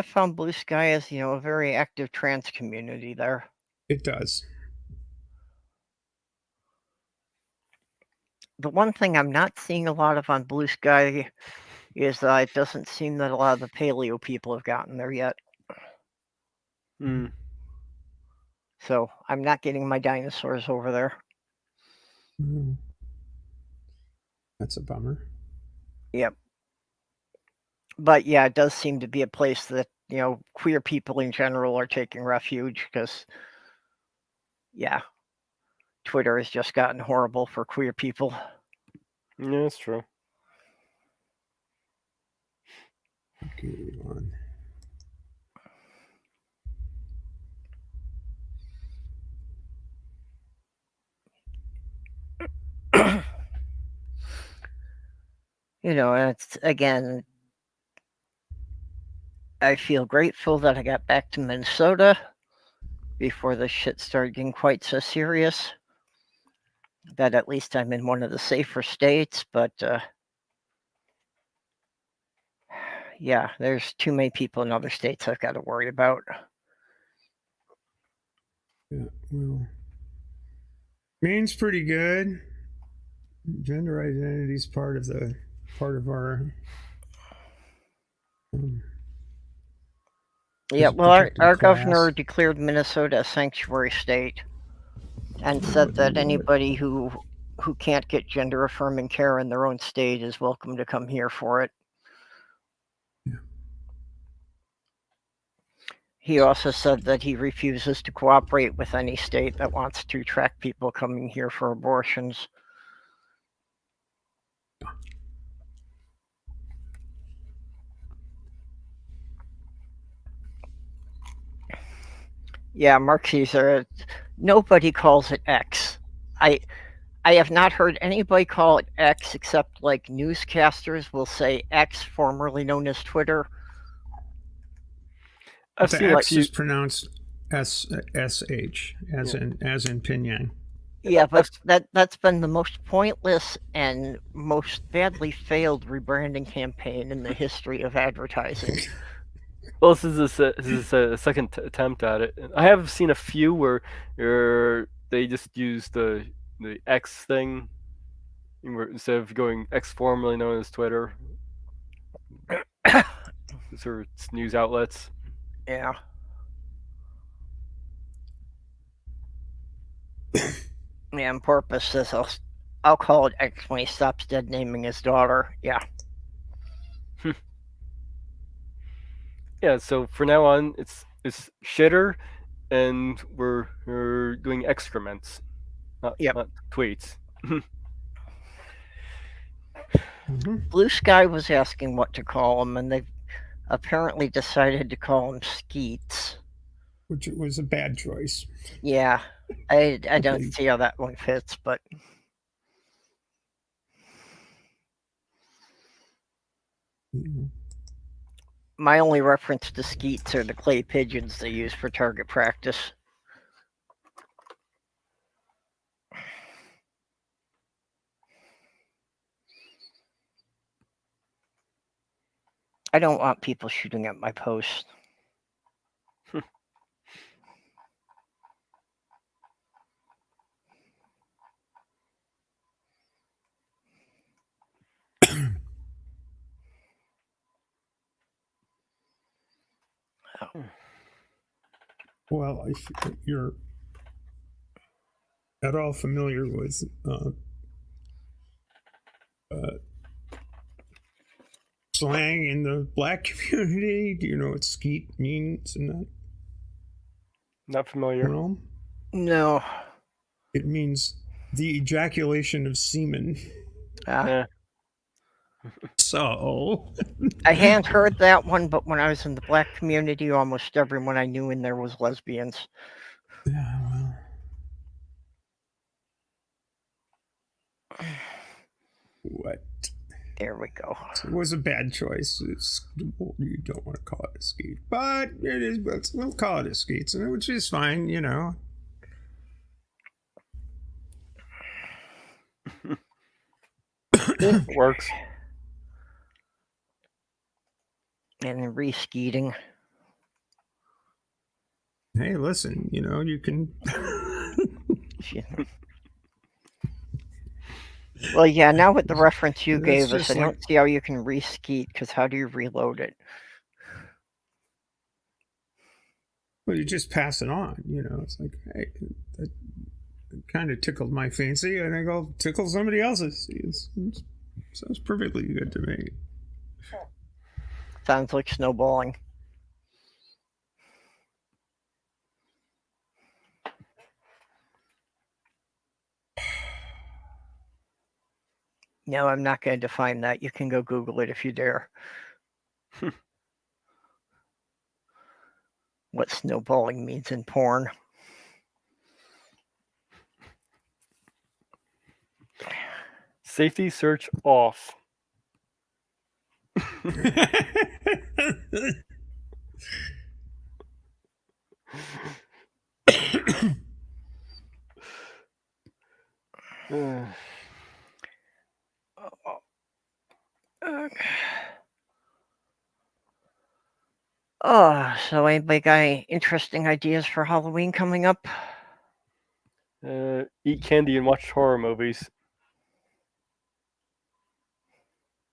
S3: found Blue Sky as a very active trans community there.
S2: It does.
S3: The one thing I'm not seeing a lot of on Blue Sky is it doesn't seem that a lot of the paleo people have gotten there yet. So I'm not getting my dinosaurs over there.
S2: That's a bummer.
S3: Yep. But yeah, it does seem to be a place that, queer people in general are taking refuge because, yeah, Twitter has just gotten horrible for queer people.
S1: Yeah, that's true.
S2: Okay, on.
S3: And it's, again, I feel grateful that I got back to Minnesota before this shit started getting quite so serious. That at least I'm in one of the safer states, but yeah, there's too many people in other states I've got to worry about.
S2: Yeah, well, Maine's pretty good. Gender identity is part of our.
S3: Yeah, well, our governor declared Minnesota a sanctuary state and said that anybody who can't get gender affirming care in their own state is welcome to come here for it.
S2: Yeah.
S3: He also said that he refuses to cooperate with any state that wants to track people coming here for abortions. Yeah, Mark Caesar, nobody calls it X. I have not heard anybody call it X except like newscasters will say X, formerly known as Twitter.
S2: I've seen X is pronounced SH as in Pyongyang.
S3: Yeah, but that's been the most pointless and most badly failed rebranding campaign in the history of advertising.
S1: Well, this is a second attempt at it. I have seen a few where they just use the X thing instead of going X, formerly known as Twitter. These are news outlets.
S3: Yeah. Yeah, and Porpoise says I'll call it X when he stops dead naming his daughter. Yeah.
S1: Yeah, so for now on, it's shitter, and we're doing excrements, not tweets.
S3: Blue Sky was asking what to call them, and they've apparently decided to call them Skeets.
S2: Which was a bad choice.
S3: Yeah, I don't see how that one fits, but... My only reference to Skeets are the clay pigeons they use for target practice. I don't want people shooting at my post.
S2: Well, if you're at all familiar with slang in the black community, do you know what skeet means in that?
S1: Not familiar.
S3: No.
S2: It means the ejaculation of semen.
S1: Yeah.
S2: So
S3: I hadn't heard that one, but when I was in the black community, almost everyone I knew in there was lesbians.
S2: Yeah, well. What?
S3: There we go.
S2: So it was a bad choice. You don't want to call it a skeet, but it is. We'll call it a skeet, which is fine,
S1: Yeah, it works.
S3: And then re-skeeting.
S2: Hey, listen, you can.
S3: Well, yeah, now with the reference you
S2: That's
S3: gave us,
S2: just
S3: I don't
S2: like-
S3: see how you can re-skeet, because how do you reload it?
S2: Well, you just pass it on. It's like, hey, that kind of tickled my fancy. I think I'll tickle somebody else's. It sounds perfectly good to me.
S3: Sounds like snowballing. No, I'm not going to define that. You can go Google it if you dare. What snowballing means in porn.
S1: Safety search off.
S3: So anybody got any interesting ideas for Halloween coming up?
S1: Eat candy and watch horror movies.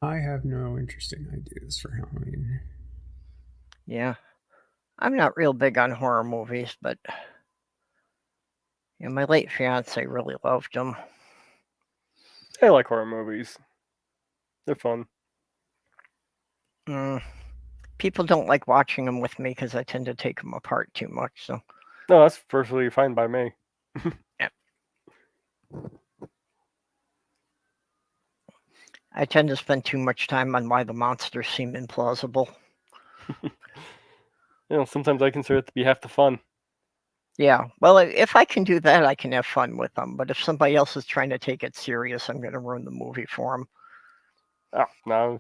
S2: I have no interesting ideas for Halloween.
S3: Yeah. I'm not real big on horror movies, but my late fiance really loved them.
S1: I like horror movies. They're fun.
S3: People don't like watching them with me because I tend to take them apart too much. So
S1: No, that's perfectly fine by me.
S3: yeah. I tend to spend too much time on why the monsters seem implausible.
S1: Sometimes I consider it to be half the fun.
S3: Yeah, well, if I can do that, I can have fun with them. But if somebody else is trying to take it serious, I'm going to ruin the movie for them.
S1: Oh, no.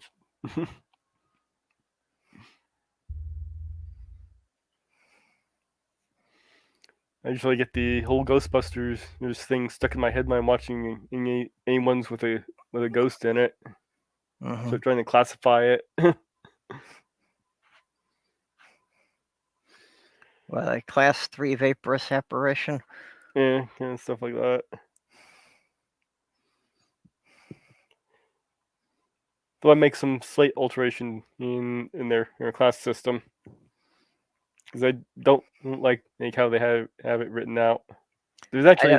S1: I usually get the whole Ghostbusters thing stuck in my head when I'm watching any ones with a ghost in it. So trying to classify it.
S3: Well, a class 3 vaporous apparition.
S1: Yeah, kind of stuff like that. Though I make some slight alteration in their class system, because I don't like how they have it written out. There's actually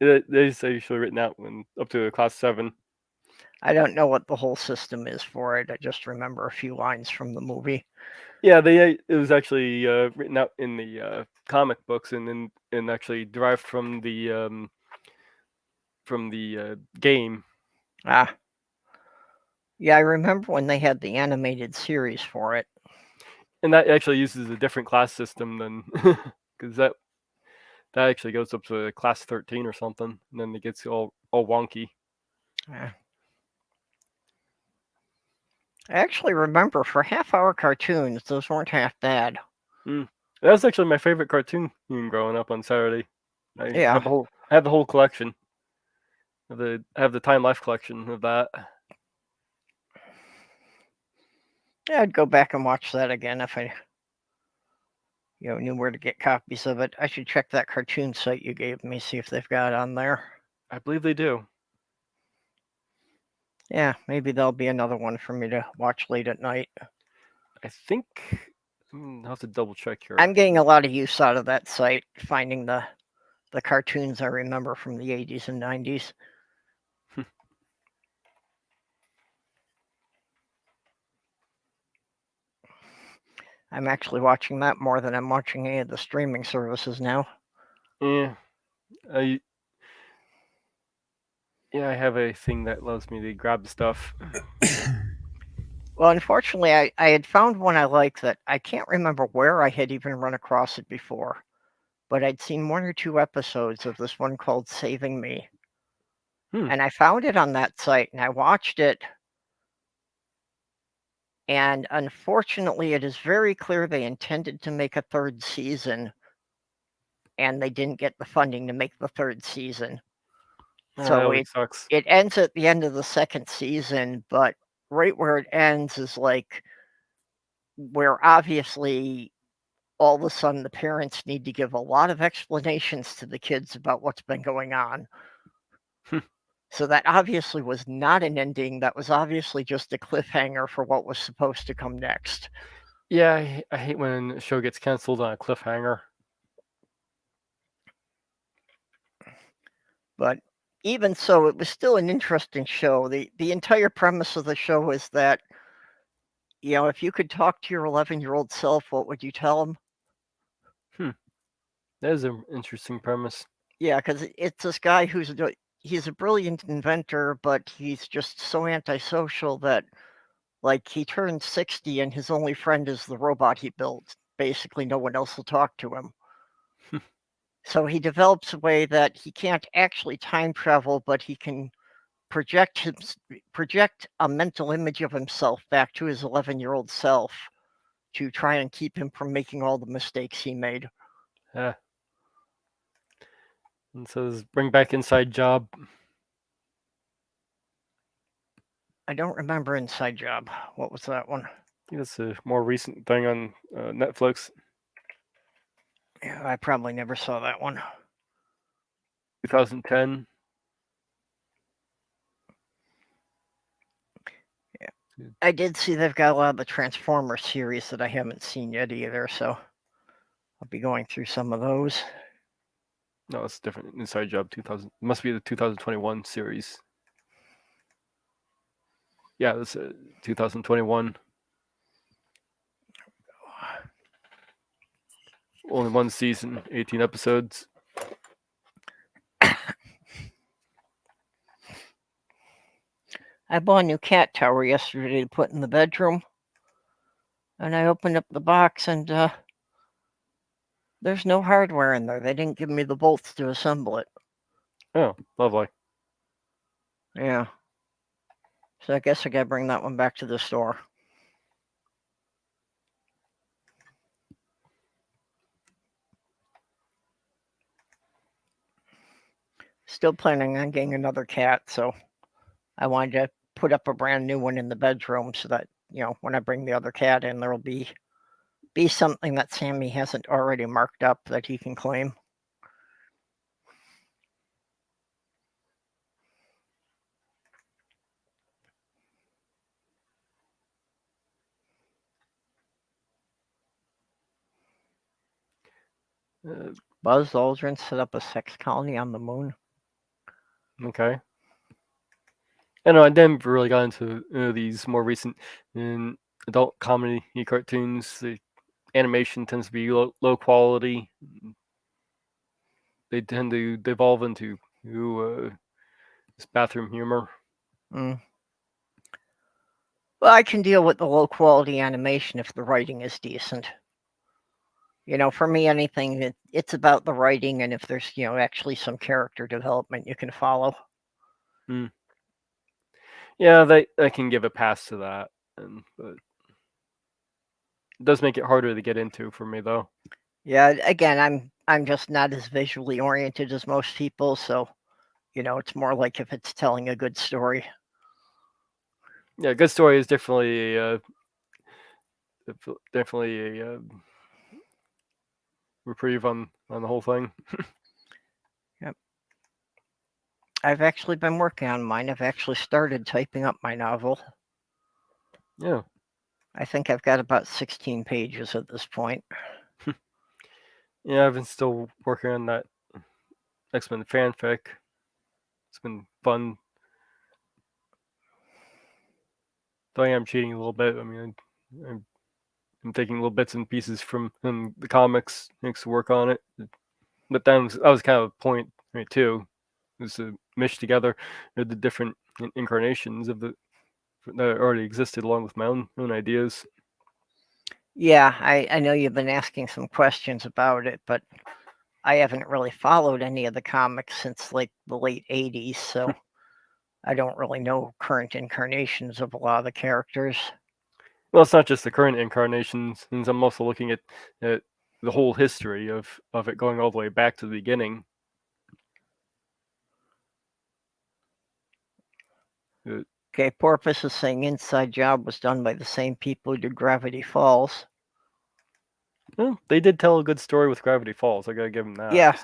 S1: it is usually written out when up to class 7.
S3: I don't know what the whole system is for it. I just remember a few lines from the movie.
S1: Yeah, it was actually written out in the comic books and actually derived from the game.
S3: Ah. Yeah, I remember when they had the animated series for it.
S1: And that actually uses a different class system than because that actually goes up to class 13 or something, and then it gets all wonky.
S3: I actually remember for half-hour cartoons, those weren't half bad.
S1: That was actually my favorite cartoon growing up on Saturday. I have the whole collection. I have the Time Life collection of that.
S3: Yeah, I'd go back and watch that again if I knew where to get copies of it. I should check that cartoon site you gave me, see if they've got it on there.
S1: I believe they do.
S3: Yeah, maybe there'll be another one for me to watch late at night.
S1: I think I'll have to double check here.
S3: I'm getting a lot of use out of that site, finding the cartoons I remember from the 80s and 90s. I'm actually watching that more than I'm watching any of the streaming services now.
S1: Yeah. I have a thing that allows me to grab stuff.
S3: Well, unfortunately, I had found one I like that I can't remember where I had even run across it before, but I'd seen 1 or 2 episodes of this one called Saving Me. And I found it on that site, and I watched it. And unfortunately, it is very clear they intended to make a 3rd season, and they didn't get the funding to make the 3rd season.
S1: that
S3: So
S1: always sucks.
S3: it ends at the end of the second season, but right where it ends is like where obviously all of a sudden the parents need to give a lot of explanations to the kids about what's been going on. So that obviously was not an ending. That was obviously just a cliffhanger for what was supposed to come next.
S1: Yeah, I hate when a show gets canceled on a cliffhanger.
S3: But even so, it was still an interesting show. The entire premise of the show is that, if you could talk to your 11-year-old self, what would you tell him?
S1: That is an interesting premise.
S3: Yeah, because it's this guy he's a brilliant inventor, but he's just so antisocial that, like, he turns 60 and his only friend is the robot he built. Basically, no one else will talk to him. So he develops a way that he can't actually time travel, but he can project a mental image of himself back to his 11-year-old self to try and keep him from making all the mistakes he made.
S1: Yeah. And says bring back Inside Job.
S3: I don't remember Inside Job. What was that one?
S1: I think that's a more recent thing on Netflix.
S3: Yeah, I probably never saw that one.
S1: 2010.
S3: Yeah. I did see they've got a lot of the Transformers series that I haven't seen yet either, so I'll be going through some of those.
S1: No, it's different. Inside Job 2000. It must be the 2021 series. Yeah, that's 2021. Only one season, 18 episodes.
S3: I bought a new cat tower yesterday to put in the bedroom. And I opened up the box and there's no hardware in there. They didn't give me the bolts to assemble it.
S1: Oh, lovely.
S3: Yeah. So I guess I gotta bring that one back to the store. Still planning on getting another cat, so I wanted to put up a brand new one in the bedroom so that, when I bring the other cat in, there'll be something that Sammy hasn't already marked up that he can claim. Buzz Aldrin set up a sex colony on the moon.
S1: Okay. I know I never really got into these more recent adult comedy cartoons. The animation tends to be low quality. They tend to devolve into this bathroom humor.
S3: Well, I can deal with the low quality animation if the writing is decent. For me, anything it's about the writing, and if there's actually some character development you can follow.
S1: Yeah, I can give a pass to that, but it does make it harder to get into for me though.
S3: Yeah, again, I'm just not as visually oriented as most people, so it's more like if it's telling a good story.
S1: Yeah, good story is definitely a reprieve on the whole thing.
S3: Yep. I've actually been working on mine. I've actually started typing up my novel.
S1: Yeah.
S3: I think I've got about 16 pages at this point.
S1: Yeah, I've been still working on that X-Men fanfic. It's been fun. Though I am cheating a little bit. I mean, I'm taking little bits and pieces from the comics to work on it. But that was kind of a point, right, too. Was to mesh together the different incarnations of that already existed along with my own ideas.
S3: Yeah, I know you've been asking some questions about it, but I haven't really followed any of the comics since like the late 80s, so I don't really know current incarnations of a lot of the characters.
S1: Well, it's not just the current incarnations, since I'm also looking at the whole history of it going all the way back to the beginning.
S3: Okay, Porpoise is saying Inside Job was done by the same people who did Gravity Falls.
S1: Well, they did tell a good story with Gravity Falls. I gotta give them that.
S3: Yeah.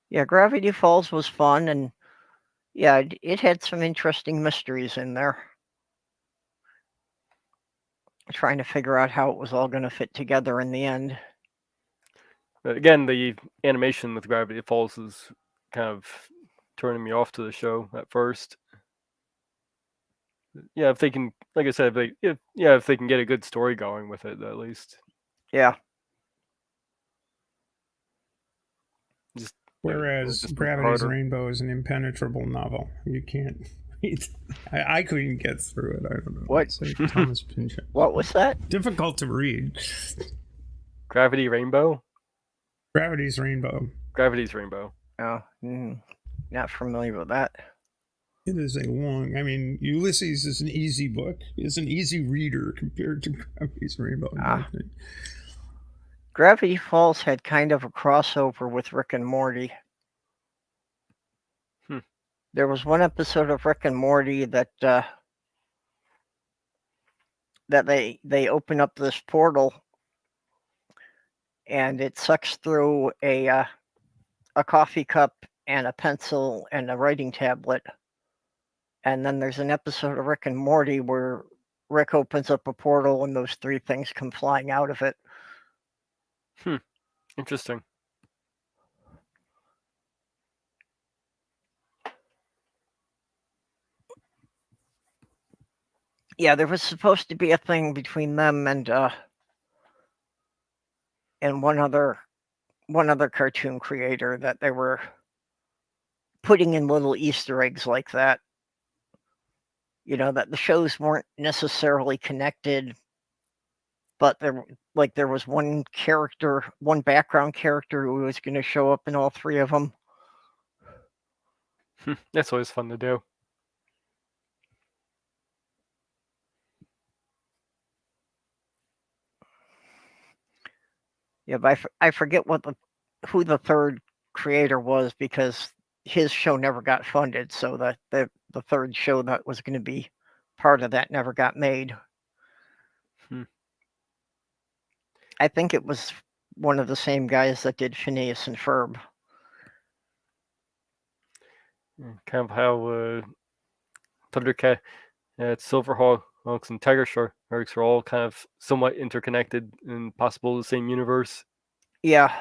S3: Yeah, Gravity Falls was fun, and yeah, it had some interesting mysteries in there. Trying to figure out how it was all going to fit together in the end.
S1: Again, the animation with Gravity Falls is kind of turning me off to the show at first. Yeah, if they can, like I said, if they can get a good story going with it, at least.
S3: Yeah.
S1: Just
S2: Whereas
S1: just
S2: Gravity's
S1: harder.
S2: Rainbow is an impenetrable novel. You can't read. I couldn't get through it. I don't know.
S3: What?
S2: It's like Thomas Pynchon.
S3: What was that?
S2: Difficult to read.
S1: Gravity Rainbow.
S2: Gravity's Rainbow.
S1: Gravity's Rainbow.
S3: Oh, not familiar with that.
S2: It is a long. I mean, Ulysses is an easy book. It's an easy reader compared to Gravity's Rainbow.
S3: Ah. Gravity Falls had kind of a crossover with Rick and Morty. There was one episode of Rick and Morty that they open up this portal, and it sucks through a coffee cup and a pencil and a writing tablet. And then there's an episode of Rick and Morty where Rick opens up a portal and those three things come flying out of it.
S1: Interesting.
S3: Yeah, there was supposed to be a thing between them and one other cartoon creator that they were putting in little Easter eggs like that. You know, that the shows weren't necessarily connected, but there was one background character who was going to show up in all three of them.
S1: That's always fun to do.
S3: Yeah, but I forget who the third creator was, because his show never got funded, so the third show that was going to be part of that never got made. I think it was one of the same guys that did Phineas and Ferb.
S1: Kind of how Thundercat, Silverhawks, and Tiger Sharks are all kind of somewhat interconnected and possible the same universe.
S3: Yeah.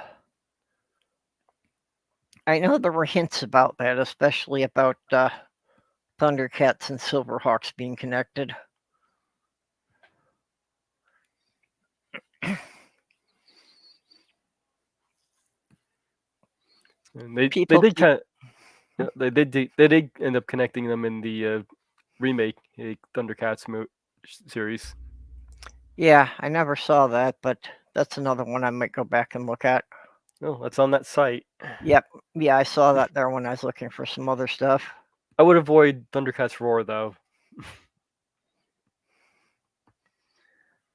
S3: I know there were hints about that, especially about Thundercats and Silverhawks being connected.
S1: And they did kind of they did end up connecting them in the remake Thundercats series.
S3: Yeah, I never saw that, but that's another one I might go back and look at.
S1: Oh, that's on that site.
S3: Yep. Yeah, I saw that there when I was looking for some other stuff.
S1: I would avoid Thundercats Roar, though.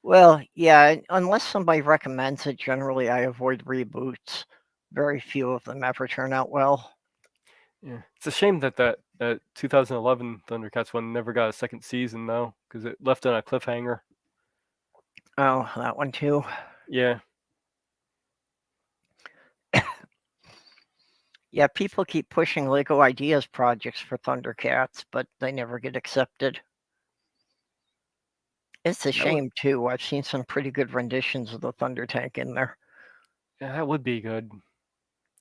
S3: Well, yeah, unless somebody recommends it, generally I avoid reboots. Very few of them ever turn out well.
S1: Yeah, it's a shame that 2011 Thundercats one never got a second season, though, because it left on a cliffhanger.
S3: Oh, that one too.
S1: Yeah.
S3: Yeah, people keep pushing Lego Ideas projects for Thundercats, but they never get accepted. It's a shame, too. I've seen some pretty good renditions of the Thunder Tank in there.
S1: Yeah, that would be good.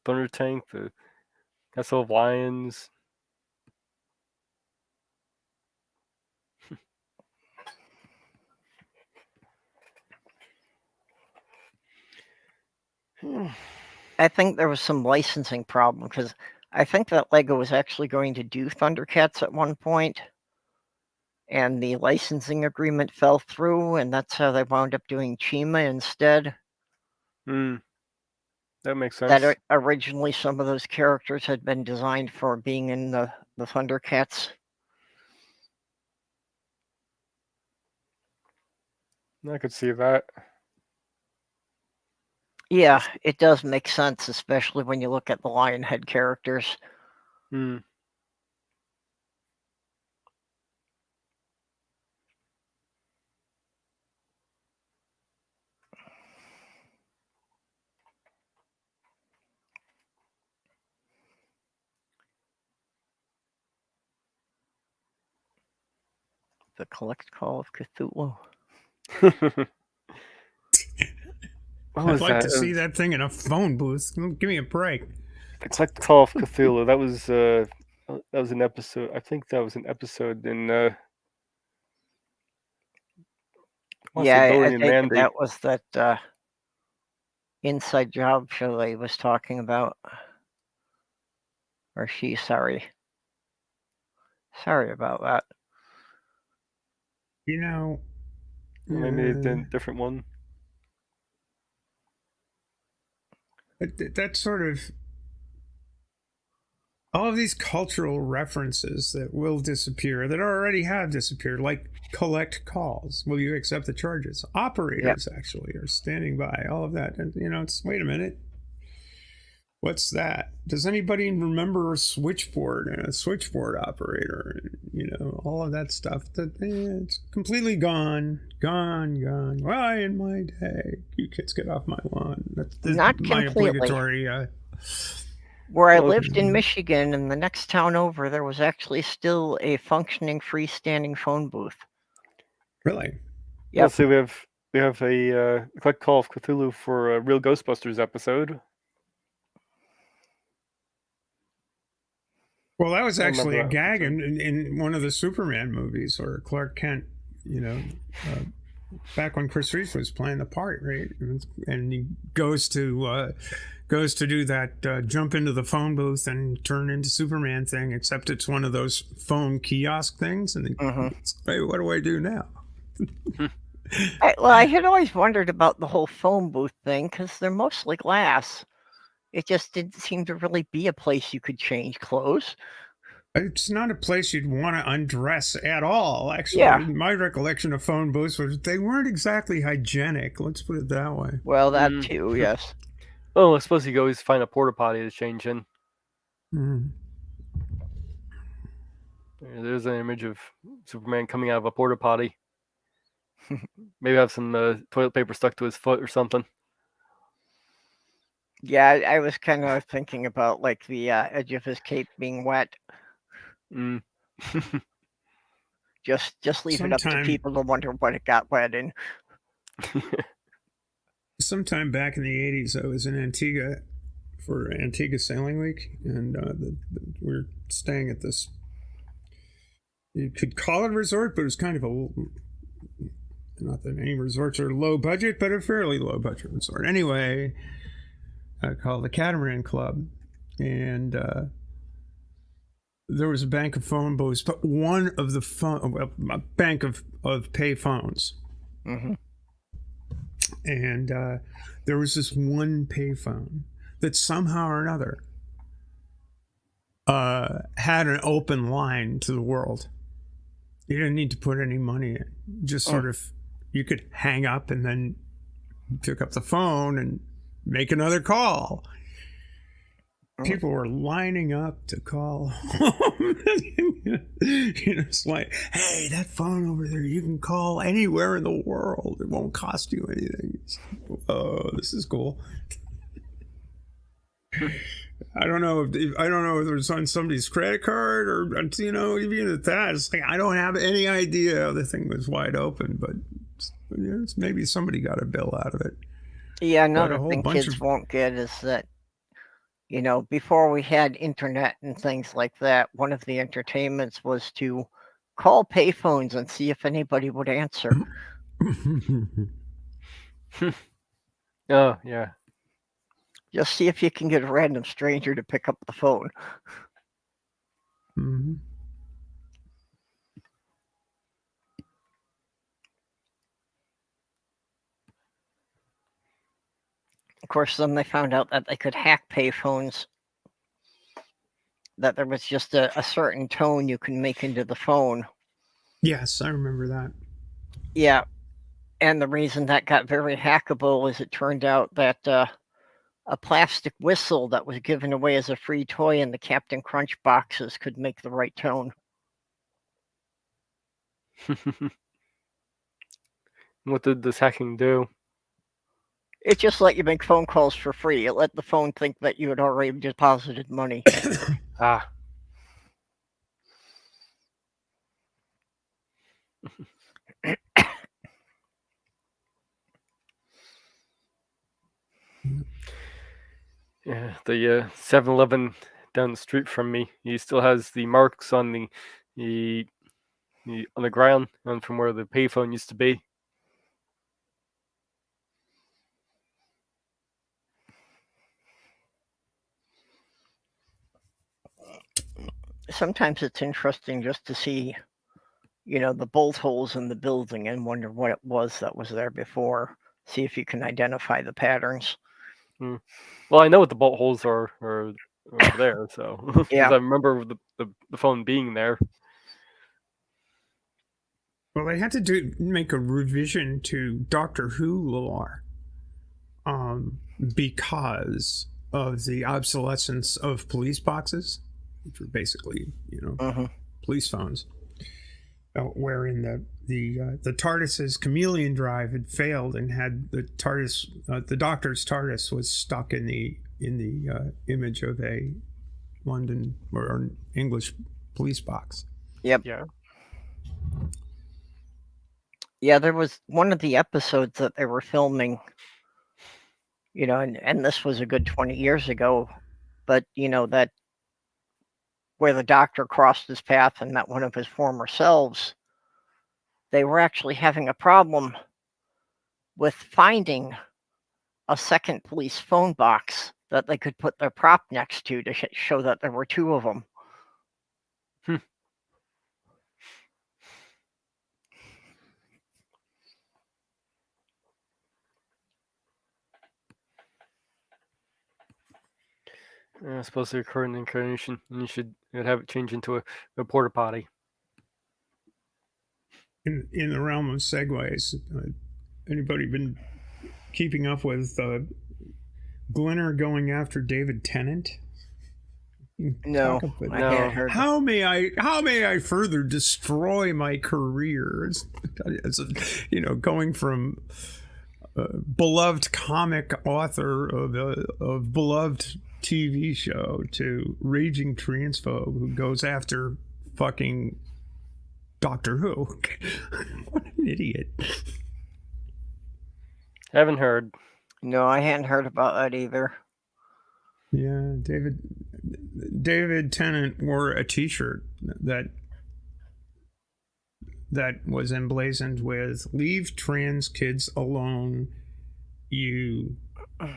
S1: Thunder Tank, the Castle of Lions.
S3: I think there was some licensing problem, because I think that Lego was actually going to do Thundercats at one point, and the licensing agreement fell through, and that's how they wound up doing Chima instead.
S1: That makes sense.
S3: That originally some of those characters had been designed for being in the Thundercats.
S1: I could see that.
S3: Yeah, it does make sense, especially when you look at the Lionhead characters. The Collect Call of Cthulhu.
S1: What
S2: I'd
S1: was
S2: like
S1: that?
S2: to see that thing in a phone booth. Give me a break.
S1: The Collect Call of Cthulhu. That was an episode. I think that was an episode in. I wanna say
S3: Yeah, I
S1: Bowen and
S3: think
S1: Mandy.
S3: that was that inside job show that he was talking about. Or she, sorry. Sorry about that.
S2: You know,
S1: Maybe a different one.
S2: that sort of all of these cultural references that will disappear, that already have disappeared, like collect calls. Will you accept the charges? Operators actually are standing by. All of that, and it's wait a minute. What's that? Does anybody remember a switchboard and a switchboard operator? All of that stuff. It's completely gone. Why in my day? You kids get off my lawn. That's
S3: Not
S2: my
S3: completely.
S2: obligatory.
S3: Where I lived in Michigan, in the next town over, there was actually still a functioning freestanding phone booth.
S2: Really?
S1: Yeah. Let's see. We have a Collect Call of Cthulhu for a Real Ghostbusters episode.
S2: Well, that was actually a gag in one of the Superman movies, or Clark Kent, back when Chris Reeve was playing the part, right? And he goes to do that jump into the phone booth and turn into Superman thing, except it's one of those phone kiosk things. And hey, what do I do now?
S3: I had always wondered about the whole phone booth thing, because they're mostly glass. It just didn't seem to really be a place you could change clothes.
S2: It's not a place you'd want to undress at all, actually.
S3: Yeah.
S2: My recollection of phone booths was they weren't exactly hygienic. Let's put it that way.
S3: Well, that too, yes.
S1: Oh, I suppose you could always find a porta potty to change in. There's an image of Superman coming out of a porta potty. Maybe have some toilet paper stuck to his foot or something.
S3: Yeah, I was kind of thinking about like the edge of his cape being wet. Just leave it up to people to wonder what it got wet in.
S2: Sometime back in the 80s, I was in Antigua for Antigua Sailing Week, and we were staying at this, you could call it a resort, but it was kind of not that any resorts are low budget, but a fairly low budget resort. Anyway, called the Catamaran Club, and there was a bank of phone booths, but one of the a bank of pay phones. And there was this one payphone that somehow or another had an open line to the world. You didn't need to put any money in. Just sort of, you could hang up and then pick up the phone and make another call. People were lining up to call home. It's like, hey, that phone over there, you can call anywhere in the world. It won't cost you anything. Oh, this is cool. I don't know if it was on somebody's credit card or, even at that, it's like, I don't have any idea how the thing was wide open, but maybe somebody got a bill out of it.
S3: Yeah, another thing kids won't get is that, before we had internet and things like that, one of the entertainments was to call payphones and see if anybody would answer.
S1: Oh, yeah.
S3: Just see if you can get a random stranger to pick up the phone. Of course, then they found out that they could hack payphones, that there was just a certain tone you can make into the phone.
S2: Yes, I remember that.
S3: Yeah, and the reason that got very hackable is it turned out that a plastic whistle that was given away as a free toy in the Captain Crunch boxes could make the right tone.
S1: What did this hacking do?
S3: It just let you make phone calls for free. It let the phone think that you had already deposited money.
S1: Yeah, the 7-Eleven down the street from me, he still has the marks on the on the ground and from where the payphone used to be.
S3: Sometimes it's interesting just to see, the bolt holes in the building and wonder what it was that was there before. See if you can identify the patterns.
S1: Well, I know what the bolt holes are over there, so because
S3: Yeah.
S1: I remember the phone being there.
S2: Well, they had to make a revision to Doctor Who lore because of the obsolescence of police boxes, which were basically, police phones, wherein the TARDIS's chameleon drive had failed and had the TARDIS, the Doctor's TARDIS was stuck in the image of a London or English police box.
S3: Yep.
S1: Yeah.
S3: Yeah, there was one of the episodes that they were filming, and this was a good 20 years ago, but, that where the Doctor crossed his path and met one of his former selves, they were actually having a problem with finding a second police phone box that they could put their prop next to show that there were two of them.
S1: I suppose the current incarnation, you should have it change into a porta potty.
S2: In the realm of segues, anybody been keeping up with Glinner going after David Tennant?
S3: No, I hadn't heard.
S2: How may I further destroy my career? It's going from beloved comic author of beloved TV show to raging transphobe who goes after fucking Doctor Who. What an idiot.
S1: Haven't heard.
S3: No, I hadn't heard about that either.
S2: Yeah, David Tennant wore a t-shirt that was emblazoned with "Leave trans kids alone, you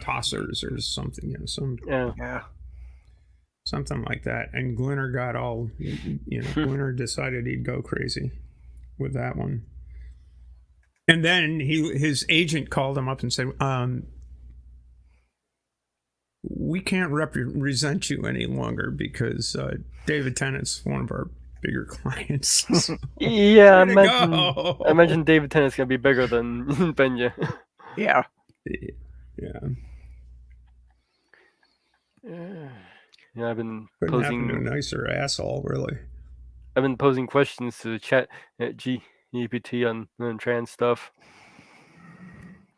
S2: tossers," or something, something like that. And Glinner got all, Glinner decided he'd go crazy with that one. And then his agent called him up and said, we can't represent you any longer because David Tennant's one of our bigger clients. So,
S1: yeah, I imagine David Tennant's gonna be bigger than Benya.
S3: Yeah.
S1: Yeah, I've been
S2: couldn't happen to a nicer asshole, really.
S1: I've been posing questions to the chat at GPT on trans stuff.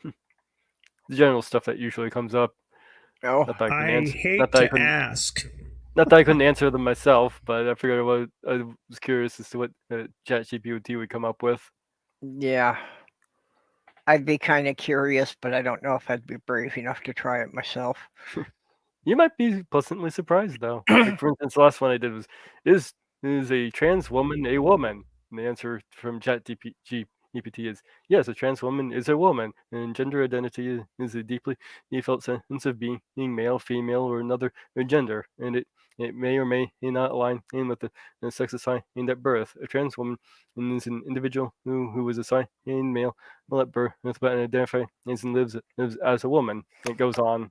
S1: The general stuff that usually comes up.
S3: No,
S2: I hate to ask.
S1: Not that I couldn't answer them myself, but I figured I was curious as to what ChatGPT would come up with.
S3: Yeah. I'd be kind of curious, but I don't know if I'd be brave enough to try it myself.
S1: You might be pleasantly surprised, though. Like, for instance, the last one I did was, is a trans woman a woman? And the answer from ChatGPT is, yes, a trans woman is a woman, and gender identity is a deeply felt sense of being male, female, or another gender, and it may or may not align in with the sex assigned at birth. A trans woman is an individual who was assigned male at birth, but identifies and lives as a woman. It goes on.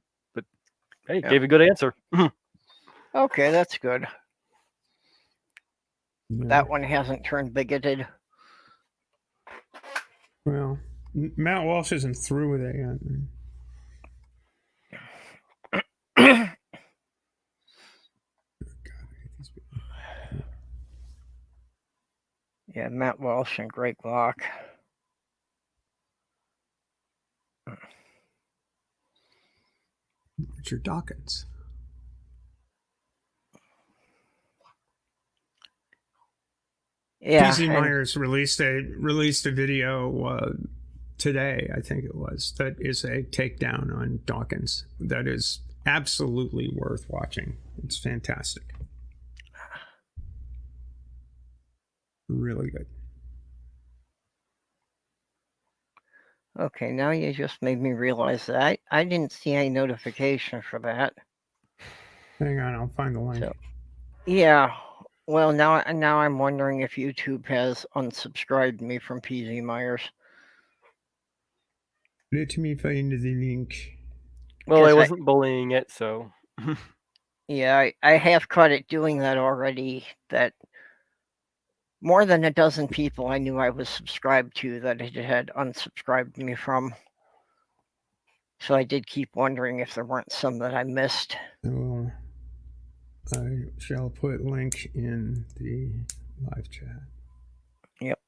S1: Hey,
S3: Yeah.
S1: gave a good answer.
S3: Okay, that's good.
S2: Yeah.
S3: That one hasn't turned bigoted.
S2: Well, Matt Walsh isn't through with it yet.
S3: Yeah, Matt Walsh and Greg Locke.
S2: Richard Dawkins.
S3: Yeah.
S2: PZ
S3: and-
S2: Myers released a video today, I think it was, that is a takedown on Dawkins. That is absolutely worth watching. It's fantastic. Really good.
S3: Okay, now you just made me realize that I didn't see any notification for that.
S2: Hang on, I'll find the link.
S3: So- Yeah. Well, now I'm wondering if YouTube has unsubscribed me from PZ Myers.
S2: Let me find the link.
S1: Well, I
S3: 'Cause
S1: wasn't bullying it, so.
S3: Yeah, I have caught it doing that already. That more than a dozen people I knew I was subscribed to that it had unsubscribed me from. So I did keep wondering if there weren't some that I missed.
S2: Well, I shall put link in the live chat.
S3: Yep.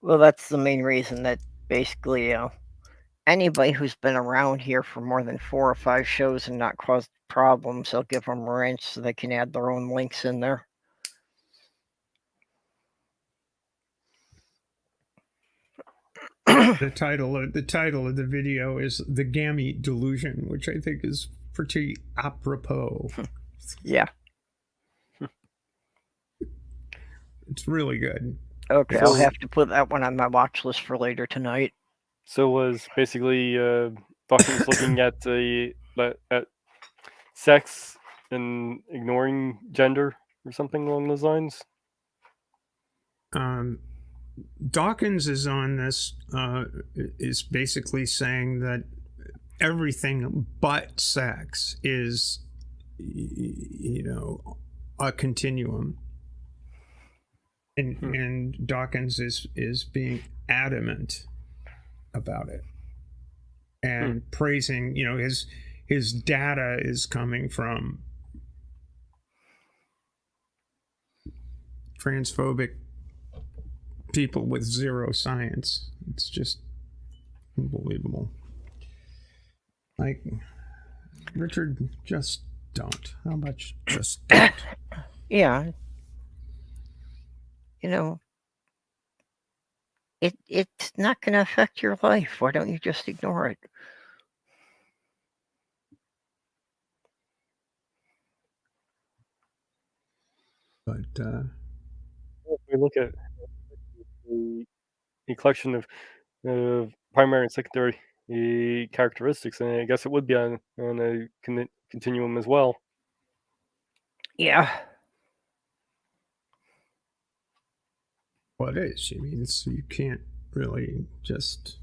S3: Well, that's the main reason that basically anybody who's been around here for more than 4 or 5 shows and not caused problems, I'll give them a wrench so they can add their own links in there.
S2: The title of the video is "The Gamete Delusion," which I think is pretty apropos.
S3: Yeah.
S2: It's really good.
S3: Okay,
S1: So-
S3: I'll have to put that one on my watch list for later tonight.
S1: So was basically Dawkins looking at at sex and ignoring gender or something along those lines.
S2: Dawkins is on this, is basically saying that everything but sex is, a continuum. And Dawkins is being adamant about it and praising, his data is coming from transphobic people with zero science. It's just unbelievable. Like, Richard, just don't. How much just don't?
S3: Yeah. It's not going to affect your life. Why don't you just ignore it?
S2: But
S1: If we look at the collection of primary and secondary characteristics, and I guess it would be on a continuum as well.
S3: Yeah.
S2: what is? I mean, you can't really just.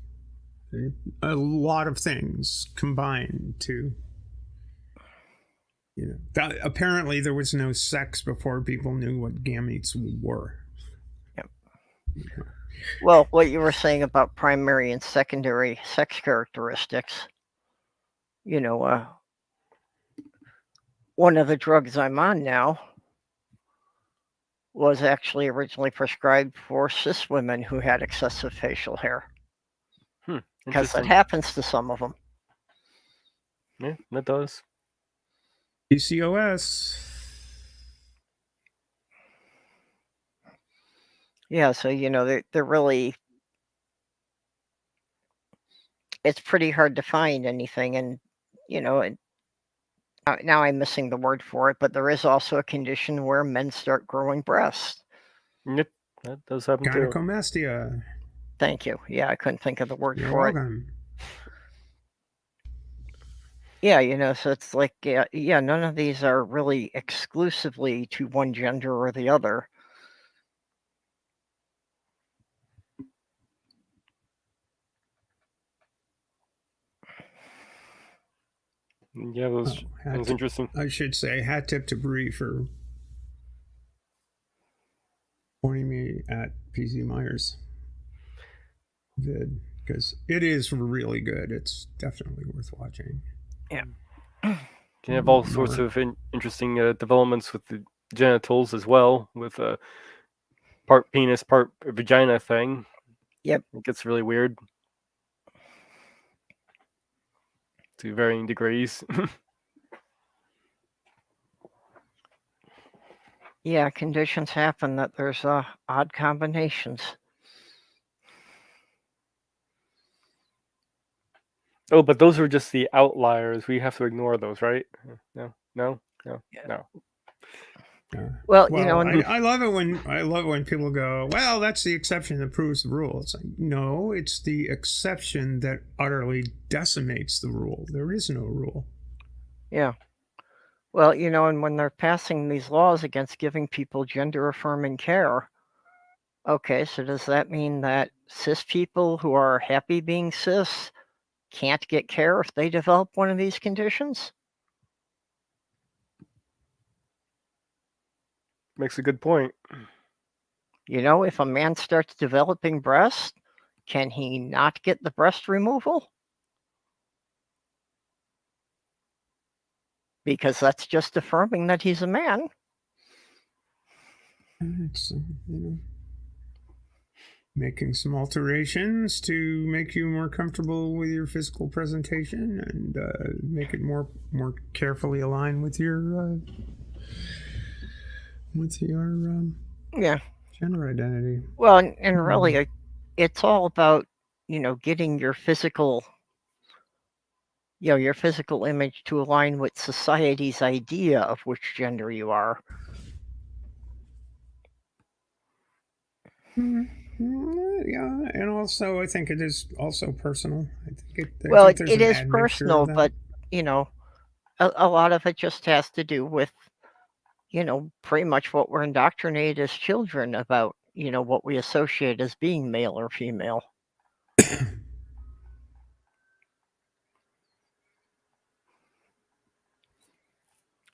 S2: A lot of things combine to. Apparently there was no sex before people knew what gametes were.
S3: Yep. Well, what you were saying about primary and secondary sex characteristics, one of the drugs I'm on now was actually originally prescribed for cis women who had excessive facial hair. Because that happens to some of them.
S1: Yeah, that does.
S2: PCOS.
S3: Yeah, so they're really. It's pretty hard to find anything, and now I'm missing the word for it, but there is also a condition where men start growing breasts.
S1: Yep, that does happen too.
S2: Gynecomastia.
S3: Thank you. Yeah, I couldn't think of the word
S2: You're
S3: for it.
S2: welcome.
S3: Yeah, so it's like, none of these are really exclusively to one gender or the other.
S1: Yeah, that was interesting.
S2: I should say hat tip to Bree for pointing me at PZ Myers vid, because it is really good. It's definitely worth watching.
S3: Yeah.
S1: Can have all sorts of interesting developments with the genitals as well, with a part penis, part vagina thing.
S3: Yep.
S1: It gets really weird to varying degrees.
S3: Yeah, conditions happen that there's odd combinations.
S1: Oh, but those are just the outliers. We have to ignore those, right? No.
S3: Well,
S2: I love it when people go, well, that's the exception that proves the rule. It's like, no, it's the exception that utterly decimates the rule. There is no rule.
S3: Yeah. Well, and when they're passing these laws against giving people gender affirming care, okay, so does that mean that cis people who are happy being cis can't get care if they develop one of these conditions?
S1: Makes a good point.
S3: If a man starts developing breasts, can he not get the breast removal? Because that's just affirming that he's a man.
S2: It's, making some alterations to make you more comfortable with your physical presentation and make it more carefully aligned with your gender identity.
S3: Well, and really, it's all about getting your physical image to align with society's idea of which gender you are.
S2: Yeah, and also I think it is also personal.
S3: It is personal, but a lot of it just has to do with pretty much what we're indoctrinated as children about, what we associate as being male or female.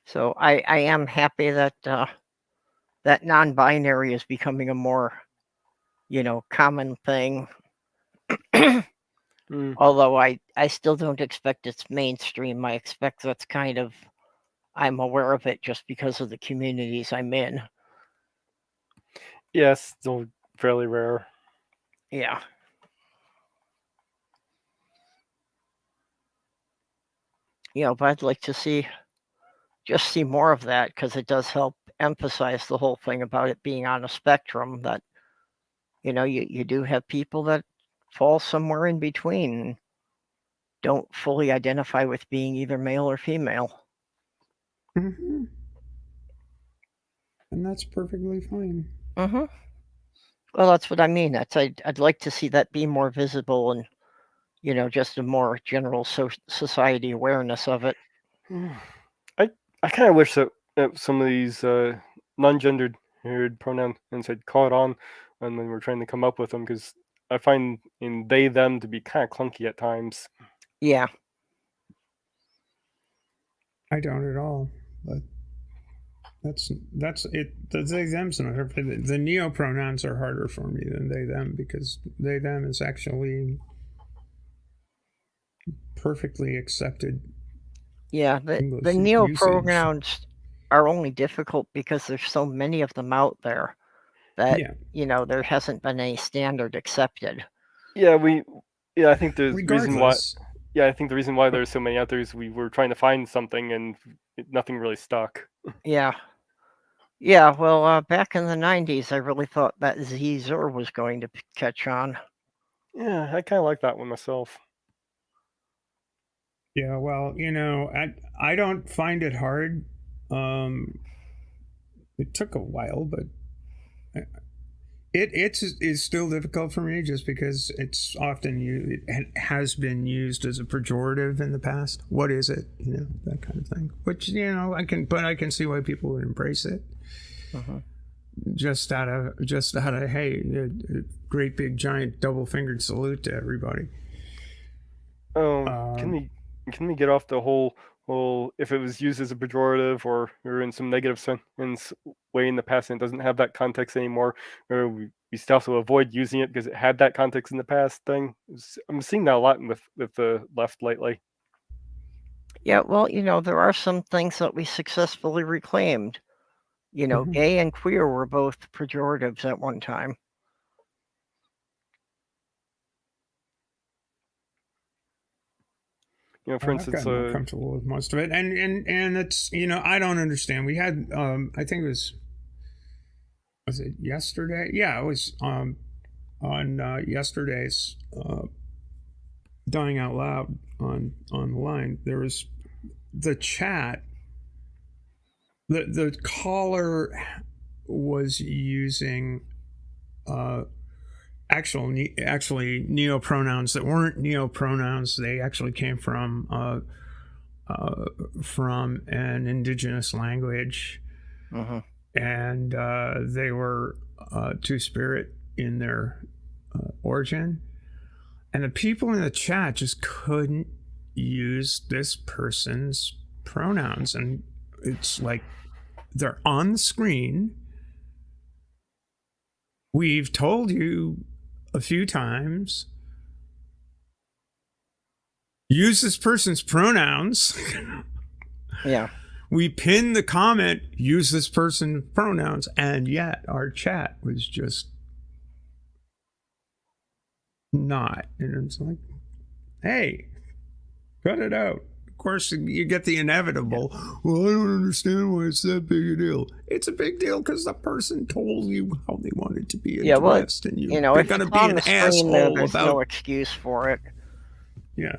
S3: So I am happy that that non-binary is becoming a more, common thing. Although I still don't expect it's mainstream. I expect that's kind of, I'm aware of it just because of the communities I'm in.
S1: Yes, still fairly rare.
S3: Yeah. But I'd like to see more of that, because it does help emphasize the whole thing about it being on a spectrum, that you do have people that fall somewhere in between and don't fully identify with being either male or female.
S2: Mm-hmm. And that's perfectly fine.
S3: Mm-hmm. Well, that's what I mean. I'd like to see that be more visible, and just a more general society awareness of it.
S1: I kind of wish that some of these non-gendered pronouns had caught on when we're trying to come up with them, because I find in they them to be kind of clunky at times.
S3: Yeah.
S2: I don't at all, but that's it. The they them's not hard. The neo pronouns are harder for me than they them, because they them is actually perfectly accepted.
S3: Yeah, the neo pronouns are only difficult because there's so many of them out there that there hasn't been any standard accepted.
S1: Yeah, I think the reason why. Yeah, I think the reason why there's so many out there is we were trying to find something and nothing really stuck.
S3: Yeah. Yeah, well, back in the 90s, I really thought that Z-Zer was going to catch on.
S1: Yeah, I kind of like that one myself.
S2: Yeah, well, I don't find it hard. It took a while, but it is still difficult for me, just because it's often it has been used as a pejorative in the past. What is it? That kind of thing. Which I can see why people would embrace it.
S3: Uh-huh.
S2: Just out of hey, a great big giant double fingered salute to everybody.
S1: Can we get off the whole if it was used as a pejorative or in some negative sense way in the past and it doesn't have that context anymore, or we still have to avoid using it because it had that context in the past thing? I'm seeing that a lot with the left lately.
S3: Yeah, well, there are some things that we successfully reclaimed. Gay and queer were both pejoratives at one time.
S1: For instance,
S2: I've gotten more comfortable with most of it, and it's I don't understand. We had I think it was was it yesterday? Yeah, it was on yesterday's Dying Out Loud on the line. There was the chat. The caller was using actually neopronouns that weren't neopronouns. They actually came from an indigenous language, and they were two-spirit in their origin. And the people in the chat just couldn't use this person's pronouns, and it's like they're on the screen. We've told you a few times, use this person's pronouns.
S3: Yeah.
S2: We pinned the comment, use this person's pronouns, and yet our chat was just not. And it's like, hey, cut it out. Of course, you get the inevitable, well, I don't understand why it's that big a deal. It's a big deal because the person told you how they wanted to be addressed, and you're going to be an asshole
S3: there's
S2: about...
S3: no excuse for it.
S2: Yeah.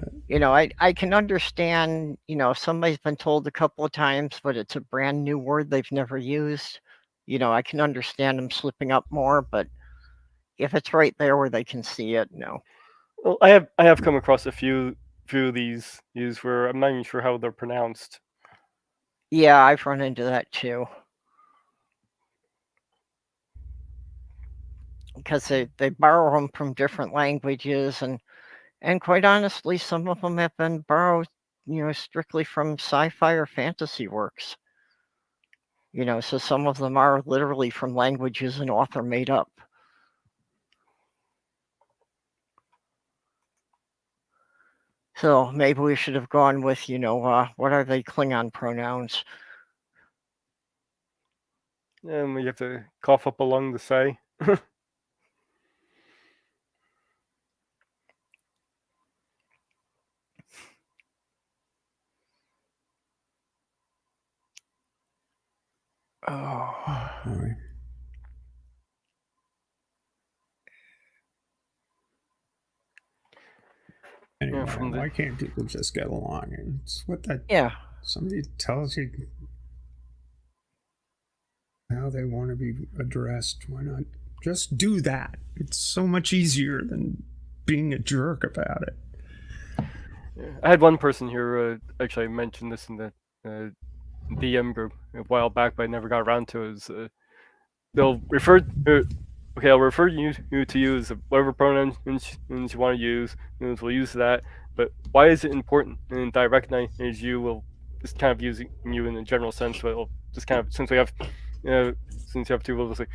S3: I can understand, if somebody's been told a couple of times, but it's a brand new word they've never used, I can understand them slipping up more, but if it's right there where they can see it, no.
S1: Well, I have come across a few of these where I'm not even sure how they're pronounced.
S3: Yeah, I've run into that too. Because they borrow them from different languages, and quite honestly, some of them have been borrowed, strictly from sci-fi or fantasy works. So some of them are literally from languages an author made up. So maybe we should have gone with, what are they Klingon pronouns?
S1: And we have to cough up a lung to say.
S3: Oh.
S2: Boy. Anyway, why can't people just get along? It's what that...
S3: Yeah.
S2: Somebody tells you how they want to be addressed. Why not just do that? It's so much easier than being a jerk about it.
S1: Yeah. I had one person here actually mentioned this in the DM group a while back, but I never got around to it. They'll refer... okay, I'll refer you to use whatever pronouns you want to use. We'll use that. But why is it important? And I recognize you. We'll just kind of using you in a general sense. But we'll just kind of, since you have two, we'll just say,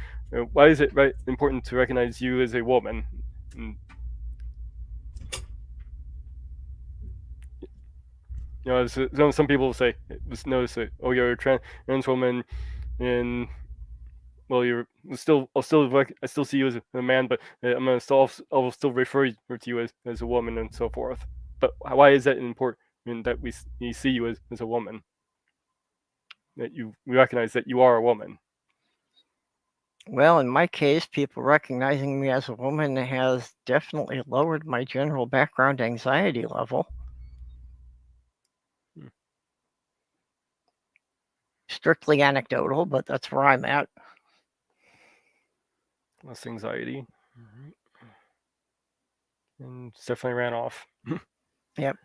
S1: why is it important to recognize you as a woman? And, some people will say, just notice it. Oh, you're a trans woman, and well, I still see you as a man, but I'll still refer to you as a woman and so forth. But why is that important that we see you as a woman? That we recognize that you are a woman.
S3: Well, in my case, people recognizing me as a woman has definitely lowered my general background anxiety level. Strictly anecdotal, but that's where I'm at.
S1: Less anxiety. And it's definitely ran off.
S3: Yep.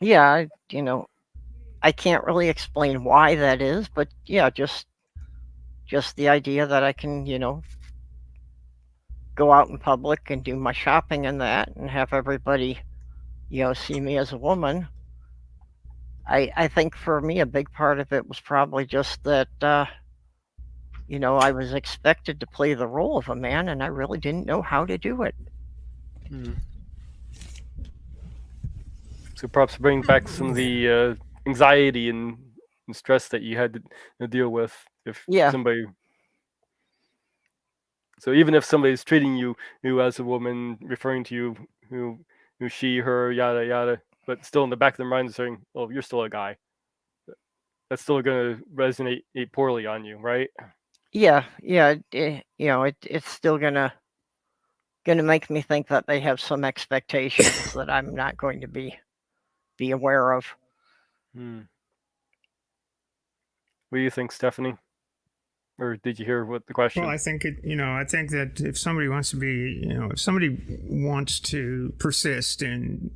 S3: Yeah, I can't really explain why that is, but yeah, just the idea that I can, go out in public and do my shopping and that and have everybody, see me as a woman. I think for me, a big part of it was probably just that, I was expected to play the role of a man, and I really didn't know how to do it.
S1: So perhaps bring back some of the anxiety and stress that you had to deal with if somebody... So even if somebody's treating you as a woman, referring to you who she, her, yada yada, but still in the back of their mind is saying, "Oh, you're still a guy." that's still going to resonate poorly on you, right?
S3: Yeah, it's still gonna make me think that they have some expectations that I'm not going to be aware of.
S1: What do you think, Stephanie? Or did you hear what the question?
S2: Well, I think I think that if somebody wants to be, if somebody wants to persist in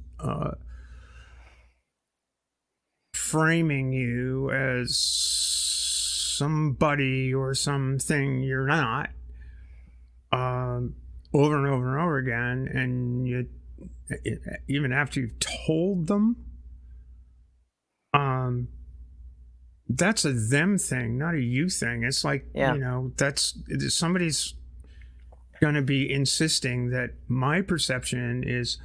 S2: framing you as somebody or something you're not, over and over and over again, and you even after you've told them, that's a them thing, not a you thing. It's like, that's somebody's going to be insisting that my perception is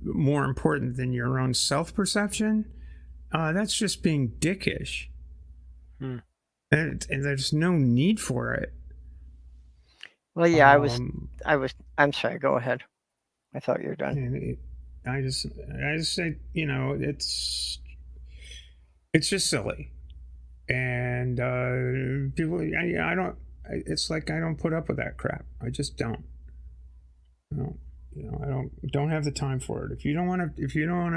S2: more important than your own self-perception. That's just being dickish. And there's no need for it.
S3: Well, yeah, I'm sorry, go ahead. I thought you were done.
S2: I just say, it's just silly. And people, I don't. It's like I don't put up with that crap. I just don't. I don't have the time for it. If you don't want to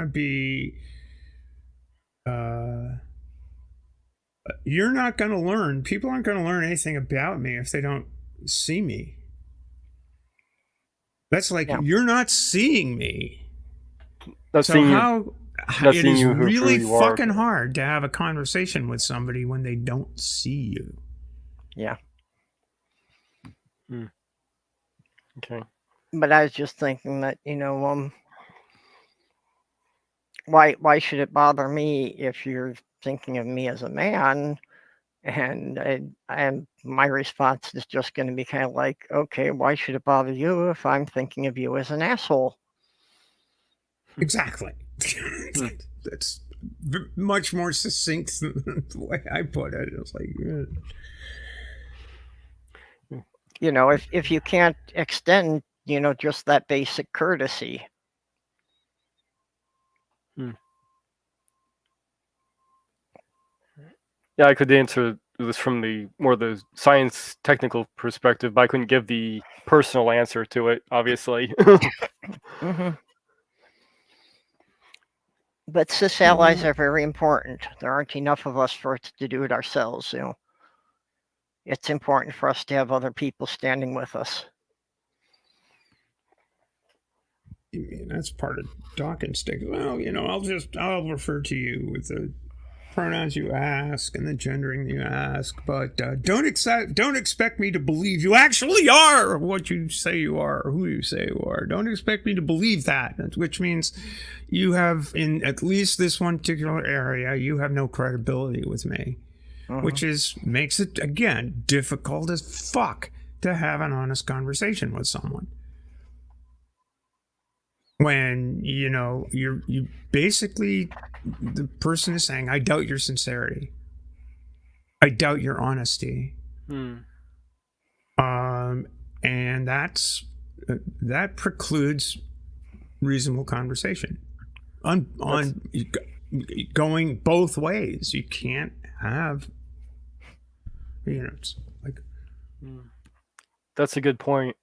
S2: be, you're not going to learn. People aren't going to learn anything about me if they don't see me. That's like you're not seeing me.
S1: Not
S2: so
S1: seeing
S2: how?
S1: You.
S2: It is really fucking hard to have a conversation with somebody when they don't see you.
S3: Yeah.
S1: Okay.
S3: But I was just thinking that, why should it bother me if you're thinking of me as a man? And my response is just going to be kind of like, okay, why should it bother you if I'm thinking of you as an asshole?
S2: Exactly. That's much more succinct than the way I put it. It's like,
S3: if you can't extend, just that basic courtesy.
S1: Yeah, I could answer this from the science technical perspective, but I couldn't give the personal answer to it, obviously.
S3: But cis allies are very important. There aren't enough of us for us to do it ourselves. It's important for us to have other people standing with us.
S2: That's part of dock and stick. Well, I'll refer to you with the pronouns you ask and the gendering you ask, but don't expect me to believe you actually are what you say you are or who you say you are. Don't expect me to believe that, which means you have, in at least this one particular area, you have no credibility with me, which makes it, again, difficult as fuck to have an honest conversation with someone. When, you basically, the person is saying, I doubt your sincerity. I doubt your honesty. And that precludes reasonable conversation on going both ways. You can't have, it's like.
S1: That's a good point.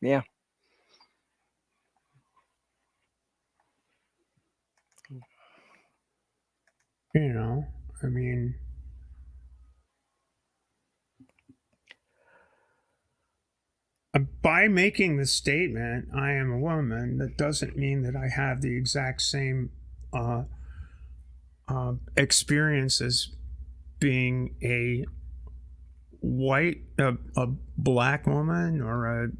S3: Yeah.
S2: I mean, by making the statement, I am a woman, that doesn't mean that I have the exact same experience as being a black woman or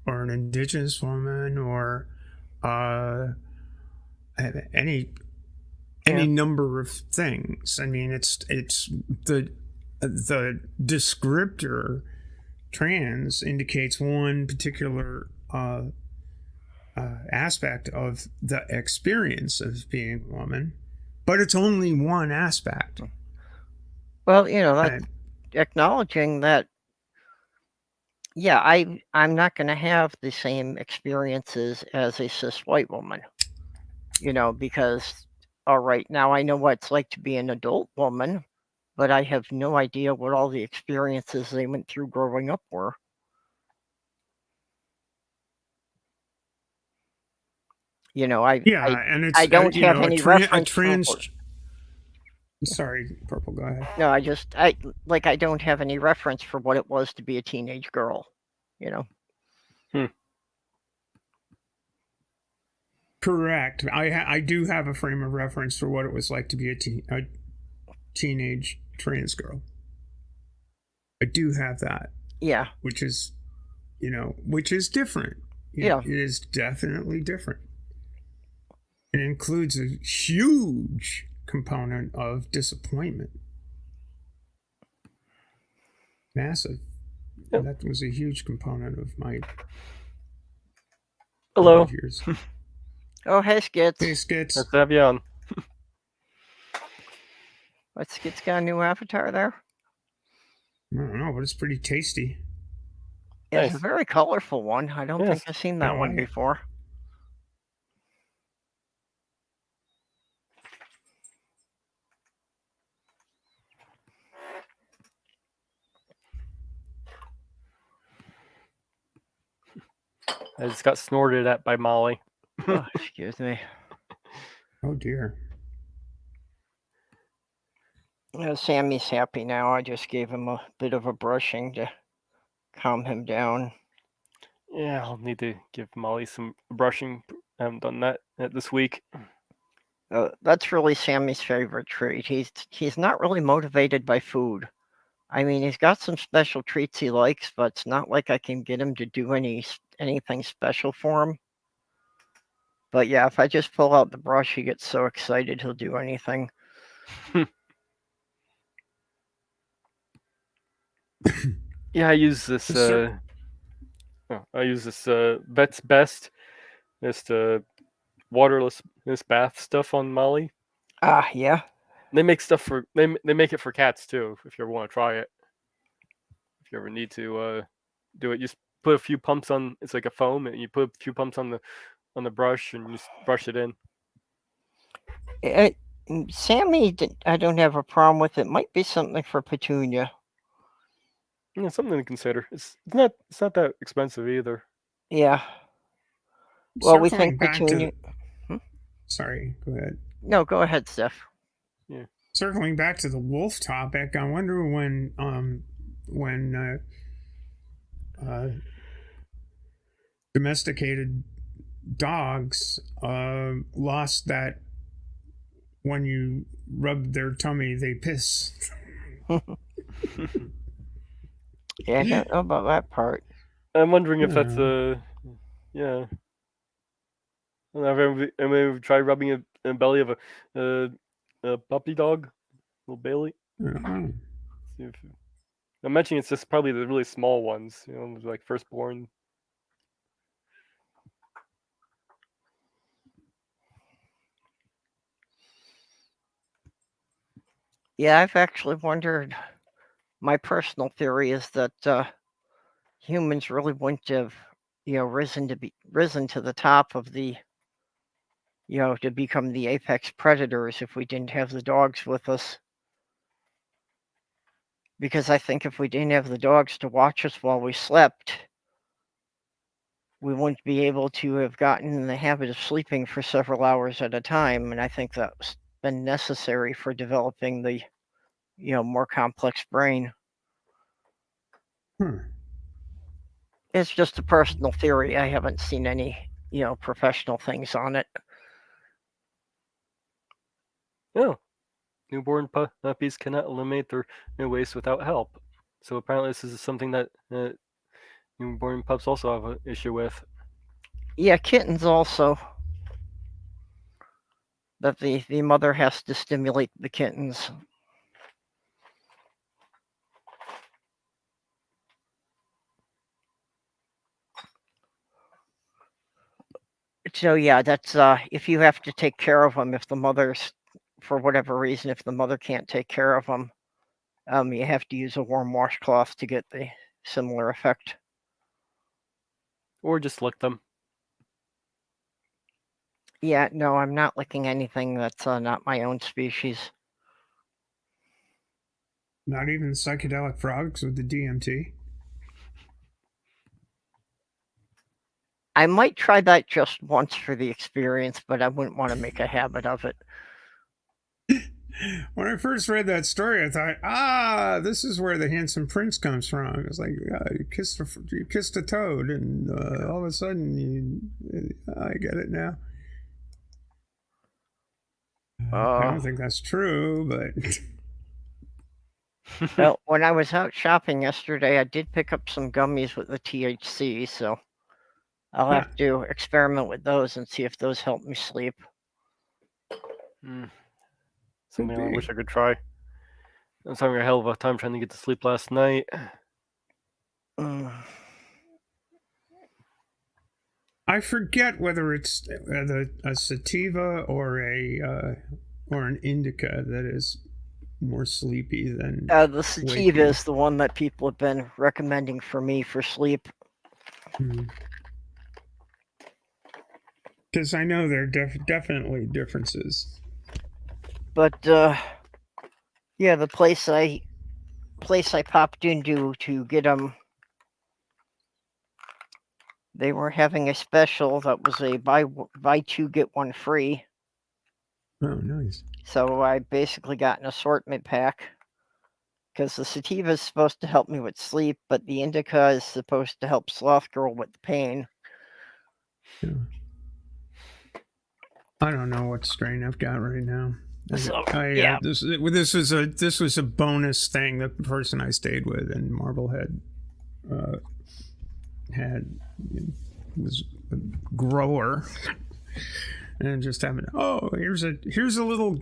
S2: an indigenous woman or any number of things. I mean, it's the descriptor trans indicates one particular aspect of the experience of being a woman, but it's only one aspect.
S3: Well, that's acknowledging that, yeah, I'm not going to have the same experiences as a cis white woman, because all right, now I know what it's like to be an adult woman, but I have no idea what all the experiences they went through growing up were. You know, I
S2: and
S3: I
S2: it's
S3: don't have any reference.
S2: Sorry, Purple. Go ahead.
S3: No, I don't have any reference for what it was to be a teenage girl. You know.
S2: Correct. I do have a frame of reference for what it was like to be a teenage trans girl. I do have that.
S3: Yeah.
S2: Which is different.
S3: Yeah.
S2: It is definitely different. It includes a huge component of disappointment. Massive.
S1: Yep.
S2: That was a huge component of my
S1: Hello.
S2: years.
S3: Oh, hey, Skits.
S2: Hey, Skits.
S1: Let's have you on.
S3: What, Skits got a new avatar there?
S2: I don't know, but it's pretty tasty.
S3: It's
S1: Nice.
S3: a very colorful one. I don't think I've seen that one before.
S1: I just got snorted at by Molly.
S3: Oh, excuse me.
S2: Oh, dear.
S3: Sammy's happy now. I just gave him a bit of a brushing to calm him down.
S1: Yeah, I'll need to give Molly some brushing. I haven't done that this week.
S3: That's really Sammy's favorite trait. He's not really motivated by food. I mean, he's got some special treats he likes, but it's not like I can get him to do anything special for him. But yeah, if I just pull out the brush, he gets so excited he'll do anything.
S1: Yeah, I use this. I use this Vet's Best, this waterless bath stuff on Molly.
S3: Yeah.
S1: They make stuff for they make it for cats too. If you ever want to try it, if you ever need to do it, just put a few pumps on. It's like a foam, and you put a few pumps on the brush, and you just brush it in.
S3: Sammy, I don't have a problem with it. Might be something for Petunia.
S1: Yeah, something to consider. It's not that expensive either.
S3: Yeah. Well, we think Petunia.
S2: Sorry, go ahead.
S3: No, go ahead, Steph.
S1: Yeah.
S2: Circling back to the wolf topic, I wonder when domesticated dogs lost that when you rub their tummy they piss.
S3: Yeah, I don't know about that part.
S1: I'm wondering if that's yeah. Have you tried rubbing a belly of a puppy dog, little Bailey?
S2: Uh-huh.
S1: I'm mentioning it's just probably the really small ones, like firstborn.
S3: Yeah, I've actually wondered. My personal theory is that humans really wouldn't have, risen to the top of the, to become the apex predators if we didn't have the dogs with us. Because I think if we didn't have the dogs to watch us while we slept, we wouldn't be able to have gotten in the habit of sleeping for several hours at a time. And I think that's been necessary for developing the, more complex brain. It's just a personal theory. I haven't seen any, professional things on it.
S1: Oh, newborn puppies cannot eliminate their waste without help. So apparently this is something that newborn pups also have an issue with.
S3: Yeah, kittens also. That the mother has to stimulate the kittens. So yeah, that's if you have to take care of them, if the mother's, for whatever reason, if the mother can't take care of them, you have to use a warm washcloth to get the similar effect.
S1: Or just lick them.
S3: Yeah, no, I'm not licking anything that's not my own species.
S2: Not even psychedelic frogs with the DMT.
S3: I might try that just once for the experience, but I wouldn't want to make a habit of it.
S2: When I first read that story, I thought, this is where the handsome prince comes from. It's like, you kissed a toad, and all of a sudden, I get it now. I don't think that's true, but
S3: Well, when I was out shopping yesterday, I did pick up some gummies with the THC, so I'll have to experiment with those and see if those help me sleep.
S1: Something I wish I could try. I was having a hell of a time trying to get to sleep last night.
S2: I forget whether it's a sativa or an indica that is more sleepy than
S3: the sativa is the one that people have been recommending for me for sleep.
S2: Because I know there are definitely differences.
S3: But yeah, the place I popped into to get them, they were having a special that was a buy two get one free.
S2: Oh, nice.
S3: So I basically got an assortment pack, because the sativa is supposed to help me with sleep, but the indica is supposed to help Sloth Girl with the pain.
S2: Yeah. I don't know what strain I've got right now. This was a bonus thing that the person I stayed with in Marblehead was a grower, and just having here's a little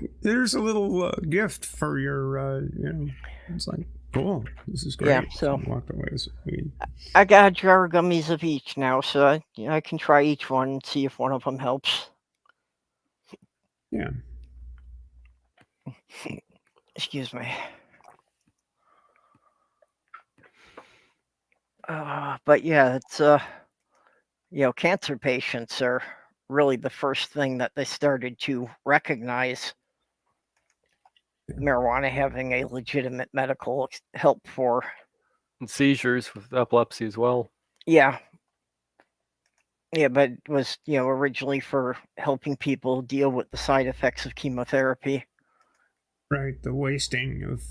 S2: gift for your it's like, cool, this is great.
S3: Yeah, so
S2: I walked away with weed.
S3: I got a jar of gummies of each now, so I can try each one and see if one of them helps.
S2: Yeah.
S3: Excuse me. But yeah, it's cancer patients are really the first thing that they started to recognize marijuana having a legitimate medical help for.
S1: And seizures with epilepsy as well.
S3: Yeah. Yeah, but it was, originally for helping people deal with the side effects of chemotherapy.
S2: Right, the wasting of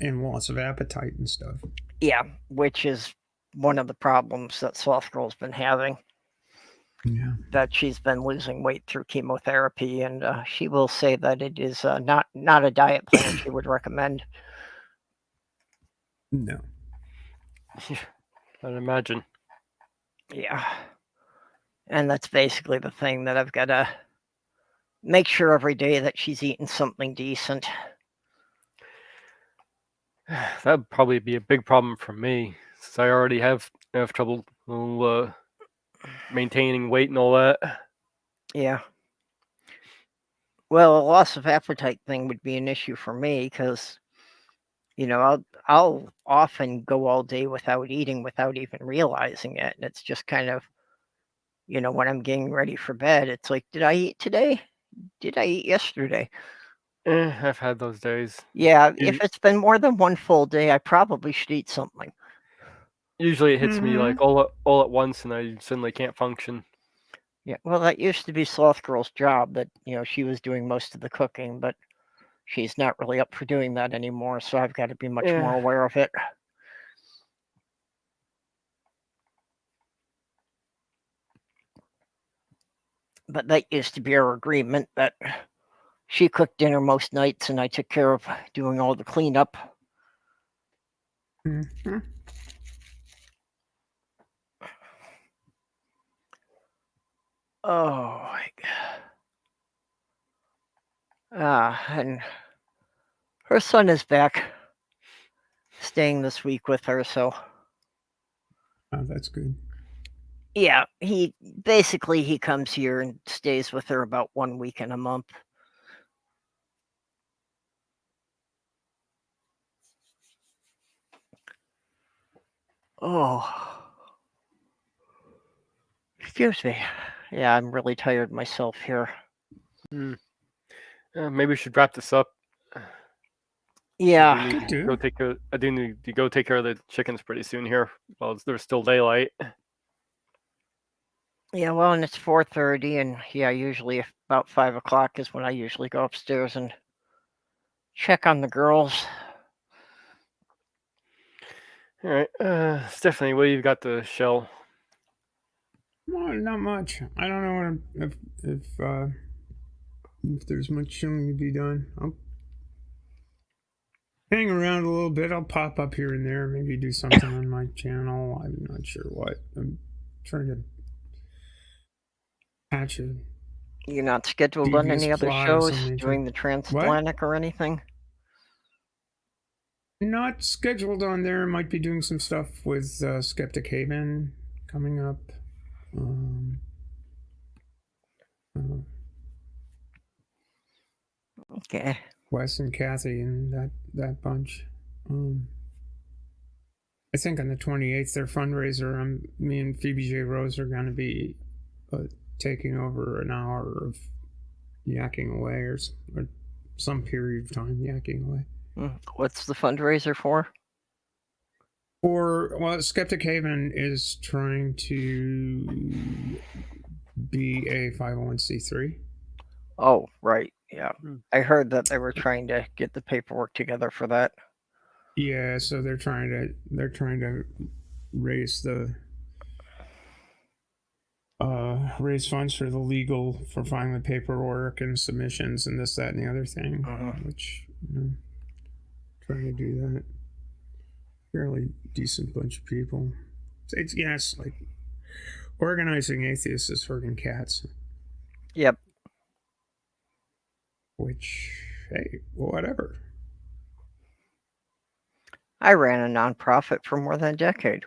S2: and loss of appetite and stuff.
S3: Yeah, which is one of the problems that Sloth Girl's been having.
S2: Yeah.
S3: That she's been losing weight through chemotherapy, and she will say that it is not a diet plan she would recommend.
S2: No.
S1: I'd imagine.
S3: Yeah. And that's basically the thing that I've got to make sure every day that she's eating something decent.
S1: That'd probably be a big problem for me, since I already have trouble maintaining weight and all that.
S3: Yeah. Well, a loss of appetite thing would be an issue for me, because I'll often go all day without eating without even realizing it, and it's just kind of, when I'm getting ready for bed, it's like, did I eat today? Did I eat yesterday?
S1: I've had those days.
S3: Yeah, if it's been more than one full day, I probably should eat something.
S1: Usually it hits me like all at once, and I suddenly can't function.
S3: Yeah, well, that used to be Sloth Girl's job, that she was doing most of the cooking, but she's not really up for doing that anymore, so I've got to be much more aware of it. But that used to be our agreement, that she cooked dinner most nights and I took care of doing all the cleanup.
S2: Mm-hmm.
S3: Oh my God. And her son is back, staying this week with her, so.
S2: Oh, that's good.
S3: Yeah, he comes here and stays with her about 1 week in a month. Oh. Excuse me. Yeah, I'm really tired myself here.
S1: Maybe we should wrap this up.
S3: Yeah.
S1: I do need
S2: Could
S1: to
S2: do.
S1: go take care. I do need to go take care of the chickens pretty soon here, while there's still daylight.
S3: Yeah, well, and it's 4:30, and yeah, usually about 5 o'clock is when I usually go upstairs and check on the girls.
S1: All right, Stephanie, what do you got to shell?
S2: Well, not much. I don't know if there's much showing to be done. I'll hang around a little bit. I'll pop up here and there. Maybe do something on my channel. I'm not sure what. I'm trying to patch it.
S3: You're not scheduled on
S2: Devious
S3: any other
S2: plot of some
S3: shows
S2: nature.
S3: doing the transatlantic or anything?
S2: Not scheduled on there. Might be doing some stuff with Skeptic Haven coming up.
S3: Okay.
S2: Wes and Kathy and that bunch. I think on the 28th, their fundraiser, me and Phoebe J. Rose are going to be taking over an hour of yakking away or some period of time yakking away.
S3: What's the fundraiser for?
S2: Well, Skeptic Haven is trying to be a 501c3.
S3: Oh, right. Yeah. I heard that they were trying to get the paperwork together for that.
S2: Yeah, so they're trying to raise raise funds for the legal, for filing the paperwork and submissions and this, that, and the other thing, which, trying to do that. Fairly decent bunch of people. It's like organizing atheists is herding cats.
S3: Yep.
S2: Which, hey, whatever.
S3: I ran a nonprofit for more than a decade.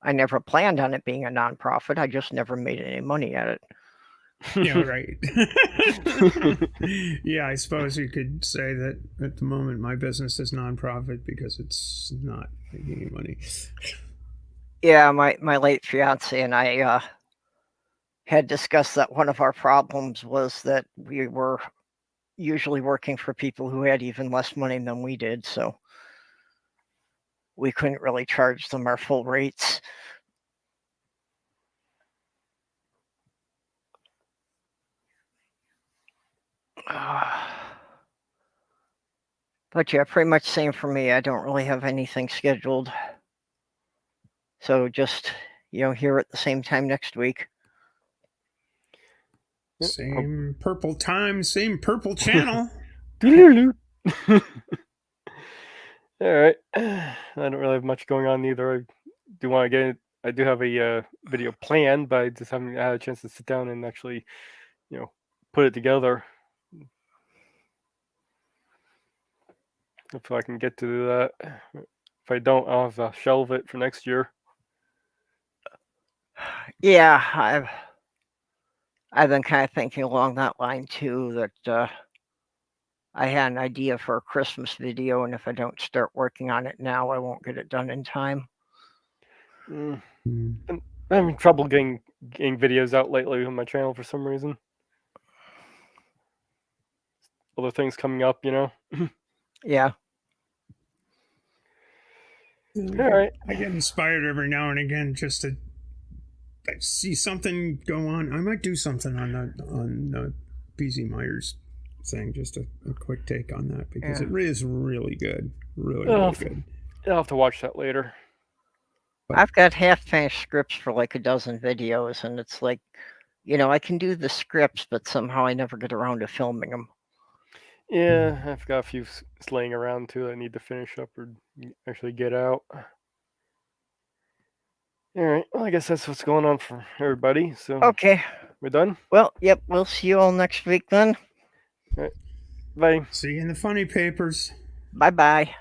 S3: I never planned on it being a nonprofit. I just never made any money at it.
S2: Yeah, right. Yeah, I suppose you could say that at the moment my business is nonprofit because it's not making any money.
S3: Yeah, my late fiance and I had discussed that one of our problems was that we were usually working for people who had even less money than we did, so we couldn't really charge them our full rates. But yeah, pretty much same for me. I don't really have anything scheduled. So just, here at the same time next week.
S2: Same purple time, same purple channel.
S1: All right. I don't really have much going on either. I do want to get it. I do have a video planned, but I just haven't had a chance to sit down and actually, put it together. If I can get to do that. If I don't, I'll have to shelve it for next year.
S3: Yeah, I've been kind of thinking along that line too, that I had an idea for a Christmas video, and if I don't start working on it now, I won't get it done in time.
S1: I'm having trouble getting videos out lately on my channel for some reason. Other things coming up,
S3: Yeah.
S1: All right.
S2: I get inspired every now and again just to see something go on. I might do something on PZ Myers thing, just a quick take on that, because it is really good. Really good.
S1: I'll have to watch that later.
S3: I've got half-finished scripts for like a dozen videos, and it's like, I can do the scripts, but somehow I never get around to filming them.
S1: Yeah, I've got a few laying around too that I need to finish up or actually get out. All right, well, I guess that's what's going on for everybody. So
S3: okay,
S1: we're done.
S3: Well, yep, we'll see you all next week then.
S1: All right, bye.
S2: See you in the funny papers.
S3: Bye-bye.